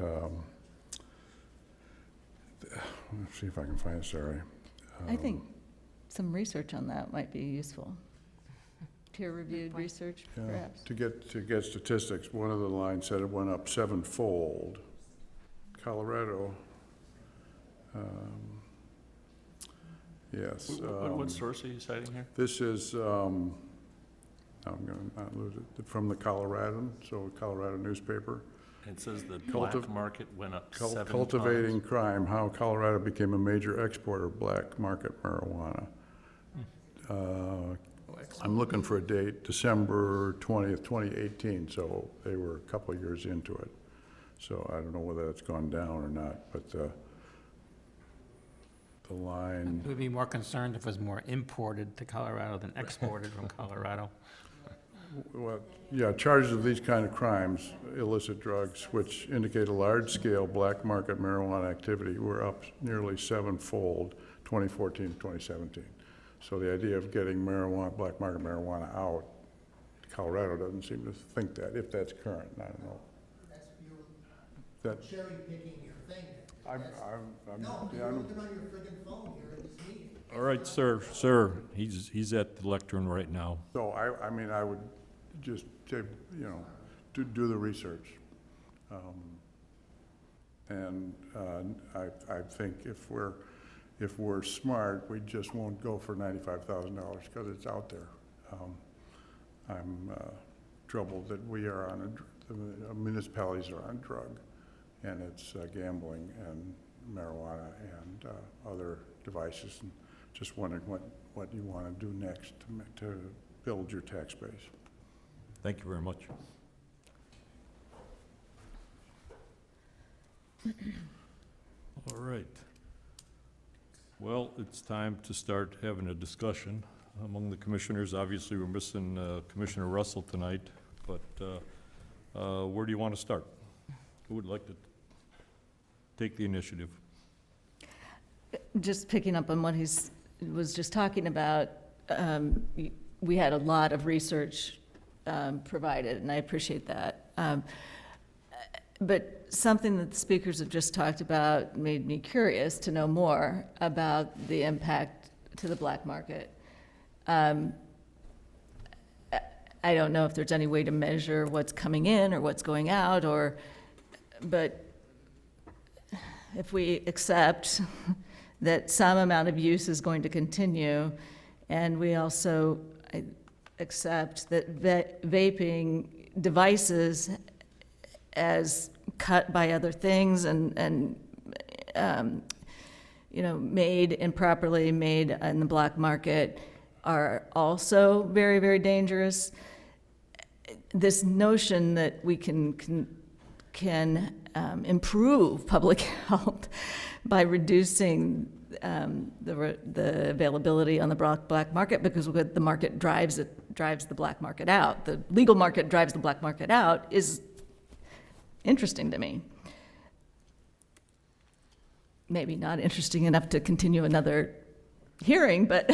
[SPEAKER 13] let's see if I can find it, sorry.
[SPEAKER 6] I think some research on that might be useful. Peer-reviewed research,
[SPEAKER 13] Yeah,
[SPEAKER 6] perhaps.
[SPEAKER 13] to get statistics, one of the lines said it went up 7-fold. Colorado, yes.
[SPEAKER 5] What source are you citing here?
[SPEAKER 13] This is, I'm gonna not lose it, from the Coloradan, so Colorado newspaper.
[SPEAKER 5] It says the black market went up 7
[SPEAKER 13] Cultivating
[SPEAKER 5] times.
[SPEAKER 13] crime, how Colorado became a major exporter of black market marijuana. I'm looking for a date, December 20th, 2018, so they were a couple of years into it. So I don't know whether it's gone down or not, but the line,
[SPEAKER 8] We'd be more concerned if it was more imported to Colorado than exported from Colorado.
[SPEAKER 13] well, yeah, charges of these kind of crimes, illicit drugs, which indicate a large-scale black market marijuana activity, were up nearly 7-fold, 2014 to 2017. So the idea of getting marijuana, black market marijuana out, Colorado doesn't seem to think that, if that's current, I don't know. That,
[SPEAKER 15] Cherry picking your thing.
[SPEAKER 13] I'm,
[SPEAKER 15] No,
[SPEAKER 13] yeah,
[SPEAKER 15] you're
[SPEAKER 13] I'm-
[SPEAKER 15] looking on your friggin' phone here at this meeting.
[SPEAKER 1] All right, sir, he's at the lectern right now.
[SPEAKER 13] so I mean, I would just say, you know, do the research. And I think if we're smart, we just won't go for $95,000 because it's out there. I'm troubled that we are on the municipalities are on drug, and it's gambling and marijuana and other devices, and just wondering what you want to do next to build your tax base.
[SPEAKER 1] Thank you very much. All right. Well, it's time to start having a discussion among the commissioners. Obviously, we're missing Commissioner Russell tonight, but where do you want to start? Who would like to take the initiative?
[SPEAKER 6] Just picking up on what was just talking about, we had a lot of research provided, and I appreciate that. But something that the speakers have just talked about made me curious to know more about the impact to the black market. I don't know if there's any way to measure what's coming in or what's going out, but if we accept that some amount of use is going to continue, and we also accept that vaping devices as cut by other things and made improperly made in the black market are also very, very dangerous. This notion that we can improve public health by reducing the availability on the black market, because the market drives the black market out. The legal market drives the black market out is interesting to me. Maybe not interesting enough to continue another hearing, but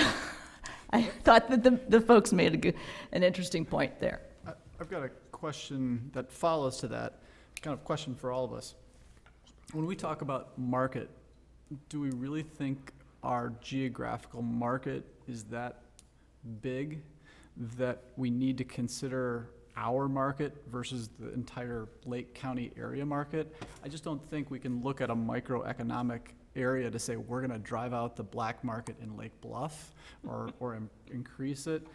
[SPEAKER 6] I thought that the folks made an interesting point there.
[SPEAKER 3] I've got a question that follows to that, kind of question for all of us. When we talk about market, do we really think our geographical market is that big that we need to consider our market versus the entire Lake County area market? I just don't think we can look at a microeconomic area to say we're gonna drive out the black market in Lake Bluff or increase it.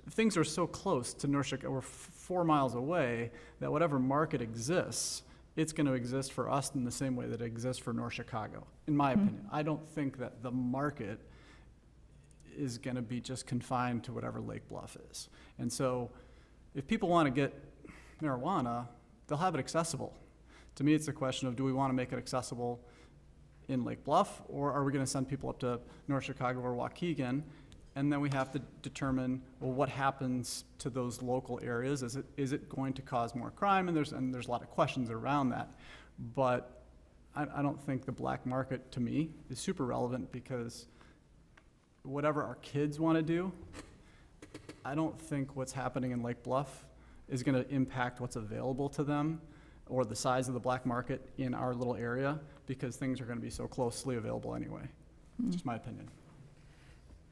[SPEAKER 3] Things are so close to North Chicago, we're 4 miles away, that whatever market exists, it's gonna exist for us in the same way that it exists for North Chicago, in my opinion. I don't think that the market is gonna be just confined to whatever Lake Bluff is. And so, if people want to get marijuana, they'll have it accessible. To me, it's a question of, do we want to make it accessible in Lake Bluff, or are we gonna send people up to North Chicago or Waukegan? And then we have to determine, well, what happens to those local areas? Is it going to cause more crime? And there's a lot of questions around that. But I don't think the black market, to me, is super relevant, because whatever our kids want to do, I don't think what's happening in Lake Bluff is going to impact what's available to them or the size of the black market in our little area, because things are going to be so closely available anyway. Just my opinion.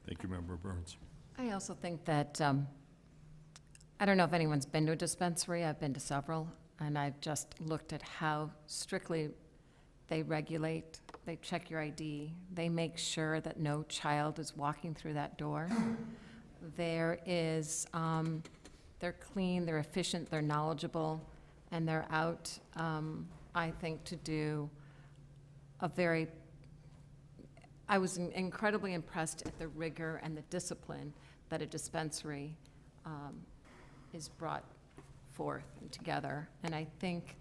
[SPEAKER 1] Thank you, Member Burns.
[SPEAKER 9] I also think that, I don't know if anyone's been to a dispensary. I've been to several, and I've just looked at how strictly they regulate. They check your ID. They make sure that no child is walking through that door. They're clean, they're efficient, they're knowledgeable, and they're out, I think, to do I was incredibly impressed at the rigor and the discipline that a dispensary is brought forth and together. And I think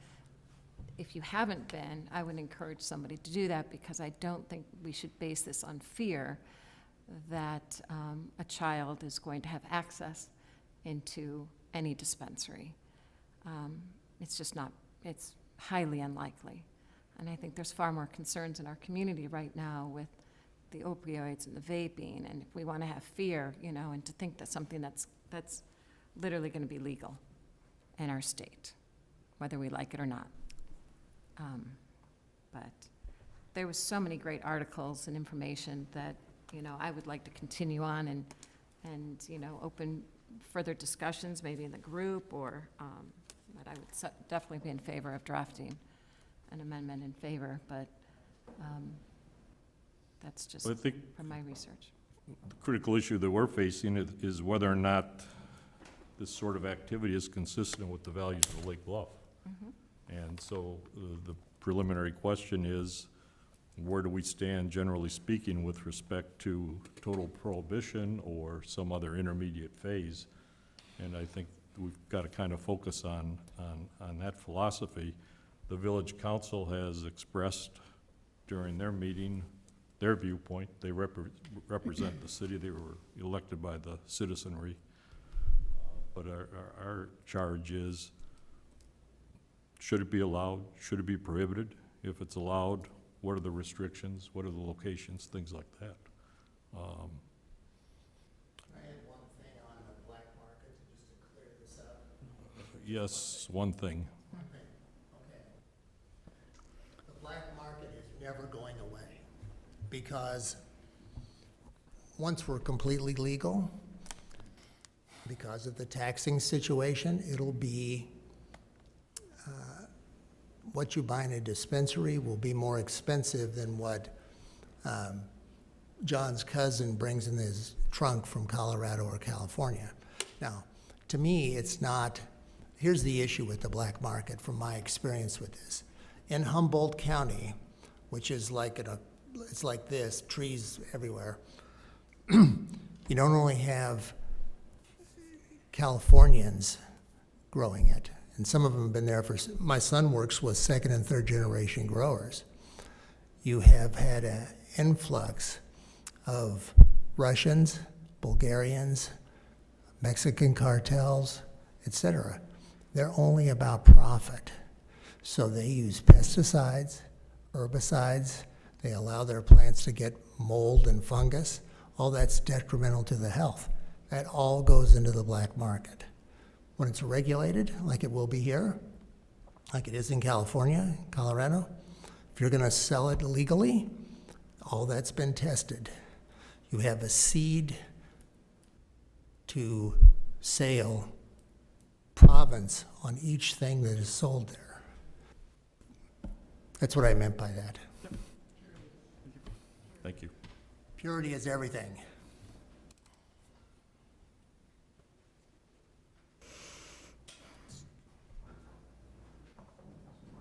[SPEAKER 9] if you haven't been, I would encourage somebody to do that, because I don't think we should base this on fear that a child is going to have access into any dispensary. It's just not, it's highly unlikely. And I think there's far more concerns in our community right now with the opioids and the vaping, and if we want to have fear, and to think that something that's literally going to be legal in our state, whether we like it or not. But there was so many great articles and information that, I would like to continue on and open further discussions, maybe in the group, or, but I would definitely be in favor of drafting an amendment in favor, but that's just
[SPEAKER 1] I think
[SPEAKER 9] from my research.
[SPEAKER 1] the critical issue that we're facing is whether or not this sort of activity is consistent with the values of Lake Bluff. And so the preliminary question is, where do we stand, generally speaking, with respect to total prohibition or some other intermediate phase? And I think we've got to kind of focus on that philosophy. The village council has expressed during their meeting their viewpoint. They represent the city. They were elected by the citizenry. But our charge is, should it be allowed? Should it be prohibited? If it's allowed, what are the restrictions? What are the locations? Things like that.
[SPEAKER 15] I had one thing on the black market, just to clear this up.
[SPEAKER 1] Yes, one thing.
[SPEAKER 15] One thing, okay. The black market is never going away, because once we're completely legal, because of the taxing situation, it'll be what you buy in a dispensary will be more expensive than what John's cousin brings in his trunk from Colorado or California. Now, to me, it's not, here's the issue with the black market from my experience with this. In Humboldt County, which is like it's like this, trees everywhere, you don't only have Californians growing it, and some of them have been there for, my son works with second and third generation growers. You have had an influx of Russians, Bulgarians, Mexican cartels, etc. They're only about profit. So they use pesticides, herbicides, they allow their plants to get mold and fungus. All that's detrimental to the health. That all goes into the black market. When it's regulated, like it will be here, like it is in California, Colorado, if you're going to sell it legally, all that's been tested. You have a seed to sale province on each thing that is sold there. That's what I meant by that.
[SPEAKER 1] Thank you.
[SPEAKER 15] Purity is everything.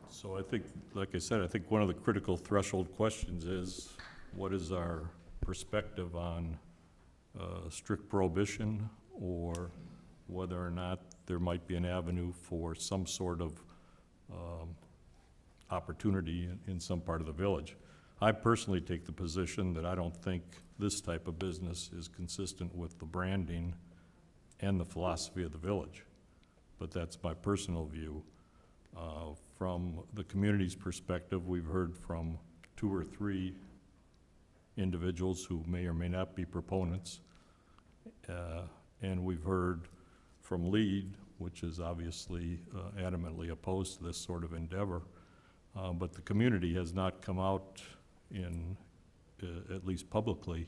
[SPEAKER 1] So I think, like I said, I think one of the critical threshold questions is, what is our perspective on strict prohibition, or whether or not there might be an avenue for some sort of opportunity in some part of the village. I personally take the position that I don't think this type of business is consistent with the branding and the philosophy of the village. But that's my personal view. From the community's perspective, we've heard from 2 or 3 individuals who may or may not be proponents. And we've heard from LEAD, which is obviously adamantly opposed to this sort of endeavor. But the community has not come out in, at least publicly,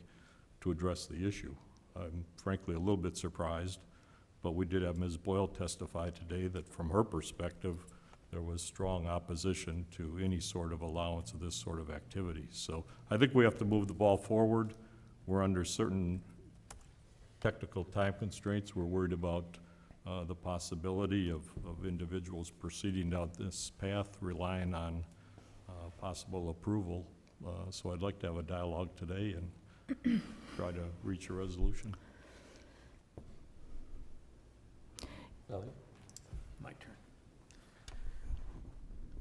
[SPEAKER 1] to address the issue. I'm frankly a little bit surprised, but we did have Ms. Boyle testify today that from her perspective, there was strong opposition to any sort of allowance of this sort of activity. So I think we have to move the ball forward. We're under certain technical time constraints. We're worried about the possibility of individuals proceeding down this path, relying on possible approval. So I'd like to have a dialogue today and try to reach a resolution.
[SPEAKER 8] My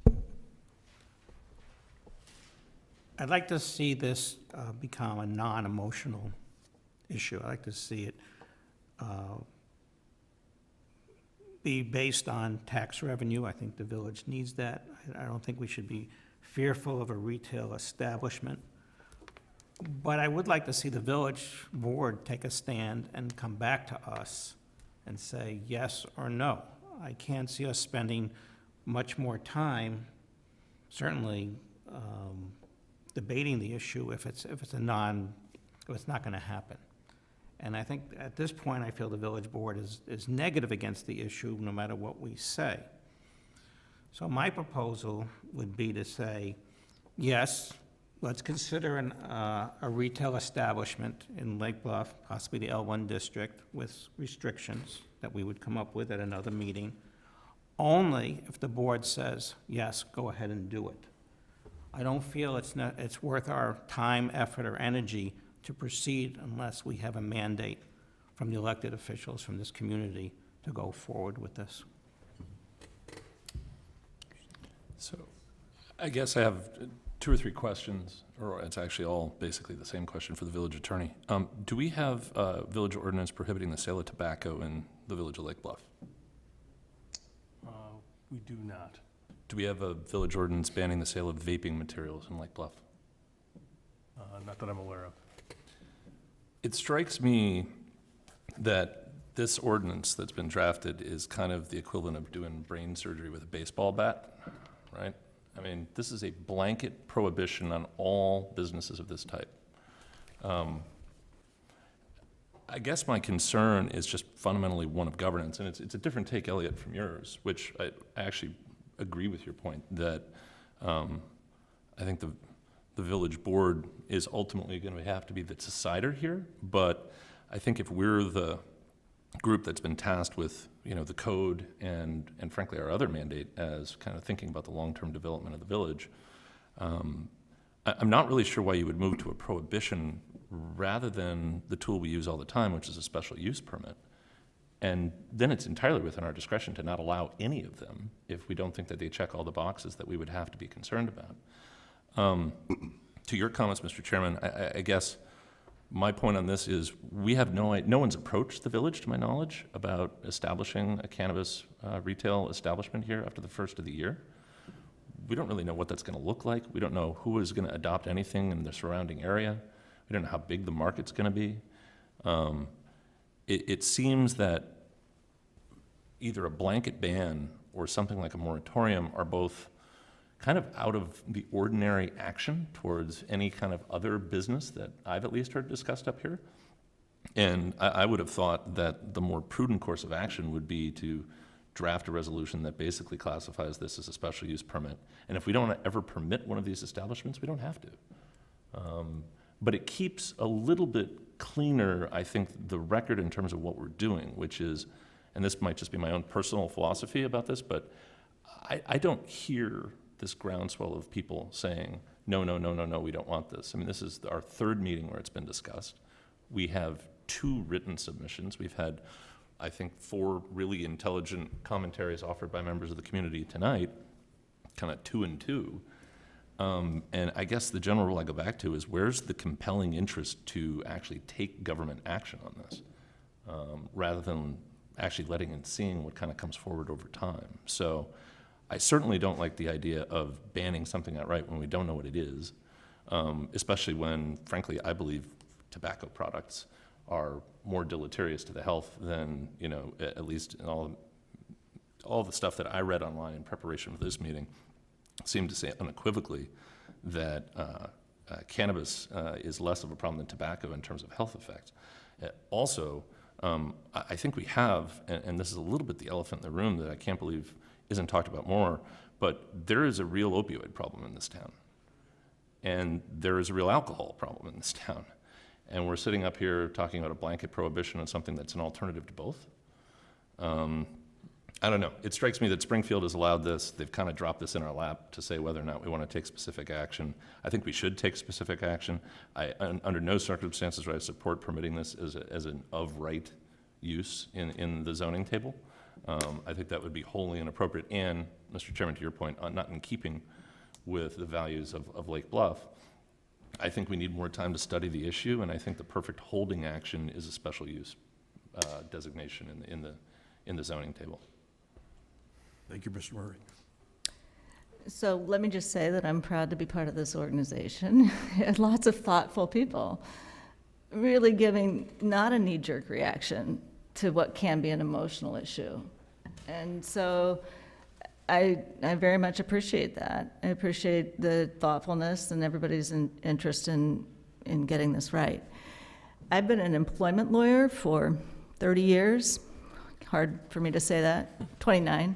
[SPEAKER 8] turn. I'd like to see this become a non-emotional issue. I'd like to see it be based on tax revenue. I think the village needs that. I don't think we should be fearful of a retail establishment. But I would like to see the village board take a stand and come back to us and say yes or no. I can't see us spending much more time, certainly, debating the issue if it's not gonna happen. And I think at this point, I feel the village board is negative against the issue, no matter what we say. So my proposal would be to say, yes, let's consider a retail establishment in Lake Bluff, possibly the L1 district, with restrictions that we would come up with at another meeting, only if the board says, yes, go ahead and do it. I don't feel it's worth our time, effort, or energy to proceed unless we have a mandate from the elected officials from this community to go forward with this.
[SPEAKER 5] So I guess I have 2 or 3 questions, or it's actually all basically the same question for the village attorney. Do we have a village ordinance prohibiting the sale of tobacco in the village of Lake Bluff?
[SPEAKER 10] We do not.
[SPEAKER 5] Do we have a village ordinance banning the sale of vaping materials in Lake Bluff?
[SPEAKER 10] Not that I'm aware of.
[SPEAKER 5] It strikes me that this ordinance that's been drafted is kind of the equivalent of doing brain surgery with a baseball bat, right? I mean, this is a blanket prohibition on all businesses of this type. I guess my concern is just fundamentally one of governance, and it's a different take, Elliot, from yours, which I actually agree with your point that I think the village board is ultimately going to have to be the decider here, but I think if we're the group that's been tasked with, the code and frankly our other mandate as kind of thinking about the long-term development of the village, I'm not really sure why you would move to a prohibition rather than the tool we use all the time, which is a special use permit. And then it's entirely within our discretion to not allow any of them if we don't think that they check all the boxes that we would have to be concerned about. To your comments, Mr. Chairman, I guess my point on this is we have no one's approached the village, to my knowledge, about establishing a cannabis retail establishment here after the first of the year. We don't really know what that's going to look like. We don't know who is going to adopt anything in the surrounding area. We don't know how big the market's going to be. It seems that either a blanket ban or something like a moratorium are both kind of out of the ordinary action towards any kind of other business that I've at least heard discussed up here. And I would have thought that the more prudent course of action would be to draft a resolution that basically classifies this as a special use permit. And if we don't ever permit one of these establishments, we don't have to. But it keeps a little bit cleaner, I think, the record in terms of what we're doing, which is, and this might just be my own personal philosophy about this, but I don't hear this groundswell of people saying, no, we don't want this. I mean, this is our 3rd meeting where it's been discussed. We have 2 written submissions. We've had, I think, 4 really intelligent commentaries offered by members of the community tonight, kind of 2 and 2. And I guess the general rule I go back to is, where's the compelling interest to actually take government action on this, rather than actually letting and seeing what kind of comes forward over time. So I certainly don't like the idea of banning something outright when we don't know what it is, especially when, frankly, I believe tobacco products are more deleterious to the health than, you know, at least in all the stuff that I read online in preparation for this meeting seemed to say unequivocally that cannabis is less of a problem than tobacco in terms of health effects. Also, I think we have, and this is a little bit the elephant in the room that I can't believe isn't talked about more, but there is a real opioid problem in this town. And there is a real alcohol problem in this town. And we're sitting up here talking about a blanket prohibition on something that's an alternative to both. I don't know. It strikes me that Springfield has allowed this. They've kind of dropped this in our lap to say whether or not we want to take specific action. I think we should take specific action. Under no circumstances would I support permitting this as an of right use in the zoning table. I think that would be wholly inappropriate and, Mr. Chairman, to your point, not in keeping with the values of Lake Bluff. I think we need more time to study the issue, and I think the perfect holding action is a special use designation in the zoning table.
[SPEAKER 14] Thank you, Mr. Murray.
[SPEAKER 6] So let me just say that I'm proud to be part of this organization. Lots of thoughtful people, really giving not a knee-jerk reaction to what can be an emotional issue. And so I very much appreciate that. I appreciate the thoughtfulness and everybody's interest in getting this right. I've been an employment lawyer for 30 years. Hard for me to say that, 29.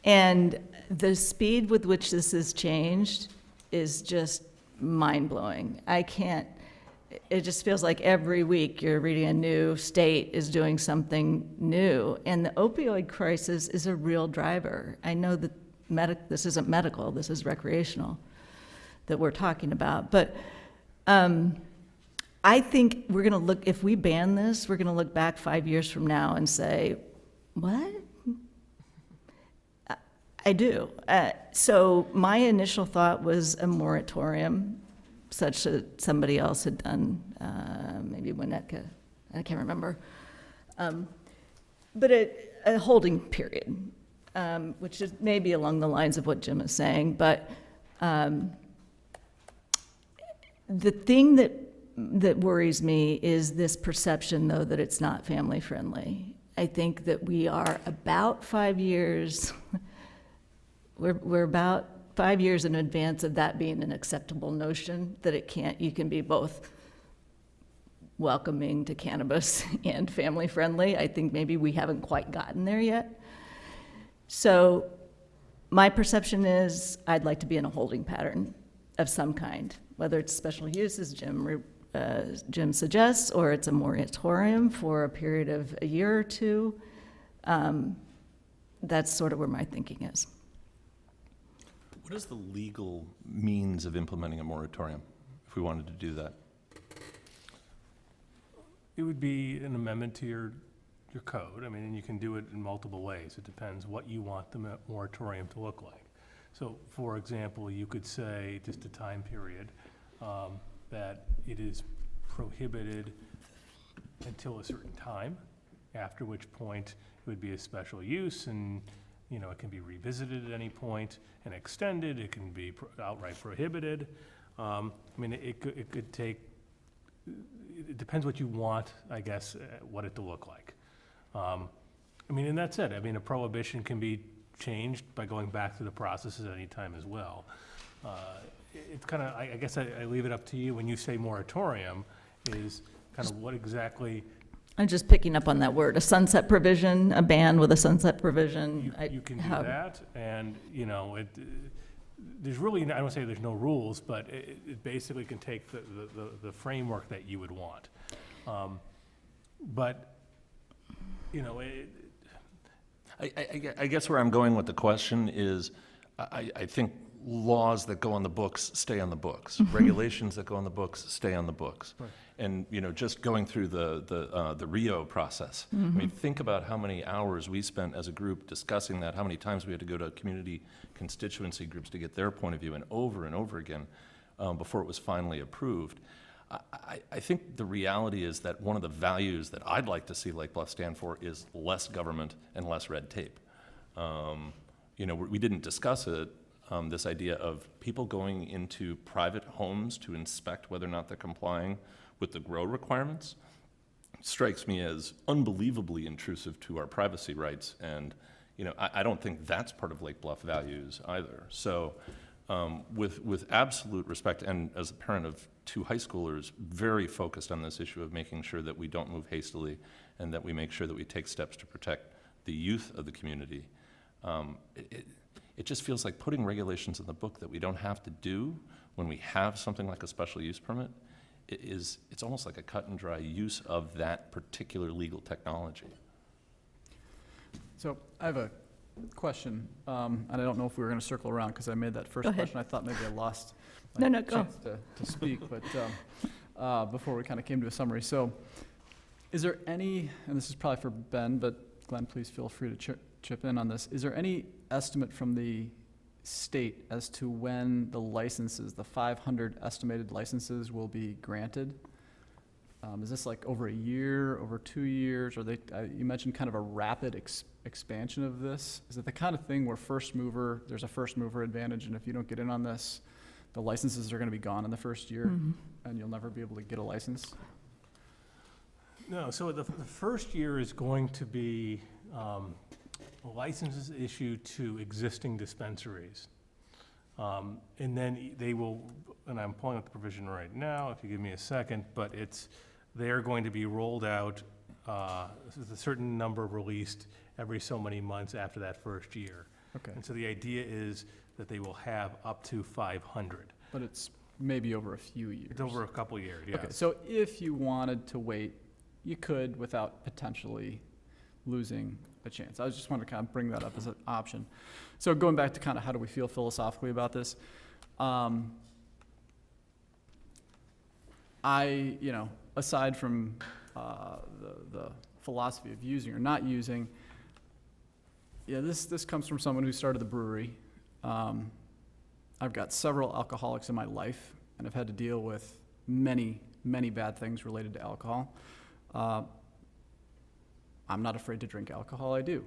[SPEAKER 6] And the speed with which this has changed is just mind-blowing. It just feels like every week you're reading a new state is doing something new. And the opioid crisis is a real driver. I know that this isn't medical, this is recreational that we're talking about. But I think we're going to look, if we ban this, we're going to look back 5 years from now and say, what? I do. So my initial thought was a moratorium, such that somebody else had done, maybe Winnetka, I can't remember. But a holding period, which is maybe along the lines of what Jim is saying. But the thing that worries me is this perception, though, that it's not family friendly. I think that we are about 5 years, we're about 5 years in advance of that being an acceptable notion, that you can be both welcoming to cannabis and family friendly. I think maybe we haven't quite gotten there yet. So my perception is I'd like to be in a holding pattern of some kind, whether it's special use, as Jim suggests, or it's a moratorium for a period of a year or two. That's sort of where my thinking is.
[SPEAKER 5] What is the legal means of implementing a moratorium, if we wanted to do that?
[SPEAKER 10] It would be an amendment to your code. I mean, and you can do it in multiple ways. It depends what you want the moratorium to look like. So, for example, you could say, just a time period, that it is prohibited until a certain time, after which point it would be a special use, and you know, it can be revisited at any point and extended. It can be outright prohibited. I mean, it could take. It depends what you want, I guess, what it to look like. I mean, and that's it. I mean, a prohibition can be changed by going back through the process at any time as well. It's kind of, I guess I leave it up to you. When you say moratorium, is kind of what exactly.
[SPEAKER 6] I'm just picking up on that word, a sunset provision, a ban with a sunset provision.
[SPEAKER 10] You can do that, and you know, there's really, I don't say there's no rules, but it basically can take the framework that you would want. But, you know,
[SPEAKER 5] I guess where I'm going with the question is, I think laws that go on the books stay on the books. Regulations that go on the books stay on the books.
[SPEAKER 10] Right.
[SPEAKER 5] And, just going through the Rio process. I mean, think about how many hours we spent as a group discussing that, how many times we had to go to community constituency groups to get their point of view, and over again, before it was finally approved. I think the reality is that one of the values that I'd like to see Lake Bluff stand for is less government and less red tape. We didn't discuss it, this idea of people going into private homes to inspect whether or not they're complying with the grow requirements strikes me as unbelievably intrusive to our privacy rights. And, I don't think that's part of Lake Bluff values either. So with absolute respect, and as a parent of 2 high schoolers, very focused on this issue of making sure that we don't move hastily and that we make sure that we take steps to protect the youth of the community. It just feels like putting regulations in the book that we don't have to do when we have something like a special use permit it's almost like a cut and dry use of that particular legal technology.
[SPEAKER 3] So I have a question, and I don't know if we were going to circle around because I made that first
[SPEAKER 6] Go ahead.
[SPEAKER 3] question. I thought maybe I lost
[SPEAKER 6] No,
[SPEAKER 3] my
[SPEAKER 6] go.
[SPEAKER 3] chance to speak, but before we kind of came to a summary. So is there any, and this is probably for Ben, but Glenn, please feel free to chip in on this. Is there any estimate from the state as to when the licenses, the 500 estimated licenses, will be granted? Is this like over a year, over 2 years, or you mentioned kind of a rapid expansion of this? Is it the kind of thing where there's a first mover advantage, and if you don't get in on this, the licenses are going to be gone in the first year, and you'll never be able to get a license?
[SPEAKER 10] No, so the first year is going to be licenses issued to existing dispensaries. And then they will, and I'm pulling up the provision right now, if you give me a second, but they're going to be rolled out, a certain number released every so many months after that first year.
[SPEAKER 3] Okay.
[SPEAKER 10] And so the idea is that they will have up to 500.
[SPEAKER 3] But it's maybe over a few years.
[SPEAKER 10] It's over a couple years, yes.
[SPEAKER 3] Okay, so if you wanted to wait, you could without potentially losing a chance. I just wanted to kind of bring that up as an option. So going back to kind of how do we feel philosophically about this, aside from the philosophy of using or not using, this comes from someone who started the brewery. I've got several alcoholics in my life, and I've had to deal with many, many bad things related to alcohol. I'm not afraid to drink alcohol, I do.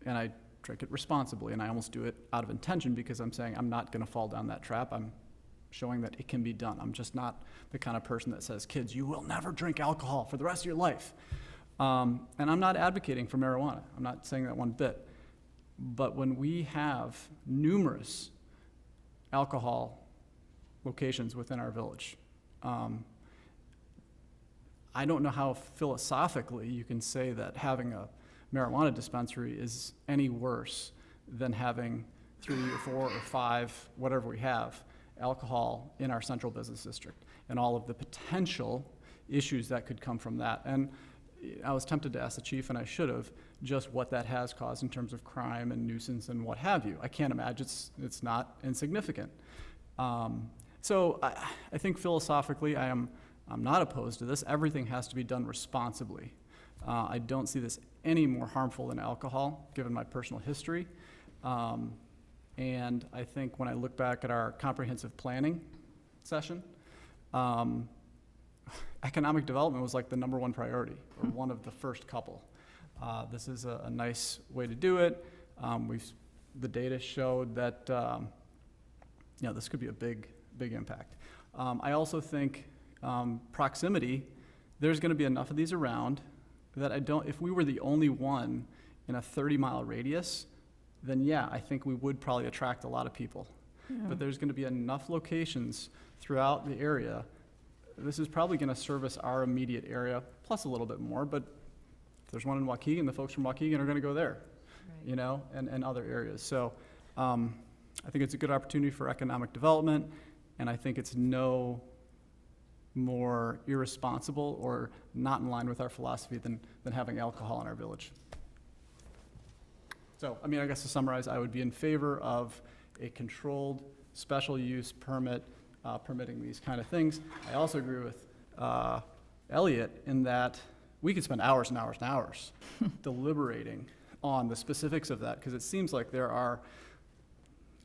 [SPEAKER 3] And I drink it responsibly, and I almost do it out of intention because I'm saying I'm not gonna fall down that trap. I'm showing that it can be done. I'm just not the kind of person that says, kids, you will never drink alcohol for the rest of your life. And I'm not advocating for marijuana. I'm not saying that one bit. But when we have numerous alcohol locations within our village, I don't know how philosophically you can say that having a marijuana dispensary is any worse than having 3 or 4 or 5, whatever we have, alcohol in our central business district, and all of the potential issues that could come from that. And I was tempted to ask the chief, and I should have, just what that has caused in terms of crime and nuisance and what have you. I can't imagine it's not insignificant. So I think philosophically I'm not opposed to this. Everything has to be done responsibly. I don't see this any more harmful than alcohol, given my personal history. And I think when I look back at our comprehensive planning session, economic development was like the #1 priority, or one of the first couple. This is a nice way to do it. The data showed that this could be a big impact. I also think proximity, there's going to be enough of these around that if we were the only one in a 30-mile radius, then yeah, I think we would probably attract a lot of people. Yeah. But there's going to be enough locations throughout the area. This is probably going to service our immediate area, plus a little bit more, but if there's one in Waukegan, the folks from Waukegan are going to go there, right. And other areas. So I think it's a good opportunity for economic development, and I think it's no more irresponsible or not in line with our philosophy than having alcohol in our village. So, I guess to summarize, I would be in favor of a controlled special use permit permitting these kind of things. I also agree with Elliot in that we could spend hours and hours and hours deliberating on the specifics of that, because it seems like there are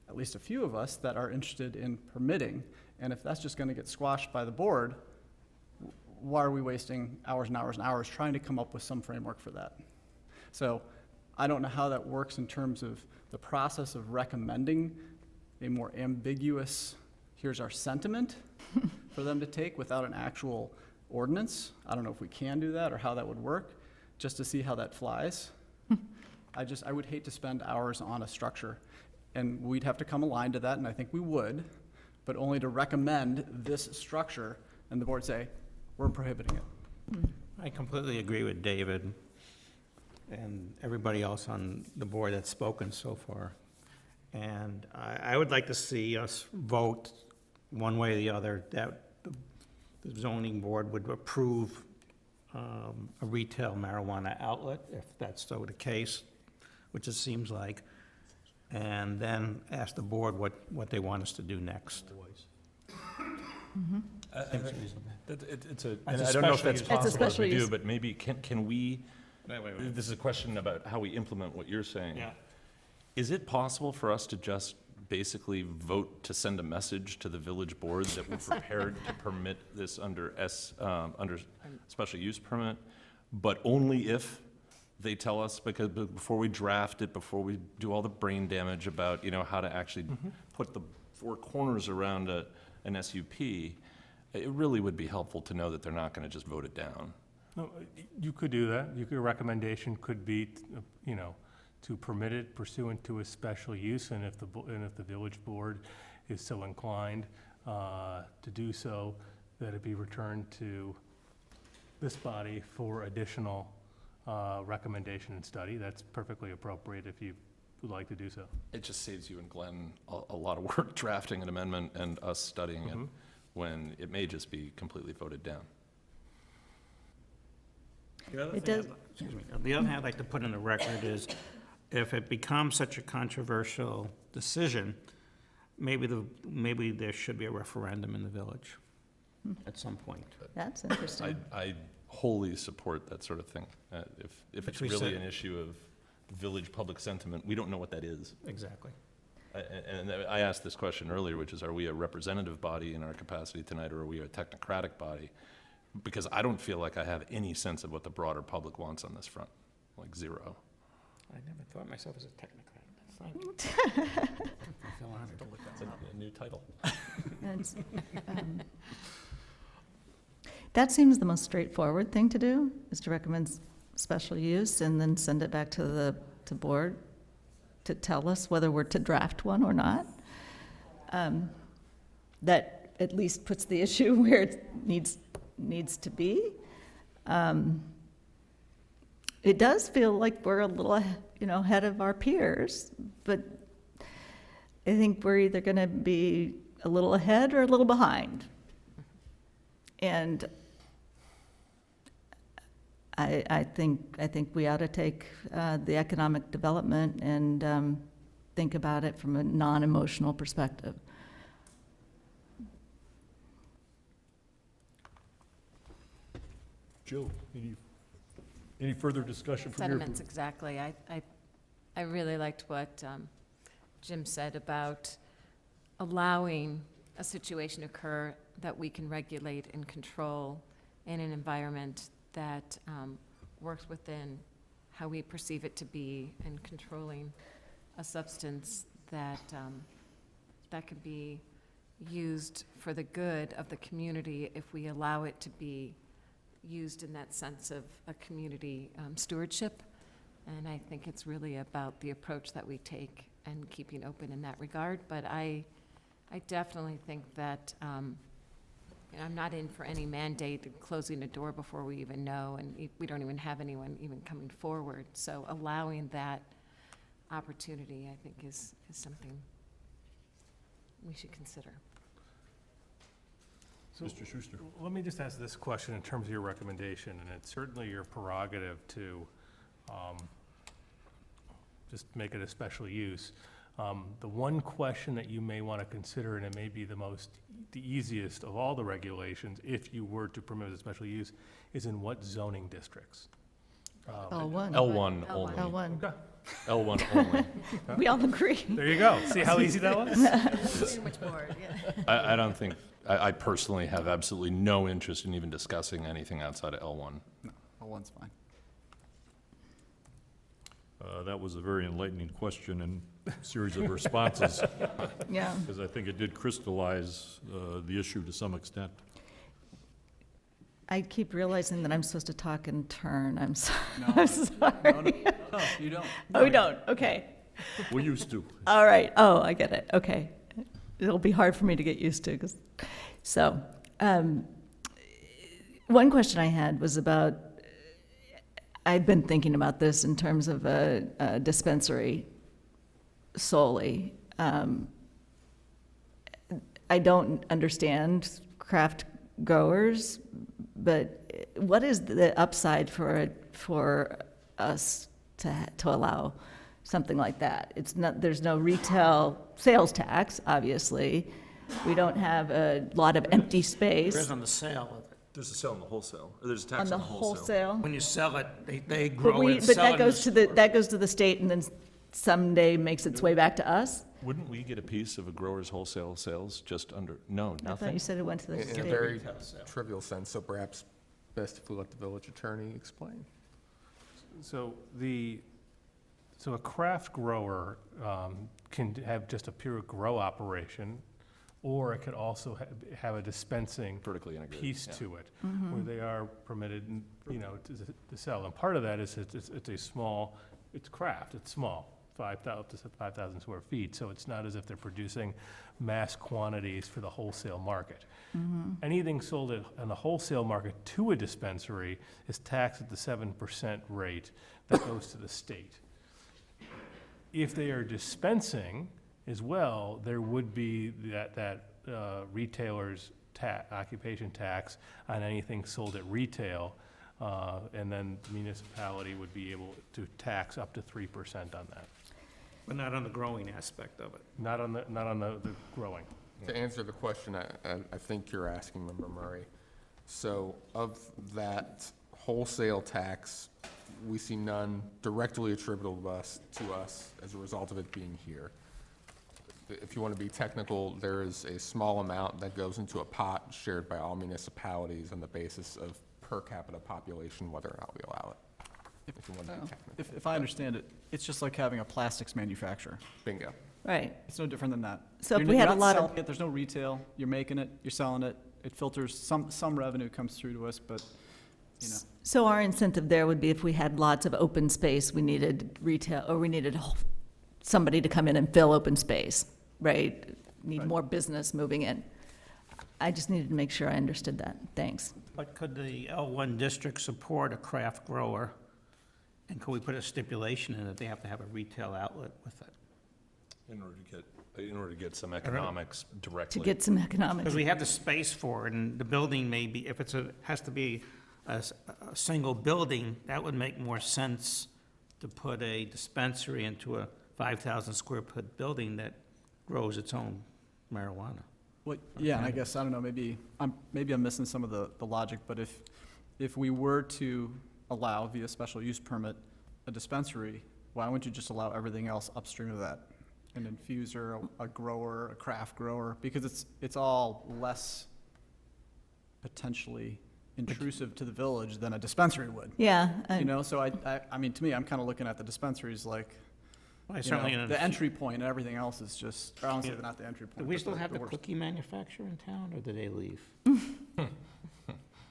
[SPEAKER 3] at least a few of us that are interested in permitting, and if that's just going to get squashed by the board, why are we wasting hours and hours and hours trying to come up with some framework for that? So I don't know how that works in terms of the process of recommending a more ambiguous, here's our sentiment for them to take without an actual ordinance. I don't know if we can do that or how that would work, just to see how that flies. I would hate to spend hours on a structure, and we'd have to come aligned to that, and I think we would, but only to recommend this structure, and the board say, we're prohibiting it.
[SPEAKER 8] I completely agree with David and everybody else on the board that's spoken so far. And I would like to see us vote one way or the other that the zoning board would approve a retail marijuana outlet, if that's so the case, which it seems like, and then ask the board what they want us to do next.
[SPEAKER 5] It's a,
[SPEAKER 8] That's
[SPEAKER 5] and
[SPEAKER 8] a
[SPEAKER 5] I don't know if
[SPEAKER 8] special
[SPEAKER 5] that's
[SPEAKER 8] use.
[SPEAKER 6] That's a
[SPEAKER 5] possible if
[SPEAKER 6] special
[SPEAKER 5] we do,
[SPEAKER 6] use.
[SPEAKER 5] but maybe can we,
[SPEAKER 8] Wait.
[SPEAKER 5] this is a question about how we implement what you're saying.
[SPEAKER 8] Yeah.
[SPEAKER 5] Is it possible for us to just basically vote to send a message to the village board that we're prepared to permit this under under special use permit, but only if they tell us, because before we draft it, before we do all the brain damage about, how to actually put the four corners around an SUP, it really would be helpful to know that they're not going to just vote it down.
[SPEAKER 10] No, you could do that. Your recommendation could be, to permit it pursuant to a special use, and if the village board is so inclined to do so, that it be returned to this body for additional recommendation and study. That's perfectly appropriate if you would like to do so.
[SPEAKER 5] It just saves you and Glenn a lot of work drafting an amendment and us studying it, when it may just be completely voted down.
[SPEAKER 6] It does.
[SPEAKER 8] Excuse me. The other thing I'd like to put in the record is, if it becomes such a controversial decision, maybe there should be a referendum in the village at some point.
[SPEAKER 6] That's interesting.
[SPEAKER 5] I wholly support that sort of thing. If it's
[SPEAKER 8] we
[SPEAKER 5] really
[SPEAKER 8] said-
[SPEAKER 5] an issue of village public sentiment, we don't know what that is.
[SPEAKER 8] Exactly.
[SPEAKER 5] And I asked this question earlier, which is, are we a representative body in our capacity tonight, or are we a technocratic body? Because I don't feel like I have any sense of what the broader public wants on this front, like zero.
[SPEAKER 8] I never thought myself as a technocrat. That's fine. I feel honored.
[SPEAKER 5] That's a new title.
[SPEAKER 6] That's, that seems the most straightforward thing to do, is to recommend special use and then send it back to the board to tell us whether we're to draft one or not. That at least puts the issue where it needs to be. It does feel like we're a little, ahead of our peers, but I think we're either going to be a little ahead or a little behind. And I think we ought to take the economic development and think about it from a non-emotional perspective.
[SPEAKER 1] Jill, any further discussion from your?
[SPEAKER 9] Sentiments, exactly. I really liked what Jim said about allowing a situation occur that we can regulate and control in an environment that works within how we perceive it to be, and controlling a substance that that can be used for the good of the community if we allow it to be used in that sense of a community stewardship. And I think it's really about the approach that we take and keeping open in that regard. But I definitely think that I'm not in for any mandate of closing a door before we even know, and we don't even have anyone even coming forward. So allowing that opportunity, I think, is something we should consider.
[SPEAKER 10] So
[SPEAKER 1] Mr. Schuster.
[SPEAKER 10] let me just ask this question in terms of your recommendation, and it's certainly your prerogative to just make it a special use. The one question that you may want to consider, and it may be the easiest of all the regulations, if you were to permit a special use, is in what zoning districts?
[SPEAKER 6] L1.
[SPEAKER 5] L1 only.
[SPEAKER 6] L1.
[SPEAKER 5] L1 only.
[SPEAKER 6] We all agree.
[SPEAKER 10] There you go. See how easy that was?
[SPEAKER 9] Too much more, yeah.
[SPEAKER 5] I don't think, I personally have absolutely no interest in even discussing anything outside of L1.
[SPEAKER 3] No, L1's fine.
[SPEAKER 1] That was a very enlightening question and series of responses,
[SPEAKER 6] Yeah.
[SPEAKER 1] because I think it did crystallize the issue to some extent.
[SPEAKER 6] I keep realizing that I'm supposed to talk in turn. I'm sorry.
[SPEAKER 3] No,
[SPEAKER 6] I'm sorry.
[SPEAKER 3] No, you don't.
[SPEAKER 6] Oh, we don't? Okay.
[SPEAKER 1] We used to.
[SPEAKER 6] All right. Oh, I get it. Okay. It'll be hard for me to get used to. So, one question I had was about, I've been thinking about this in terms of a dispensary solely. I don't understand craft growers, but what is the upside for us to allow something like that? It's not, there's no retail sales tax, obviously. We don't have a lot of empty
[SPEAKER 8] There
[SPEAKER 6] space.
[SPEAKER 8] is on the sale of it.
[SPEAKER 5] There's a sale on the wholesale, or there's a tax
[SPEAKER 6] On the wholesale?
[SPEAKER 8] When you sell it, they
[SPEAKER 6] But
[SPEAKER 8] grow it,
[SPEAKER 6] but
[SPEAKER 8] sell
[SPEAKER 6] that
[SPEAKER 8] it.
[SPEAKER 6] goes to the state and then someday makes its way back to us?
[SPEAKER 5] Wouldn't we get a piece of a grower's wholesale sales just under, no,
[SPEAKER 6] I thought
[SPEAKER 5] nothing?
[SPEAKER 6] you said it went to the
[SPEAKER 2] In a
[SPEAKER 6] state.
[SPEAKER 2] very trivial sense, so perhaps best if we let the village attorney explain.
[SPEAKER 10] So a craft grower can have just a pure grow operation, or it could also have a dispensing
[SPEAKER 5] Vertically integrated,
[SPEAKER 10] piece
[SPEAKER 5] yeah.
[SPEAKER 10] to it, where they are permitted, to sell. And part of that is it's a small, it's craft, it's small, 5,000 square feet, so it's not as if they're producing mass quantities for the wholesale market. Anything sold in the wholesale market to a dispensary is taxed at the 7% rate that goes to the state. If they are dispensing as well, there would be that retailer's occupation tax on anything sold at retail, and then the municipality would be able to tax up to 3% on that.
[SPEAKER 8] But not on the growing aspect of it.
[SPEAKER 10] Not on the growing.
[SPEAKER 2] To answer the question, I think you're asking, Member Murray, so of that wholesale tax, we see none directly attributable to us as a result of it being here. If you want to be technical, there is a small amount that goes into a pot shared by all municipalities on the basis of per capita population, whether or not we allow it. If you want to be technical.
[SPEAKER 3] If I understand it, it's just like having a plastics manufacturer.
[SPEAKER 2] Bingo.
[SPEAKER 6] Right.
[SPEAKER 3] It's no different than that.
[SPEAKER 6] So if
[SPEAKER 3] You're
[SPEAKER 6] we had
[SPEAKER 3] not
[SPEAKER 6] a lot of-
[SPEAKER 3] selling it, there's no retail, you're making it, you're selling it, it filters, some revenue comes through to us, but,
[SPEAKER 6] So our incentive there would be if we had lots of open space, we needed retail, or we needed somebody to come in and fill open space, right? Need
[SPEAKER 3] Right.
[SPEAKER 6] more business moving in. I just needed to make sure I understood that. Thanks.
[SPEAKER 8] But could the L1 district support a craft grower? And could we put a stipulation in that they have to have a retail outlet with it?
[SPEAKER 5] In order to get some economics
[SPEAKER 6] To
[SPEAKER 5] directly.
[SPEAKER 6] get some economics.
[SPEAKER 8] Because we have the space for it, and the building may be, if has to be a single building, that would make more sense to put a dispensary into a 5,000 square foot building that grows its own marijuana.
[SPEAKER 3] well, yeah, and I guess, I don't know, maybe I'm missing some of the logic, but if we were to allow via special use permit a dispensary, why wouldn't you just allow everything else upstream of that? An infuser, a grower, a craft grower, because it's all less potentially intrusive to the village than a dispensary would.
[SPEAKER 6] Yeah.
[SPEAKER 3] So I mean, to me, I'm kind of looking at the dispensaries like,
[SPEAKER 8] Well, certainly
[SPEAKER 3] the entry point and everything else is just, or honestly, not the entry point.
[SPEAKER 8] Do we
[SPEAKER 3] but
[SPEAKER 8] still have the
[SPEAKER 3] worst.
[SPEAKER 8] cookie manufacturer in town, or did they leave?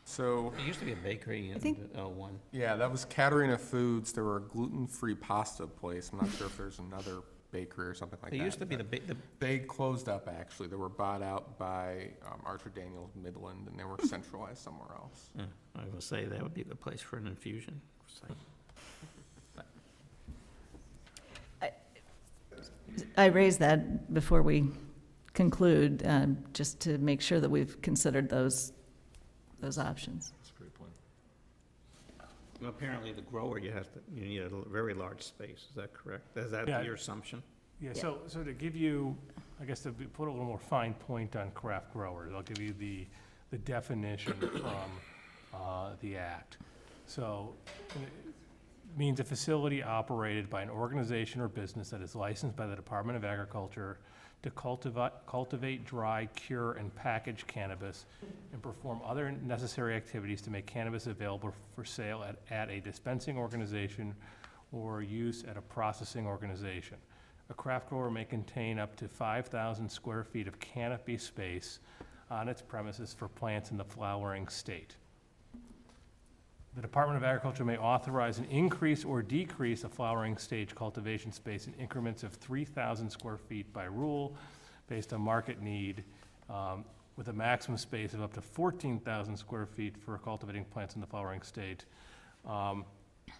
[SPEAKER 2] So,
[SPEAKER 8] There used to be a bakery in
[SPEAKER 6] think-
[SPEAKER 8] L1.
[SPEAKER 2] yeah, that was Katerina Foods. There were a gluten-free pasta place. I'm not sure if there's another bakery or something like that.
[SPEAKER 8] There used to be
[SPEAKER 2] They closed up, actually. They were bought out by Archer Daniels Midland, and they were centralized somewhere else.
[SPEAKER 8] I was gonna say, that would be a good place for an infusion site.
[SPEAKER 6] I raised that before we conclude, just to make sure that we've considered those options.
[SPEAKER 5] That's a great point.
[SPEAKER 8] Well, apparently, the grower, you need a very large space, is that correct? Is that
[SPEAKER 10] Yeah.
[SPEAKER 8] your assumption?
[SPEAKER 10] Yeah, so to give you, I guess put a little more fine point on craft growers, I'll give you the definition from the act. So it means a facility operated by an organization or business that is licensed by the Department of Agriculture to cultivate, dry, cure, and package cannabis and perform other necessary activities to make cannabis available for sale at a dispensing organization or use at a processing organization. A craft grower may contain up to 5,000 square feet of canopy space on its premises for plants in the flowering state. The Department of Agriculture may authorize an increase or decrease of flowering stage cultivation space in increments of 3,000 square feet by rule based on market need, with a maximum space of up to 14,000 square feet for cultivating plants in the flowering state.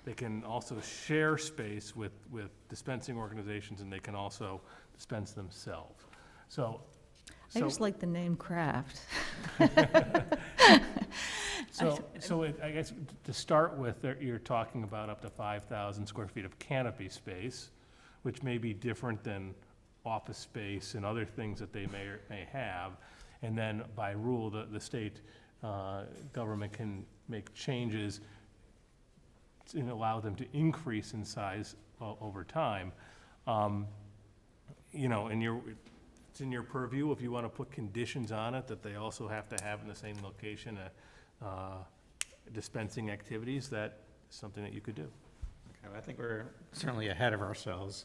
[SPEAKER 10] They can also share space with dispensing organizations, and they can also dispense themselves.
[SPEAKER 6] I just like the name craft.
[SPEAKER 10] I guess to start with, you're talking about up to 5,000 square feet of canopy space, which may be different than office space and other things that they may have. And then by rule, the state government can make changes and allow them to increase in size over time. You know, and it's in your purview if you want to put conditions on it that they also have to have in the same location dispensing activities. That is something that you could do.
[SPEAKER 8] Okay, I think we're certainly ahead of ourselves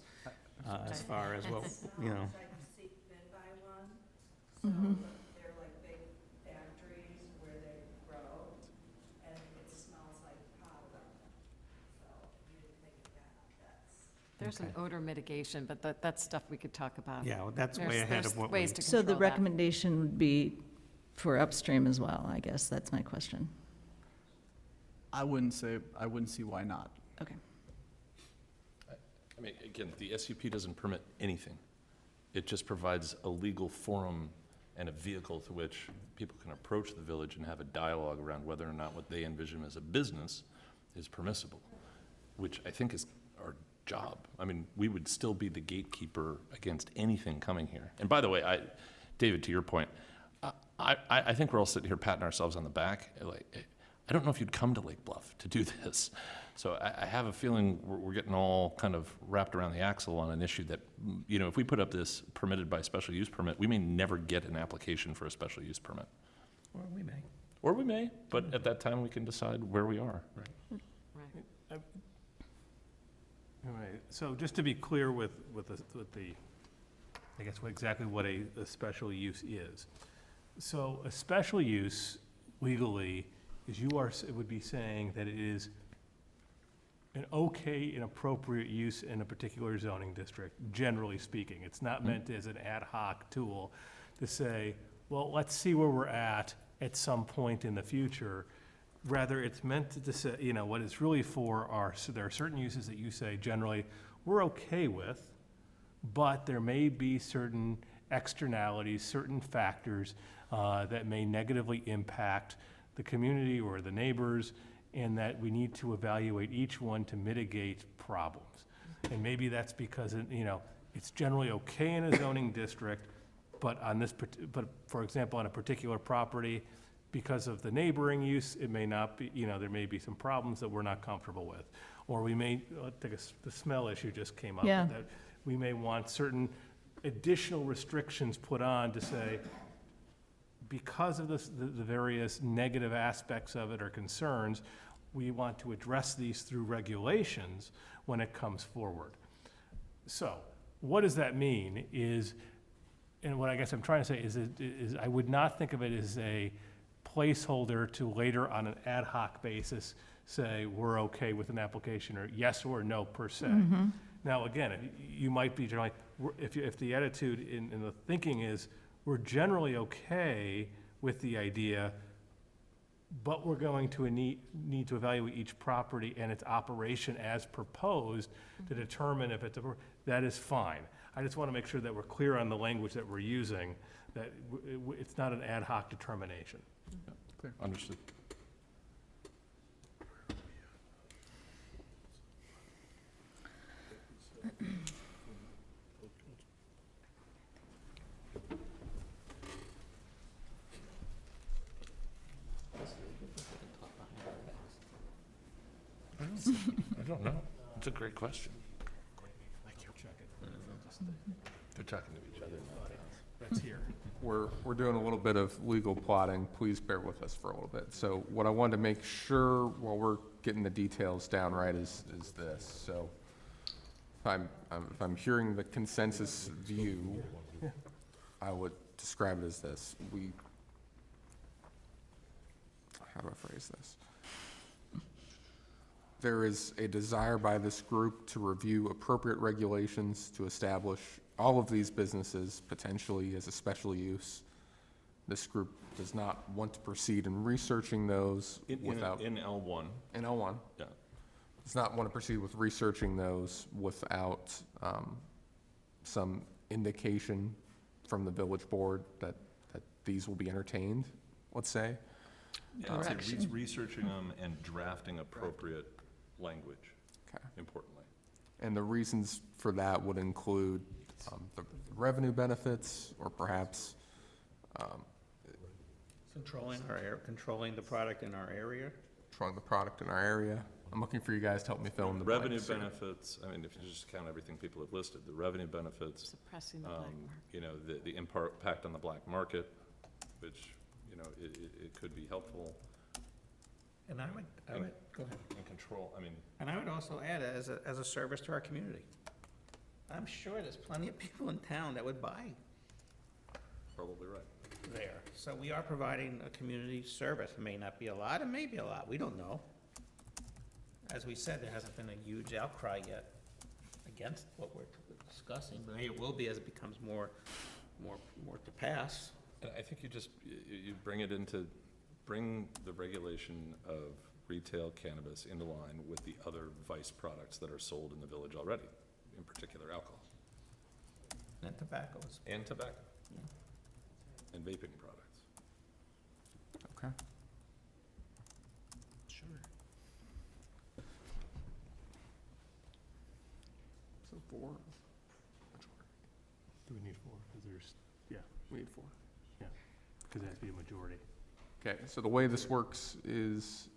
[SPEAKER 8] as far as what, you know.
[SPEAKER 4] Mm-hmm. They're like big factories where they grow, and it smells like powder. So you didn't think of that.
[SPEAKER 9] There's an odor mitigation, but that's stuff we could talk about.
[SPEAKER 8] Yeah, well, that's way ahead of what we.
[SPEAKER 9] Ways to
[SPEAKER 6] So the
[SPEAKER 9] control that.
[SPEAKER 6] recommendation would be for upstream as well, I guess, that's my question.
[SPEAKER 3] I wouldn't see why not.
[SPEAKER 6] Okay.
[SPEAKER 5] I mean, again, the SUP doesn't permit anything. It just provides a legal forum and a vehicle to which people can approach the village and have a dialogue around whether or not what they envision as a business is permissible, which I think is our job. I mean, we would still be the gatekeeper against anything coming here. And by the way, David, to your point, I think we're all sitting here patting ourselves on the back. Like, I don't know if you'd come to Lake Bluff to do this. So I have a feeling we're getting all kind of wrapped around the axle on an issue that, you know, if we put up this permitted by special use permit, we may never get an application for a special use permit.
[SPEAKER 8] Or we may.
[SPEAKER 5] Or we may, but at that time we can decide where we are.
[SPEAKER 9] Right.
[SPEAKER 10] All right, so just to be clear with the, I guess exactly what a special use is. So a special use legally is it would be saying that it is an okay and appropriate use in a particular zoning district, generally speaking. It's not meant as an ad hoc tool to say, well, let's see where we're at some point in the future. Rather, it's meant to say, you know, what it's really for so there are certain uses that you say generally we're okay with, but there may be certain externalities, certain factors that may negatively impact the community or the neighbors, and that we need to evaluate each one to mitigate problems. And maybe that's because, you know, it's generally okay in a zoning district, but for example, on a particular property, because of the neighboring use, it may not be, you know, there may be some problems that we're not comfortable with. Or we may, the smell issue just came up.
[SPEAKER 6] Yeah.
[SPEAKER 10] That we may want certain additional restrictions put on to say, because of the various negative aspects of it or concerns, we want to address these through regulations when it comes forward. So what does that mean and what I guess I'm trying to say is I would not think of it as a placeholder to later on an ad hoc basis say we're okay with an application or yes or no per se.
[SPEAKER 6] Mm-hmm.
[SPEAKER 10] Now, again, you might be generally, if the attitude in the thinking is we're generally okay with the idea, but we're going to need to evaluate each property and its operation as proposed to determine if that is fine. I just want to make sure that we're clear on the language that we're using, that it's not an ad hoc determination.
[SPEAKER 5] Yeah, clear. Understood. I don't know. It's a great question. They're talking to each other, not us.
[SPEAKER 10] That's here.
[SPEAKER 2] We're doing a little bit of legal plotting. Please bear with us for a little bit. So what I wanted to make sure while we're getting the details down right is this. So if I'm hearing the consensus view, I would describe it as this. How do I phrase this? There is a desire by this group to review appropriate regulations to establish all of these businesses potentially as a special use. This group does not want to proceed in researching those without.
[SPEAKER 5] In L1.
[SPEAKER 2] In L1.
[SPEAKER 5] Yeah.
[SPEAKER 2] Does not want to proceed with researching those without some indication from the village board that these will be entertained, let's say.
[SPEAKER 5] Yeah, I'd say researching them and drafting appropriate language,
[SPEAKER 2] Okay.
[SPEAKER 5] importantly.
[SPEAKER 2] And the reasons for that would include the revenue benefits, or perhaps
[SPEAKER 8] Controlling the product in our area.
[SPEAKER 2] controlling the product in our area. I'm looking for you guys to help me fill in the
[SPEAKER 5] Revenue
[SPEAKER 2] blanks here.
[SPEAKER 5] benefits, I mean, if you just count everything people have listed, the revenue benefits,
[SPEAKER 9] Suppressing the black market.
[SPEAKER 5] you know, the impact on the black market, which, you know, it could be helpful.
[SPEAKER 8] And I would, go ahead.
[SPEAKER 5] And control, I mean,
[SPEAKER 8] And I would also add it as a service to our community. I'm sure there's plenty of people in town that would buy
[SPEAKER 5] probably right.
[SPEAKER 8] there. So we are providing a community service. It may not be a lot, it may be a lot, we don't know. As we said, there hasn't been a huge outcry yet against what we're discussing, but maybe it will be as it becomes more to pass.
[SPEAKER 5] And I think you bring the regulation of retail cannabis into line with the other vice products that are sold in the village already, in particular alcohol.
[SPEAKER 8] And tobaccos.
[SPEAKER 5] And tobacco.
[SPEAKER 8] Yeah.
[SPEAKER 5] And vaping products.
[SPEAKER 2] Okay.
[SPEAKER 8] Sure.
[SPEAKER 2] So 4.
[SPEAKER 10] Do we need 4? Because there's, yeah,
[SPEAKER 2] We need 4.
[SPEAKER 10] because it has to be a majority.
[SPEAKER 2] Okay, so the way this works is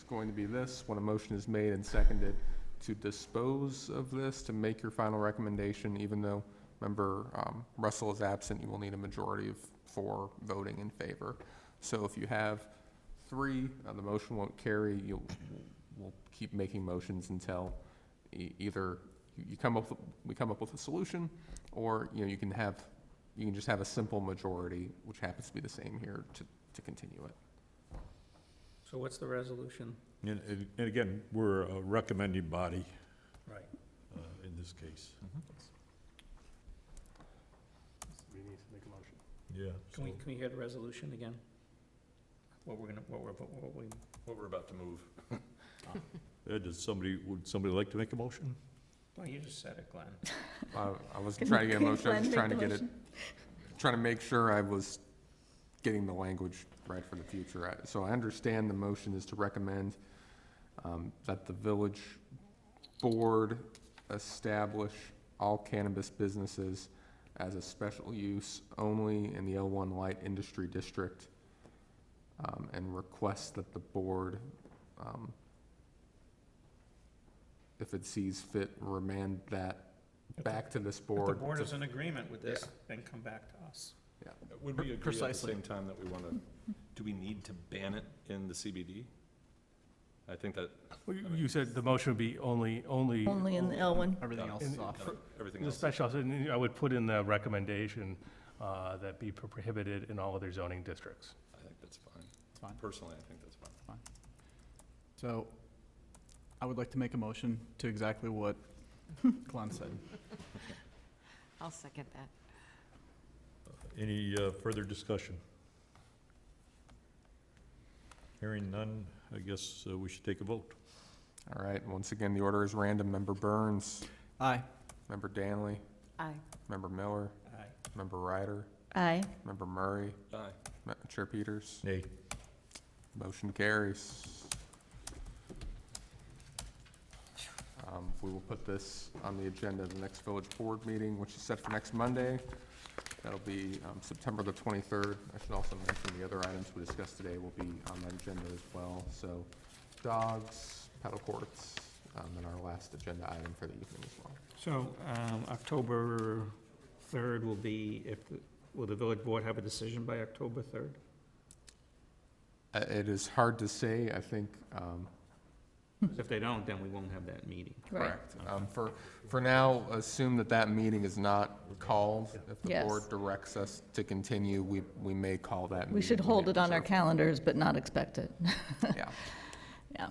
[SPEAKER 2] going to be this: when a motion is made and seconded, to dispose of this, to make your final recommendation, even though member Russell is absent, you will need a majority of 4 voting in favor. So if you have 3, the motion won't carry. We'll keep making motions until either we come up with a solution, or you can just have a simple majority, which happens to be the same here, to continue it.
[SPEAKER 8] So what's the resolution?
[SPEAKER 1] And again, we're a recommending body
[SPEAKER 8] Right.
[SPEAKER 1] in this case.
[SPEAKER 10] We need to make a motion.
[SPEAKER 1] Yeah.
[SPEAKER 8] Can we hear the resolution again? What we,
[SPEAKER 5] What we're about to move.
[SPEAKER 1] Would somebody like to make a motion?
[SPEAKER 8] well, you just said it, Glenn.
[SPEAKER 2] I wasn't trying to get a motion, I was trying to get it, trying to make sure I was getting the language right for the future. So I understand the motion is to recommend that the village board establish all cannabis businesses as a special use only in the L1 light industry district, and request that the board, if it sees fit, remand that back to this
[SPEAKER 8] If
[SPEAKER 2] board.
[SPEAKER 8] the board is in agreement with this, then come back to us.
[SPEAKER 5] Would we agree at the
[SPEAKER 3] Precisely.
[SPEAKER 5] same time that we want to, do we need to ban it in the CBD? I think that.
[SPEAKER 10] Well, you said the motion would be only.
[SPEAKER 6] Only in the L1.
[SPEAKER 3] Everything else is off.
[SPEAKER 5] Everything
[SPEAKER 10] The
[SPEAKER 5] else.
[SPEAKER 10] special, and I would put in the recommendation that be prohibited in all other zoning districts.
[SPEAKER 5] I think that's fine.
[SPEAKER 3] It's fine.
[SPEAKER 5] Personally, I think that's fine.
[SPEAKER 3] So I would like to make a motion to exactly what Glenn said.
[SPEAKER 9] I'll second that.
[SPEAKER 1] Any further discussion? Hearing none, I guess we should take a vote.
[SPEAKER 2] All right, once again, the order is random. Member Burns,
[SPEAKER 3] Aye.
[SPEAKER 2] Member Danley,
[SPEAKER 9] Aye.
[SPEAKER 2] Member Miller,
[SPEAKER 8] Aye.
[SPEAKER 2] Member Ryder,
[SPEAKER 6] Aye.
[SPEAKER 2] Member Murray,
[SPEAKER 5] Aye.
[SPEAKER 2] Chair Peters.
[SPEAKER 1] Nay.
[SPEAKER 2] Motion carries. We will put this on the agenda of the next village board meeting, which is set for next Monday. That'll be September the 23rd. I should also mention the other items we discussed today will be on that agenda as well. So dogs, pedal courts, in our last agenda item for the evening as well.
[SPEAKER 8] So, October 3rd will be, will the village board have a decision by October 3rd?
[SPEAKER 2] It is hard to say, I think,
[SPEAKER 8] If they don't, then we won't have that meeting.
[SPEAKER 2] correct. For now, assume that that meeting is not called. If the
[SPEAKER 6] Yes.
[SPEAKER 2] board directs us to continue, we may call that meeting.
[SPEAKER 6] We should
[SPEAKER 2] when
[SPEAKER 6] hold
[SPEAKER 2] they
[SPEAKER 6] it on our
[SPEAKER 2] reserve.
[SPEAKER 6] calendars, but not expect it.
[SPEAKER 2] Yeah.
[SPEAKER 6] Yeah.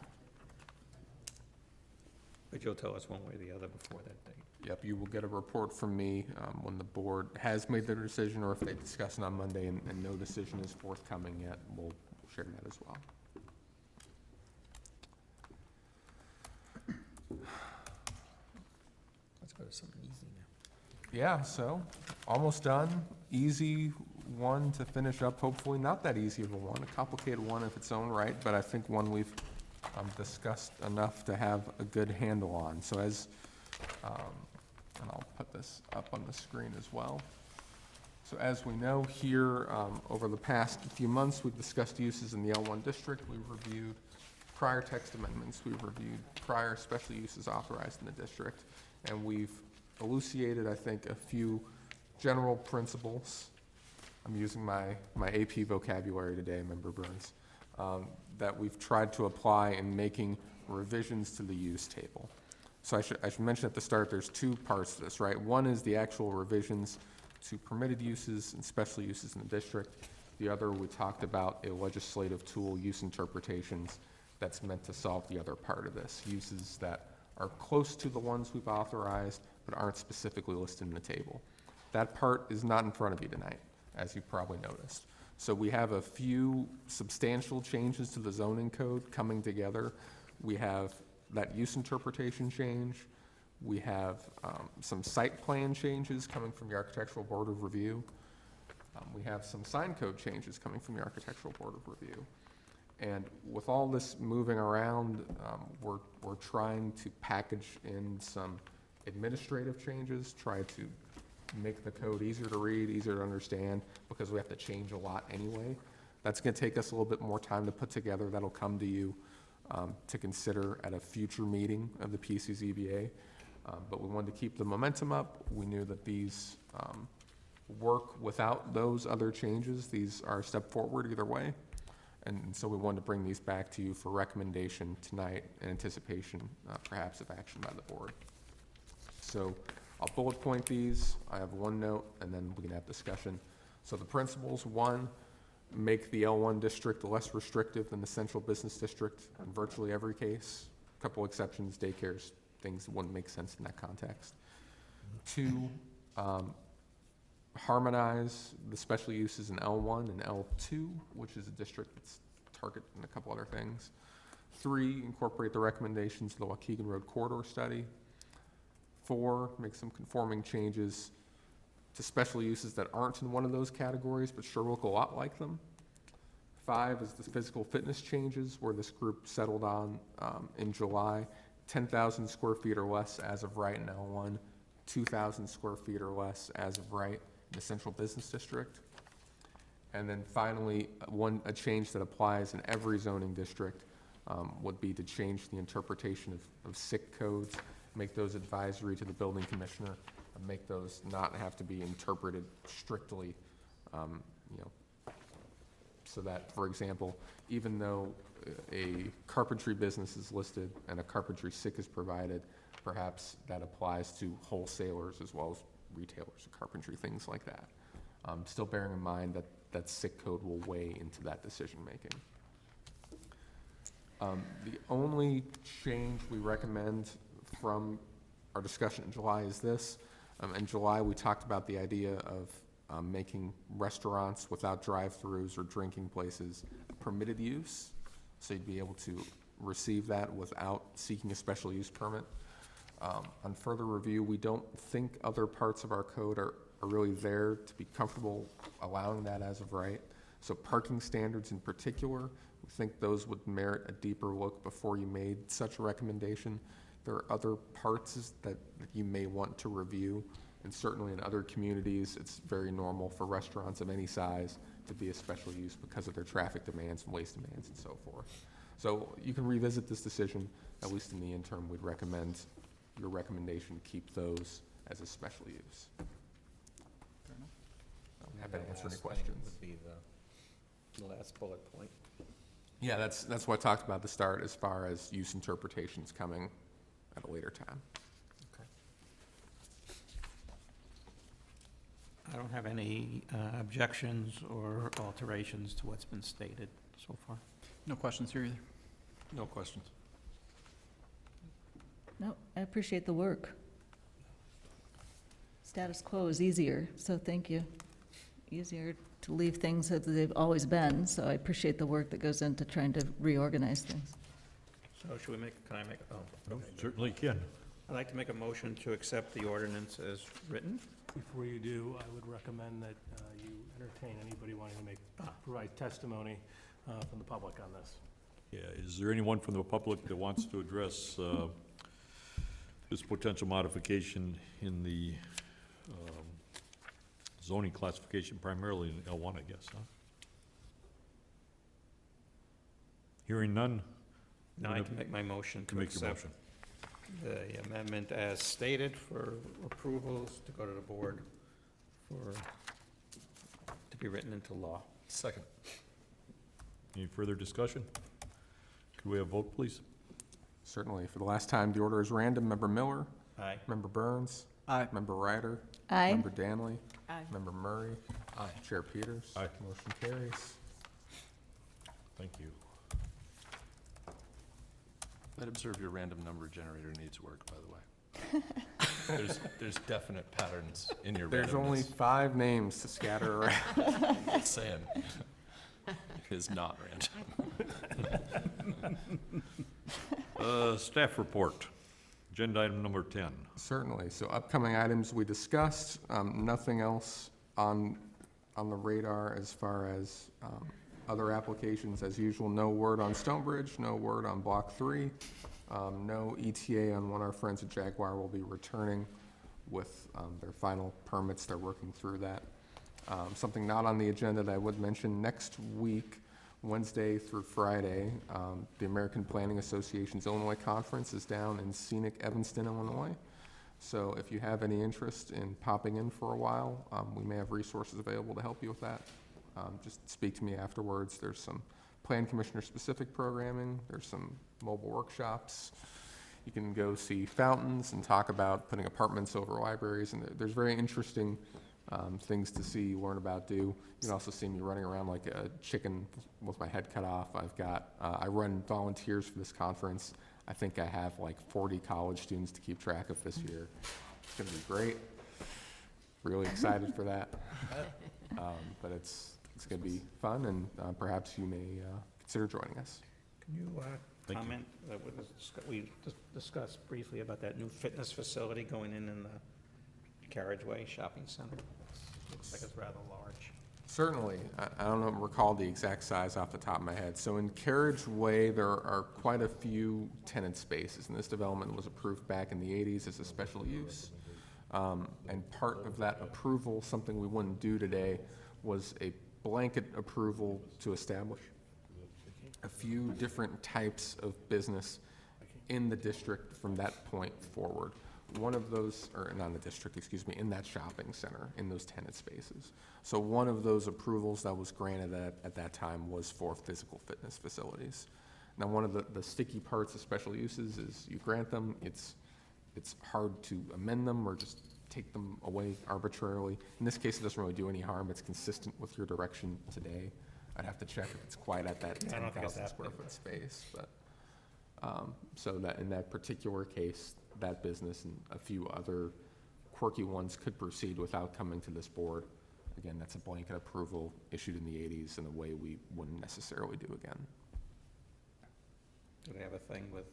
[SPEAKER 8] But you'll tell us one way or the other before that date.
[SPEAKER 2] Yep, you will get a report from me when the board has made their decision, or if they discuss it on Monday and no decision is forthcoming yet, we'll share that as well.
[SPEAKER 8] Let's go to something easy now.
[SPEAKER 2] Yeah, so, almost done. Easy one to finish up, hopefully not that easy of a one, a complicated one of its own right, but I think one we've discussed enough to have a good handle on. So as, and I'll put this up on the screen as well. So as we know here, over the past few months, we've discussed uses in the L1 district. We've reviewed prior text amendments. We've reviewed prior special uses authorized in the district. And we've elucidated, I think, a few general principles. I'm using my AP vocabulary today, Member Burns, that we've tried to apply in making revisions to the use table. So I should mention at the start, there's two parts to this, right? One is the actual revisions to permitted uses and special uses in the district. The other, we talked about a legislative tool, use interpretations, that's meant to solve the other part of this. Uses that are close to the ones we've authorized, but aren't specifically listed in the table. That part is not in front of you tonight, as you've probably noticed. So we have a few substantial changes to the zoning code coming together. We have that use interpretation change. We have some site plan changes coming from the Architectural Board of Review. We have some sign code changes coming from the Architectural Board of Review. And with all this moving around, we're trying to package in some administrative changes, try to make the code easier to read, easier to understand, because we have to change a lot anyway. That's gonna take us a little bit more time to put together. That'll come to you to consider at a future meeting of the PCZBA. But we wanted to keep the momentum up. We knew that these work without those other changes. These are a step forward either way. And so we wanted to bring these back to you for recommendation tonight in anticipation, perhaps, of action by the board. So I'll bullet point these. I have one note, and then we can have discussion. So the principles: one, make the L1 district less restrictive than the central business district in virtually every case. A couple exceptions, daycares, things that wouldn't make sense in that context. Two, harmonize the special uses in L1 and L2, which is a district that's targeted in a couple other things. Three, incorporate the recommendations of the Waukegan Road Corridor Study. Four, make some conforming changes to special uses that aren't in one of those categories, but sure look a lot like them. Five is the physical fitness changes, where this group settled on in July. 10,000 square feet or less as of right in L1, 2,000 square feet or less as of right in the central business district. And then finally, a change that applies in every zoning district would be to change the interpretation of SIC codes, make those advisory to the building commissioner, and make those not have to be interpreted strictly, so that, for example, even though a carpentry business is listed and a carpentry SIC is provided, perhaps that applies to wholesalers as well as retailers of carpentry, things like that. Still bearing in mind that that SIC code will weigh into that decision-making. The only change we recommend from our discussion in July is this. In July, we talked about the idea of making restaurants without drive-throughs or drinking places permitted use, so you'd be able to receive that without seeking a special use permit. On further review, we don't think other parts of our code are really there to be comfortable allowing that as of right. So parking standards in particular, we think those would merit a deeper look before you made such a recommendation. There are other parts that you may want to review, and certainly in other communities, it's very normal for restaurants of any size to be a special use because of their traffic demands and waste demands and so forth. So you can revisit this decision, at least in the interim, we'd recommend your recommendation, keep those as a special use. I'm happy to answer any questions.
[SPEAKER 8] Would be the last bullet point.
[SPEAKER 2] Yeah, that's what I talked about at the start, as far as use interpretations coming at a later time.
[SPEAKER 8] I don't have any objections or alterations to what's been stated so far.
[SPEAKER 3] No questions here either.
[SPEAKER 5] No questions.
[SPEAKER 6] No, I appreciate the work. Status quo is easier, so thank you. Easier to leave things as they've always been, so I appreciate the work that goes into trying to reorganize things.
[SPEAKER 8] So should we can I make,
[SPEAKER 1] No, certainly can.
[SPEAKER 8] I'd like to make a motion to accept the ordinance as written.
[SPEAKER 10] Before you do, I would recommend that you entertain anybody wanting to provide testimony from the public on this.
[SPEAKER 1] Yeah, is there anyone from the public that wants to address this potential modification in the zoning classification, primarily in L1, I guess, huh? Hearing none?
[SPEAKER 8] Now I can make my motion to
[SPEAKER 1] Make your
[SPEAKER 8] accept
[SPEAKER 1] motion.
[SPEAKER 8] the amendment as stated for approvals to go to the board to be written into law.
[SPEAKER 5] Second.
[SPEAKER 1] Any further discussion? Could we have a vote, please?
[SPEAKER 2] Certainly. For the last time, the order is random. Member Miller?
[SPEAKER 8] Aye.
[SPEAKER 2] Member Burns?
[SPEAKER 3] Aye.
[SPEAKER 2] Member Ryder?
[SPEAKER 6] Aye.
[SPEAKER 2] Member Danley?
[SPEAKER 9] Aye.
[SPEAKER 2] Member Murray?
[SPEAKER 5] Aye.
[SPEAKER 2] Chair Peters?
[SPEAKER 1] Aye.
[SPEAKER 2] Motion carries.
[SPEAKER 1] Thank you.
[SPEAKER 5] I'd observe your random number generator needs work, by the way. There's definite patterns in your randomness.
[SPEAKER 2] There's only 5 names to scatter around.
[SPEAKER 5] Just saying. It is not random.
[SPEAKER 1] Staff report, agenda item number 10.
[SPEAKER 2] Certainly. So upcoming items we discussed, nothing else on the radar as far as other applications. As usual, no word on Stonebridge, no word on Block 3, no ETA on when our friends at Jaguar will be returning with their final permits. They're working through that. Something not on the agenda that I would mention, next week, Wednesday through Friday, the American Planning Association's Illinois Conference is down in scenic Evanston, Illinois. So if you have any interest in popping in for a while, we may have resources available to help you with that. Just speak to me afterwards. There's some plan commissioner specific programming. There's some mobile workshops. You can go see fountains and talk about putting apartments over libraries. And there's very interesting things to see, learn about, do. You can also see me running around like a chicken with my head cut off. I run volunteers for this conference. I think I have like 40 college students to keep track of this year. It's gonna be great. Really excited for that. But it's gonna be fun, and perhaps you may consider joining us.
[SPEAKER 8] Can you
[SPEAKER 1] Thank you.
[SPEAKER 8] comment, we discussed briefly about that new fitness facility going in the Carriageway Shopping Center? Looks like it's rather large.
[SPEAKER 2] Certainly. I don't recall the exact size off the top of my head. So in Carriageway, there are quite a few tenant spaces, and this development was approved back in the 80s as a special use. And part of that approval, something we wouldn't do today, was a blanket approval to establish a few different types of business in the district from that point forward. One of those, or not in the district, excuse me, in that shopping center, in those tenant spaces. So one of those approvals that was granted at that time was for physical fitness facilities. Now, one of the sticky parts of special uses is you grant them, it's hard to amend them or just take them away arbitrarily. In this case, it doesn't really do any harm. It's consistent with your direction today. I'd have to check if it's quite at that
[SPEAKER 8] I don't think it's
[SPEAKER 2] 10,000
[SPEAKER 8] that
[SPEAKER 2] square
[SPEAKER 8] big.
[SPEAKER 2] foot space, but, so that in that particular case, that business and a few other quirky ones could proceed without coming to this board. Again, that's a blanket approval issued in the 80s in a way we wouldn't necessarily do again.
[SPEAKER 8] Do they have a thing with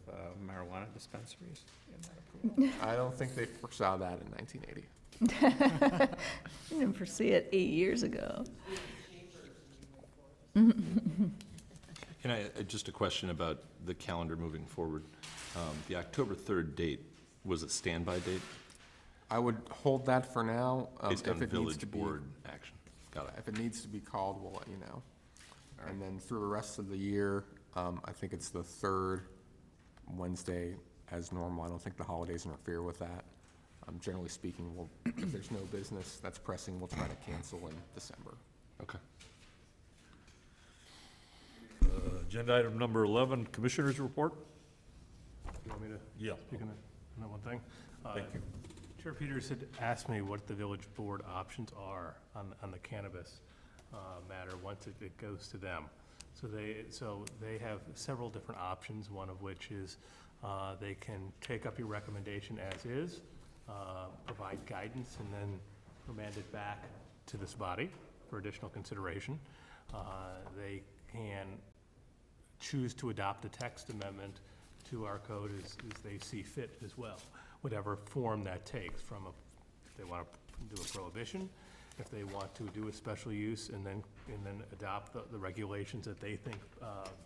[SPEAKER 8] marijuana dispensaries in that approval?
[SPEAKER 2] I don't think they foresaw that in 1980.
[SPEAKER 6] I didn't foresee it 8 years ago.
[SPEAKER 5] And just a question about the calendar moving forward. The October 3rd date was a standby date
[SPEAKER 2] I would hold that for now.
[SPEAKER 5] based on
[SPEAKER 2] If it needs
[SPEAKER 5] village
[SPEAKER 2] to be,
[SPEAKER 5] board action. Got it.
[SPEAKER 2] if it needs to be called, we'll let you know. And then through the rest of the year, I think it's the third Wednesday as normal. I don't think the holidays interfere with that. Generally speaking, if there's no business that's pressing, we'll try to cancel in December.
[SPEAKER 5] Okay.
[SPEAKER 1] Agenda item number 11, Commissioners Report.
[SPEAKER 10] You want me to
[SPEAKER 1] Yeah.
[SPEAKER 10] speak on that one thing?
[SPEAKER 1] Thank you.
[SPEAKER 10] Chair Peters had asked me what the village board options are on the cannabis matter once it goes to them. So they have several different options, one of which is they can take up your recommendation as is, provide guidance, and then remand it back to this body for additional consideration. They can choose to adopt a text amendment to our code as they see fit as well, whatever form that takes, if they want to do a prohibition, if they want to do a special use and then adopt the regulations that they think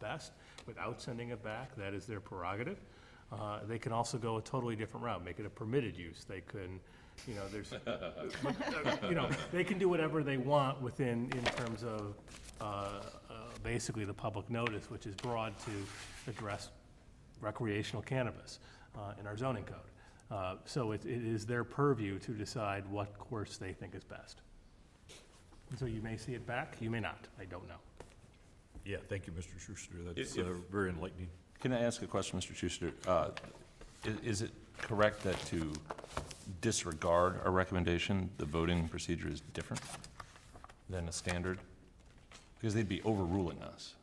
[SPEAKER 10] best without sending it back, that is their prerogative. They can also go a totally different route, make it a permitted use. They can, they can do whatever they want in terms of basically the public notice, which is broad to address recreational cannabis in our zoning code. So it is their purview to decide what course they think is best. And so you may see it back, you may not, I don't know.
[SPEAKER 1] Yeah, thank you, Mr. Schuster. That's
[SPEAKER 5] If-
[SPEAKER 1] very enlightening.
[SPEAKER 5] Can I ask a question, Mr. Schuster? Is it correct that to disregard a recommendation, the voting procedure is different than a standard? Because they'd be overruling us.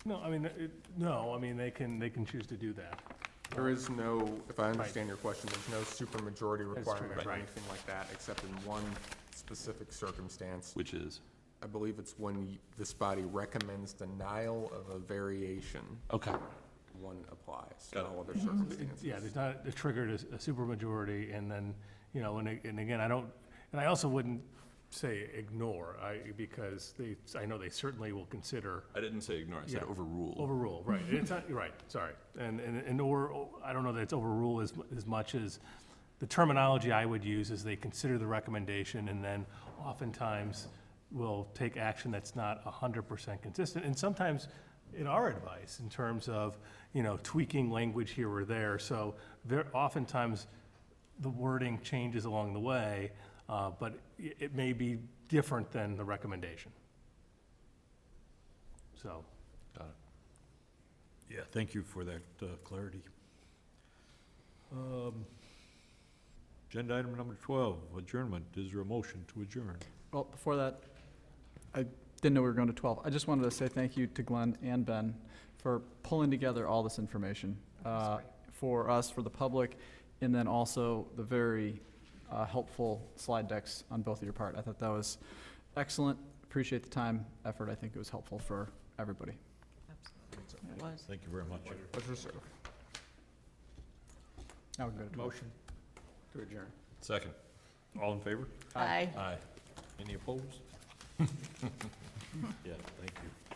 [SPEAKER 10] No, they can choose to do that.
[SPEAKER 2] There is no, if I understand your question, there's no supermajority requirement
[SPEAKER 10] correct.
[SPEAKER 2] or anything like that, except in one specific circumstance.
[SPEAKER 5] Which is?
[SPEAKER 2] I believe it's when this body recommends denial of a variation.
[SPEAKER 5] Okay.
[SPEAKER 2] One applies,
[SPEAKER 5] Got it.
[SPEAKER 2] no other circumstances.
[SPEAKER 10] Yeah, there's not a triggered a supermajority, and then, and again, I also wouldn't say ignore, because I know they certainly will consider.
[SPEAKER 5] I didn't say ignore, I said
[SPEAKER 10] Yeah.
[SPEAKER 5] overrule.
[SPEAKER 10] Overrule, right, it's not, right, sorry, or, I don't know that it's overrule as much as, the terminology I would use is they consider the recommendation, and then oftentimes will take action that's not 100% consistent, and sometimes in our advice, in terms of, tweaking language here or there, so oftentimes the wording changes along the way, but it may be different than the recommendation. So.
[SPEAKER 5] Got it.
[SPEAKER 1] Yeah, thank you for that clarity. Agenda item number 12, adjournment. Is there a motion to adjourn?
[SPEAKER 3] Well, before that, I didn't know we were going to 12. I just wanted to say thank you to Glenn and Ben for pulling together all this information for us, for the public, and then also the very helpful slide decks on both of your part. I thought that was excellent. Appreciate the time, effort. I think it was helpful for everybody.
[SPEAKER 6] Absolutely, it was.
[SPEAKER 1] Thank you very much.
[SPEAKER 2] Pleasure served.
[SPEAKER 3] Now we can go to 12.
[SPEAKER 14] Motion to adjourn.
[SPEAKER 5] Second.
[SPEAKER 1] All in favor?
[SPEAKER 6] Aye.
[SPEAKER 5] Aye.
[SPEAKER 1] Any opposed? Yeah, thank you.